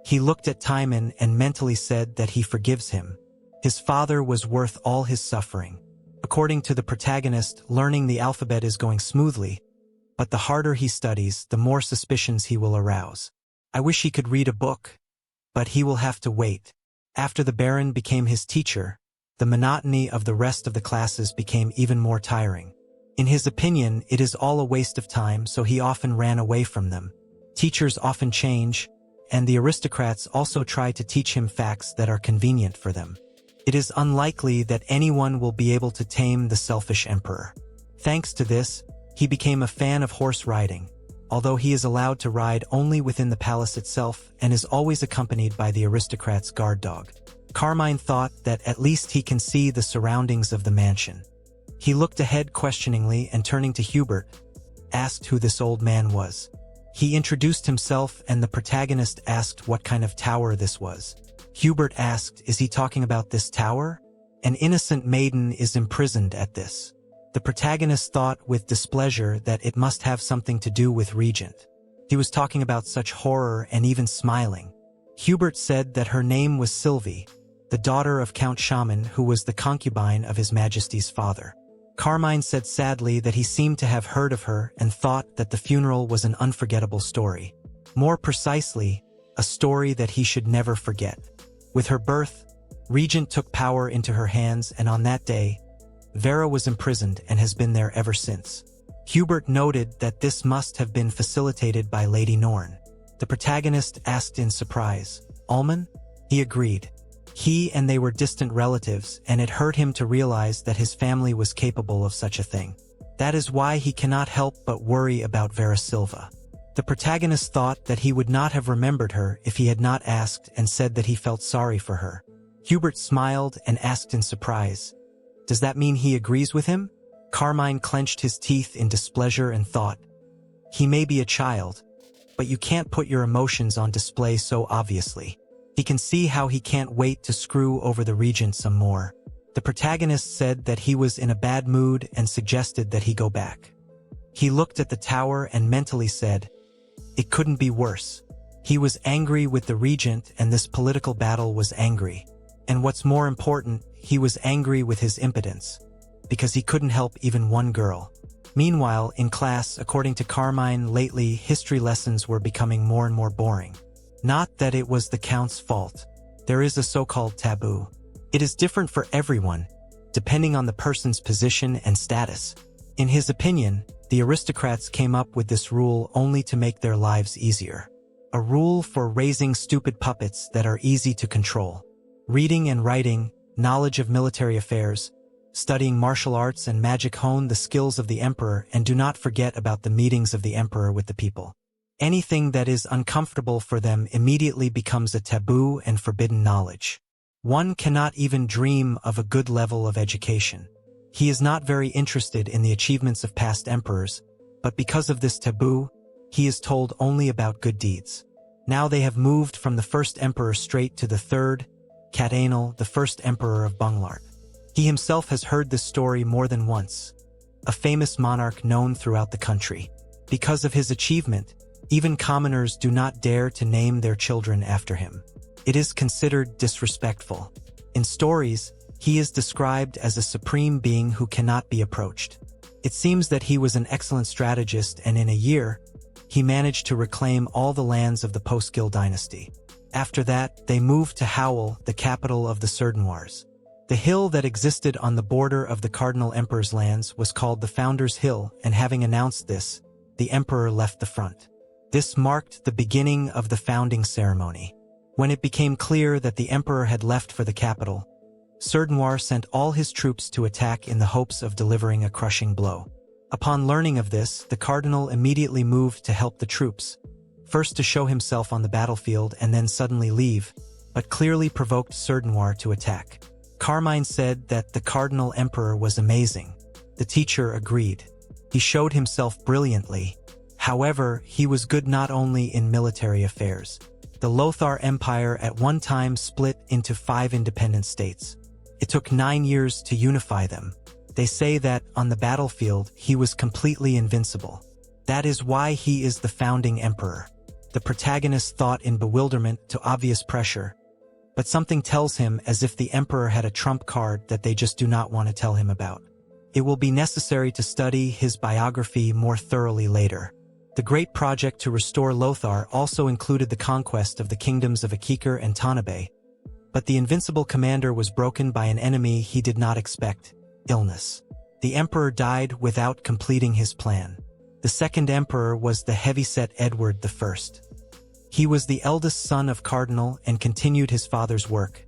He looked at Timon and mentally said that he forgives him. His father was worth all his suffering. According to the protagonist, learning the alphabet is going smoothly, but the harder he studies, the more suspicions he will arouse. I wish he could read a book, but he will have to wait. After the Baron became his teacher, the monotony of the rest of the classes became even more tiring. In his opinion, it is all a waste of time, so he often ran away from them. Teachers often change, and the aristocrats also try to teach him facts that are convenient for them. It is unlikely that anyone will be able to tame the selfish emperor. Thanks to this, he became a fan of horse riding, although he is allowed to ride only within the palace itself and is always accompanied by the aristocrat's guard dog. Carmine thought that at least he can see the surroundings of the mansion. He looked ahead questioningly and turning to Hubert, asked who this old man was. He introduced himself and the protagonist asked what kind of tower this was. Hubert asked, "Is he talking about this tower? An innocent maiden is imprisoned at this." The protagonist thought with displeasure that it must have something to do with Regent. He was talking about such horror and even smiling. Hubert said that her name was Sylvie, the daughter of Count Shaman, who was the concubine of His Majesty's father. Carmine said sadly that he seemed to have heard of her and thought that the funeral was an unforgettable story. More precisely, a story that he should never forget. With her birth, Regent took power into her hands, and on that day, Vera was imprisoned and has been there ever since. Hubert noted that this must have been facilitated by Lady Norn. The protagonist asked in surprise, "Alman?" He agreed. He and they were distant relatives, and it hurt him to realize that his family was capable of such a thing. That is why he cannot help but worry about Vera Silva. The protagonist thought that he would not have remembered her if he had not asked, and said that he felt sorry for her. Hubert smiled and asked in surprise, "Does that mean he agrees with him?" Carmine clenched his teeth in displeasure and thought, "He may be a child, but you can't put your emotions on display so obviously." He can see how he can't wait to screw over the Regent some more. The protagonist said that he was in a bad mood and suggested that he go back. He looked at the tower and mentally said, "It couldn't be worse." He was angry with the Regent, and this political battle was angry. And what's more important, he was angry with his impotence, because he couldn't help even one girl. Meanwhile, in class, according to Carmine, lately history lessons were becoming more and more boring. Not that it was the Count's fault. There is a so-called taboo. It is different for everyone, depending on the person's position and status. In his opinion, the aristocrats came up with this rule only to make their lives easier. A rule for raising stupid puppets that are easy to control. Reading and writing, knowledge of military affairs, studying martial arts and magic hone the skills of the emperor, and do not forget about the meetings of the emperor with the people. Anything that is uncomfortable for them immediately becomes a taboo and forbidden knowledge. One cannot even dream of a good level of education. He is not very interested in the achievements of past emperors, but because of this taboo, he is told only about good deeds. Now they have moved from the first emperor straight to the third, Katanal, the first emperor of Bunglart. He himself has heard this story more than once. A famous monarch known throughout the country. Because of his achievement, even commoners do not dare to name their children after him. It is considered disrespectful. In stories, he is described as a supreme being who cannot be approached. It seems that he was an excellent strategist, and in a year, he managed to reclaim all the lands of the Postgil dynasty. After that, they moved to Howell, the capital of the Serdenoirs. The hill that existed on the border of the Cardinal Emperor's lands was called the Founder's Hill, and having announced this, the Emperor left the front. This marked the beginning of the founding ceremony. When it became clear that the Emperor had left for the capital, Serdenoir sent all his troops to attack in the hopes of delivering a crushing blow. Upon learning of this, the Cardinal immediately moved to help the troops, first to show himself on the battlefield and then suddenly leave, but clearly provoked Serdenoir to attack. Carmine said that the Cardinal Emperor was amazing. The teacher agreed. He showed himself brilliantly. However, he was good not only in military affairs. The Lothar Empire at one time split into 5 independent states. It took 9 years to unify them. They say that, on the battlefield, he was completely invincible. That is why he is the founding emperor. The protagonist thought in bewilderment to obvious pressure, but something tells him as if the emperor had a trump card that they just do not want to tell him about. It will be necessary to study his biography more thoroughly later. The great project to restore Lothar also included the conquest of the kingdoms of Akikar and Tanabe, but the invincible commander was broken by an enemy he did not expect, illness. The emperor died without completing his plan. The second emperor was the heavyset Edward I. He was the eldest son of Cardinal and continued his father's work,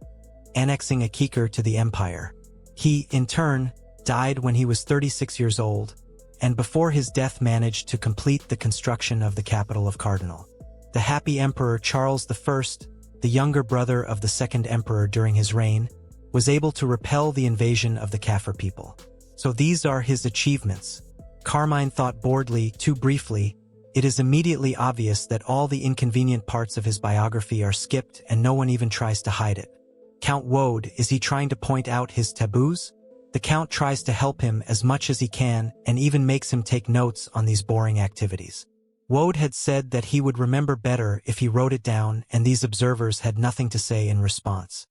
annexing Akikar to the empire. He, in turn, died when he was 36 years old, and before his death managed to complete the construction of the capital of Cardinal. The happy Emperor Charles I, the younger brother of the second emperor during his reign, was able to repel the invasion of the Kaffir people. So these are his achievements. Carmine thought boredly, too briefly. It is immediately obvious that all the inconvenient parts of his biography are skipped and no one even tries to hide it. Count Woad, is he trying to point out his taboos? The Count tries to help him as much as he can and even makes him take notes on these boring activities. Woad had said that he would remember better if he wrote it down, and these observers had nothing to say in response.